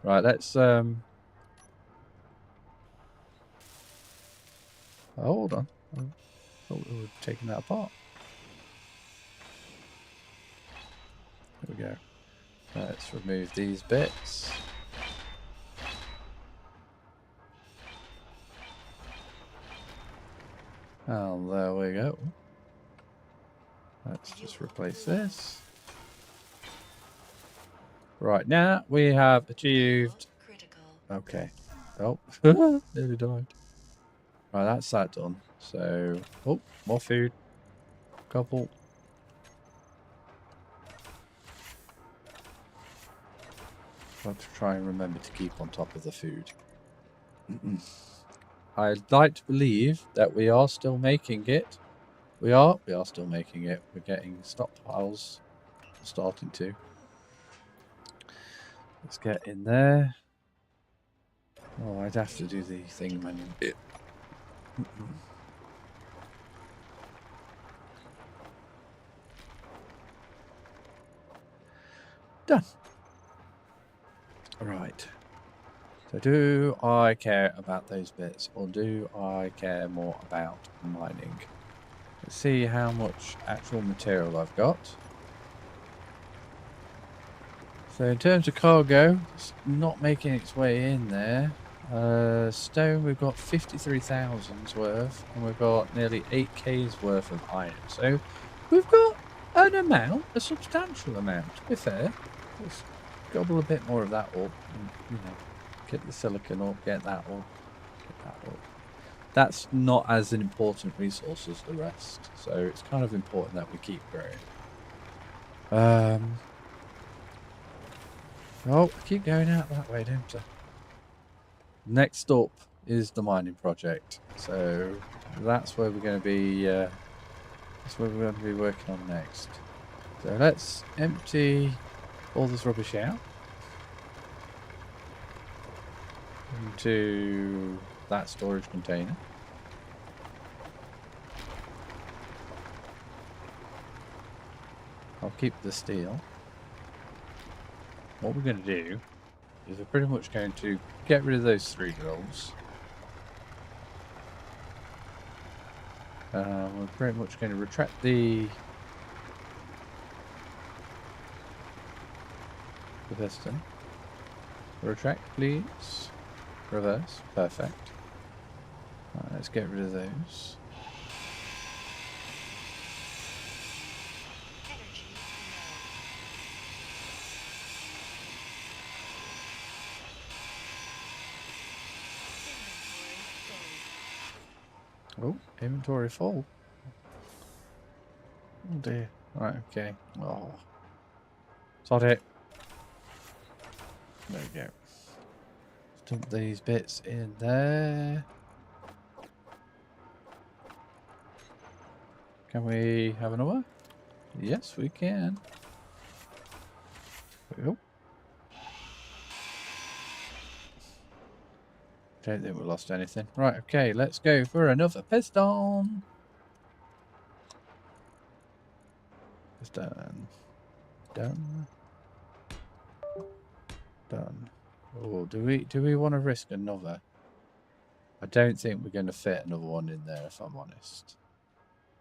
Right, let's oh, hold on. I thought we were taking that apart. There we go. Let's remove these bits. And there we go. Let's just replace this. Right, now we have achieved... Critical. Okay. Oh, nearly died. Right, that's that done. So, oh, more food. Couple. Got to try and remember to keep on top of the food. I'd like to believe that we are still making it. We are still making it. We're getting stockpiles. Starting to. Let's get in there. Oh, I'd have to do the thing manually. Done. Right. So do I care about those bits or do I care more about mining? Let's see how much actual material I've got. So in terms of cargo, it's not making its way in there. Stone, we've got 53,000's worth, and we've got nearly 8k's worth of iron. So we've got an amount, a substantial amount, to be fair. Let's gobble a bit more of that up, and, you know, get the silicon up, get that up, get that up. That's not as an important resource as the rest, so it's kind of important that we keep growing. Oh, I keep going out that way, don't I? Next up is the mining project, so that's where we're going to be. That's where we're going to be working on next. So let's empty all this rubbish out into that storage container. I'll keep the steel. What we're going to do is we're pretty much going to get rid of those 3 drills. We're pretty much going to retract the piston. Retract, please. Reverse. Perfect. Right, let's get rid of those. Energy low. Oh, inventory full. Oh dear. Right, okay. Oh. Sod it. There we go. Dump these bits in there. Can we have another? Yes, we can. There we go. Don't think we lost anything. Right, okay, let's go for another piston. Piston. Done. Done. Oh, do we want to risk another? I don't think we're going to fit another one in there, if I'm honest.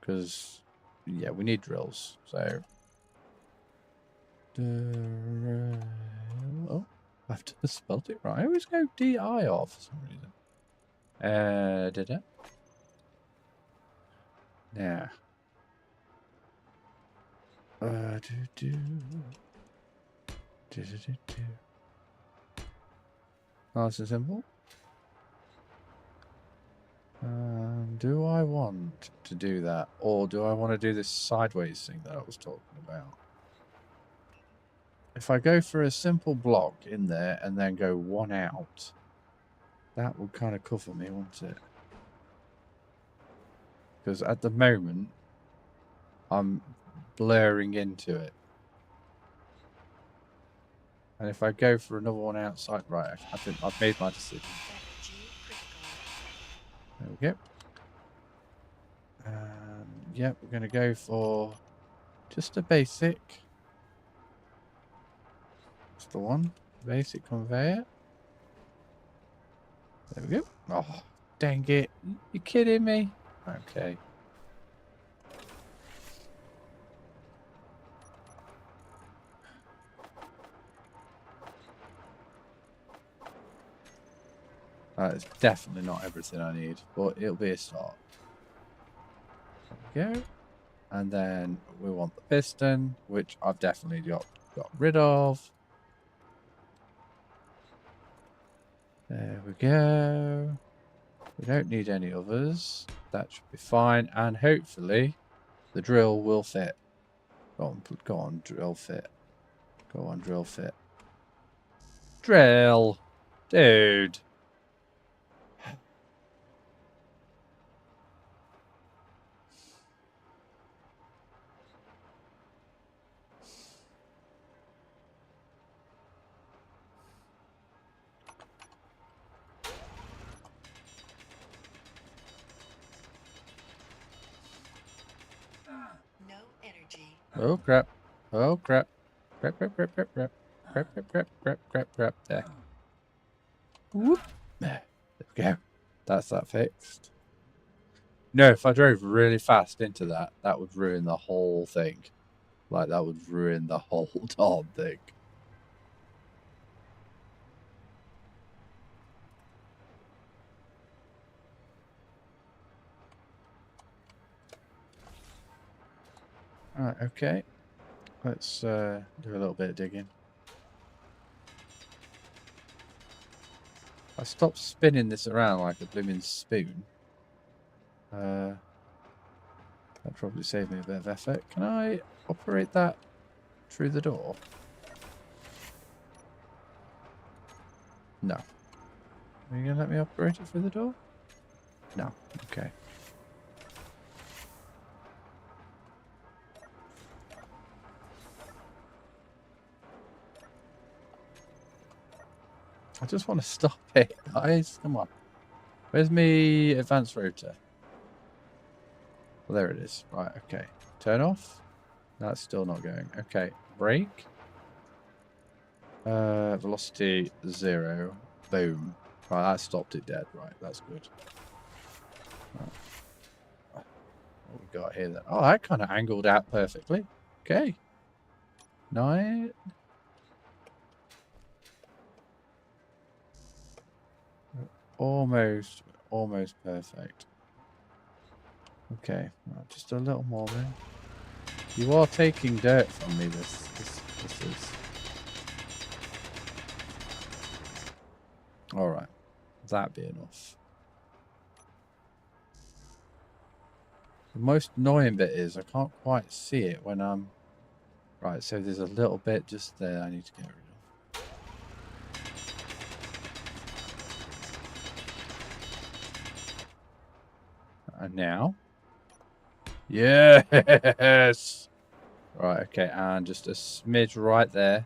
Because, yeah, we need drills. So, oh, I've just spelled it right. I always go D-I-R for some reason. Did it? Yeah. Nice and simple. Do I want to do that, or do I want to do this sideways thing that I was talking about? If I go for a simple block in there and then go one out, that would kind of cover me, wouldn't it? Because at the moment, I'm blurring into it. And if I go for another one outside, right, I think I've made my decision. There we go. Yep, we're going to go for just a basic. That's the one. Basic conveyor. There we go. Oh, dang it. You kidding me? Okay. It's definitely not everything I need, but it'll be a start. There we go. And then we want the piston, which I've definitely got rid of. There we go. We don't need any others. That should be fine. And hopefully the drill will fit. Go on, drill fit. Go on, drill fit. Drill! Dude! No energy. Oh crap. Oh crap. Crap, crap, crap, crap, crap. Crap, crap, crap, crap, crap, crap. There. Whoop. There we go. That's that fixed. No, if I drove really fast into that, that would ruin the whole thing. Like, that would ruin the whole darn thing. Alright, okay. Let's do a little bit of digging. I stopped spinning this around like a blooming spoon. That probably saved me a bit of effort. Can I operate that through the door? No. Are you going to let me operate it through the door? No. Okay. I just want to stop it, guys. Come on. Where's me advanced rotor? Well, there it is. Right, okay. Turn off. That's still not going. Okay. Brake. Velocity 0. Boom. Right, that stopped it dead. Right, that's good. Right. What we got here then? Oh, that kind of angled out perfectly. Okay. 9. Almost perfect. Okay, right, just a little more then. You are taking dirt from me, this is. Alright, that be enough. The most annoying bit is I can't quite see it when I'm... Right, so there's a little bit just there I need to get rid of. And now, Yes. Right, okay, and just a smidge right there.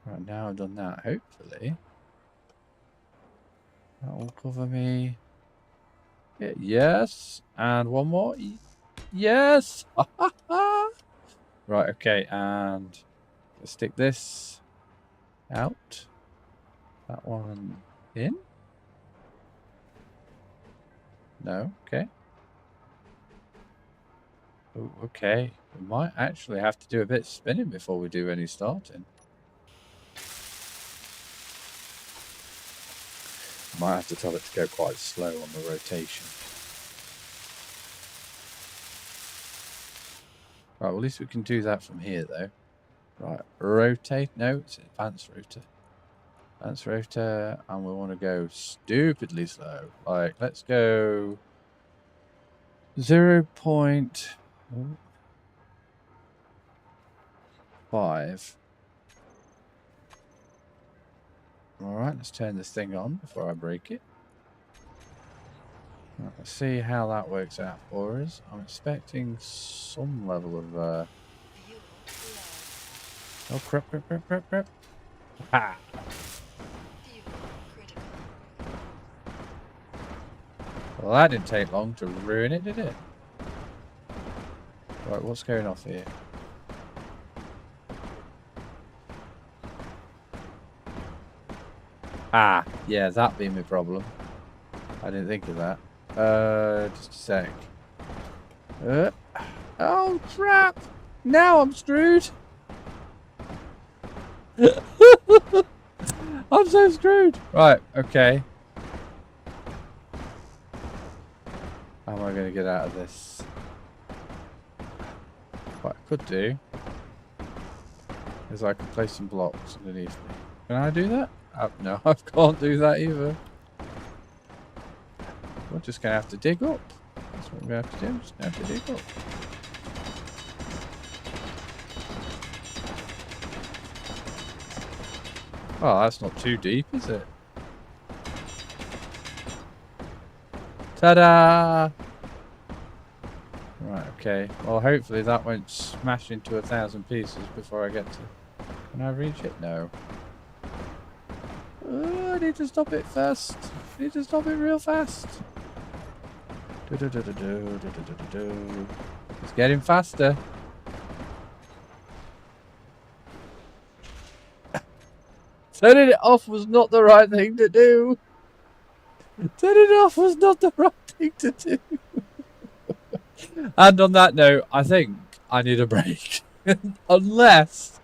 Right, now I've done that, hopefully. That will cover me. Yeah, yes, and one more. Yes! Right, okay, and let's stick this out. That one in? No, okay. Oh, okay. We might actually have to do a bit of spinning before we do any starting. Might have to tell it to go quite slow on the rotation. Right, well, at least we can do that from here, though. Right, rotate. No, it's advanced rotor. Advanced rotor, and we want to go stupidly slow. Like, let's go 0.5. Alright, let's turn this thing on before I break it. Right, let's see how that works out for us. I'm expecting some level of... Fuel low. Oh, crap. Ha! Fuel critical. Well, that didn't take long to ruin it, did it? Right, what's going off here? Ah, yeah, that'd be my problem. I didn't think of that. Just a sec. Oh, crap! Now I'm screwed! I'm so screwed! Right, okay. How am I going to get out of this? What I could do is I could place some blocks underneath me. Can I do that? No, I can't do that either. We're just going to have to dig up. That's what we're going to have to do. We're just going to have to dig up. Oh, that's not too deep, is it? Ta-da! Right, okay. Well, hopefully that won't smash into 1,000 pieces before I get to... Can I reach it? No. I need to stop it fast. I need to stop it real fast. It's getting faster. Turning it off was not the right thing to do. Turning it off was not the right thing to do. And on that note, I think I need a break. unless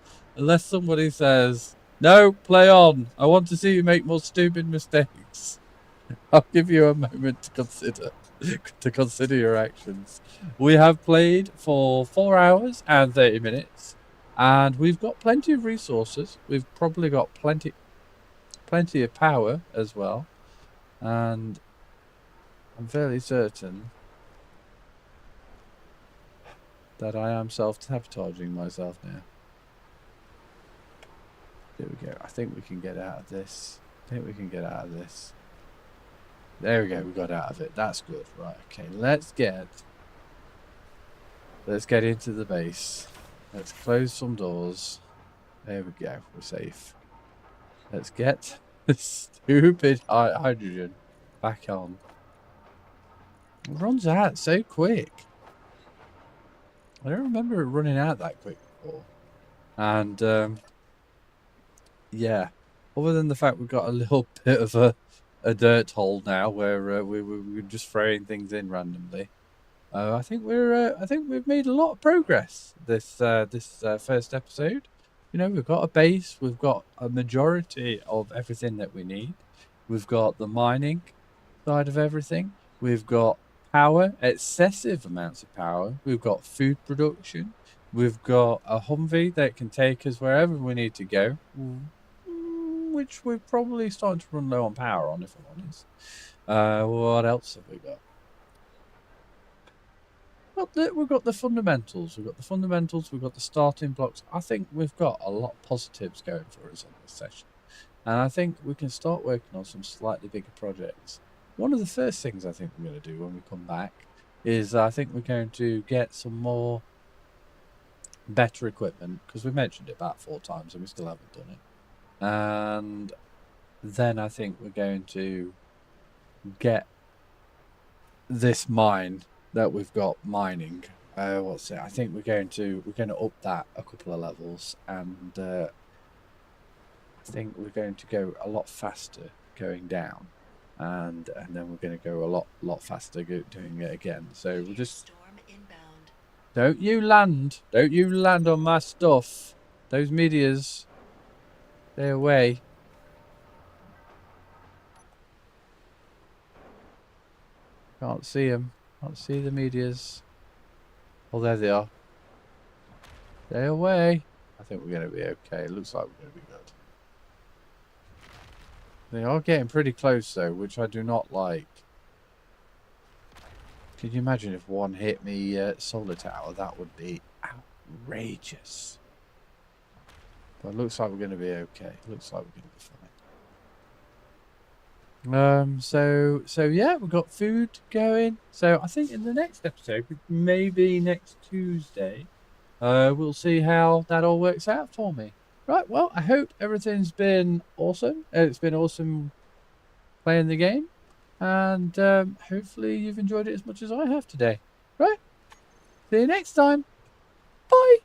somebody says, no, play on. I want to see you make more stupid mistakes. I'll give you a moment to consider your actions. We have played for 4 hours and 30 minutes, and we've got plenty of resources. We've probably got plenty of power as well, and I'm fairly certain that I am self-sabotaging myself now. There we go. I think we can get out of this. There we go, we got out of it. That's good. Right, okay, let's get into the base. Let's close some doors. There we go, we're safe. Let's get the stupid hydrogen back on. It runs out so quick. I don't remember it running out that quick before. And, yeah, other than the fact we've got a little bit of a dirt hole now where we're just throwing things in randomly. I think we've made a lot of progress this first episode. You know, we've got a base, we've got a majority of everything that we need. We've got the mining side of everything. We've got power, excessive amounts of power. We've got food production. We've got a Humvee that can take us wherever we need to go. Which we're probably starting to run low on power on, if I'm honest. What else have we got? got the fundamentals. We've got the fundamentals. We've got the starting blocks. I think we've got a lot of positives going for us on this session, and I think we can start working on some slightly bigger projects. One of the first things I think we're going to do when we come back is I think we're going to get some more better equipment, because we mentioned it about 4 times and we still haven't done it. And then I think we're going to get this mine that we've got mining. What's it? I think we're going to up that a couple of levels, and I think we're going to go a lot faster going down, and then we're going to go a lot faster doing it again. So we'll just Storm inbound. don't you land on my stuff. Those meteors, stay away. Can't see them. Can't see the meteors. Oh, there they are. Stay away. I think we're going to be okay. It looks like we're going to be good. They are getting pretty close, though, which I do not like. Can you imagine if one hit me solar tower? That would be outrageous. But it looks like we're going to be okay. Looks like we're going to be fine. So yeah, we've got food going. So I think in the next episode, maybe next Tuesday, we'll see how that all works out for me. Right, well, I hope everything's been awesome. It's been awesome playing the game. And hopefully you've enjoyed it as much as I have today. Right, see you next time. Bye.